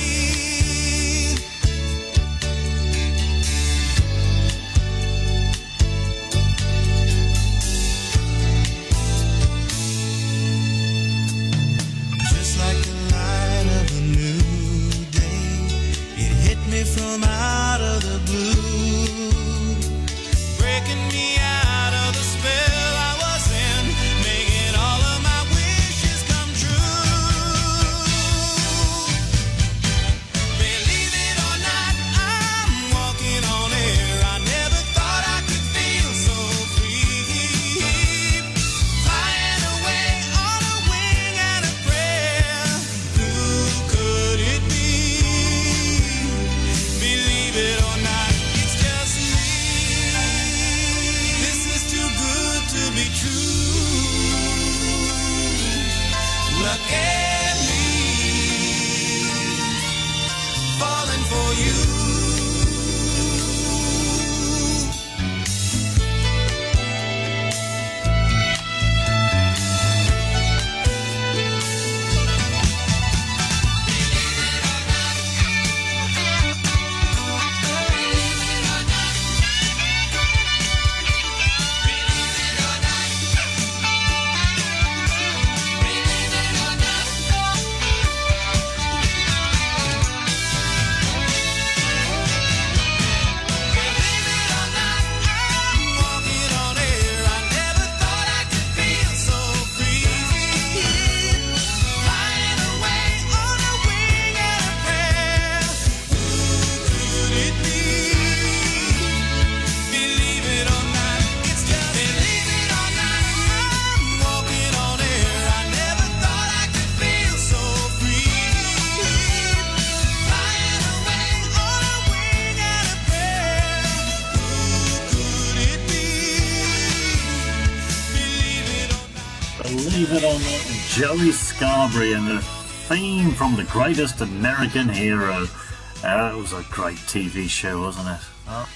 good on Joey Scarborough and the theme from The Greatest American Hero. That was a great TV show, wasn't it?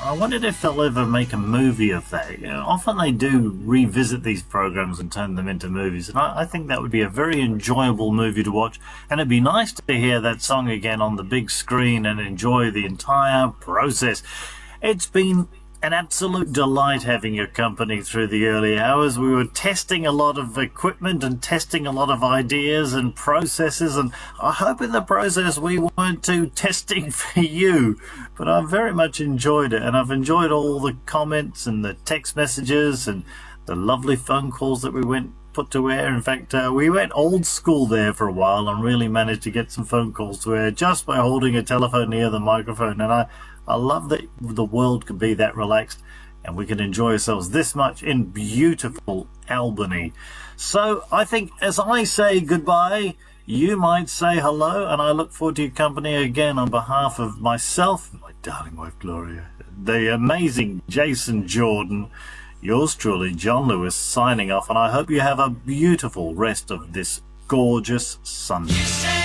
I wondered if they'll ever make a movie of that. Often they do revisit these programs and turn them into movies, and I think that would be a very enjoyable movie to watch, and it'd be nice to hear that song again on the big screen and enjoy the entire process. It's been an absolute delight having your company through the early hours. We were testing a lot of equipment and testing a lot of ideas and processes, and I hope in the process we weren't too testing for you, but I very much enjoyed it, and I've enjoyed all the comments and the text messages and the lovely phone calls that we put to air. In fact, we went old school there for a while and really managed to get some phone calls to air just by holding a telephone near the microphone, and I love that the world can be that relaxed and we can enjoy ourselves this much in beautiful Albany. So I think as I say goodbye, you might say hello, and I look forward to your company again on behalf of myself, my darling wife Gloria, the amazing Jason Jordan, yours truly, John Lewis, signing off, and I hope you have a beautiful rest of this gorgeous Sunday.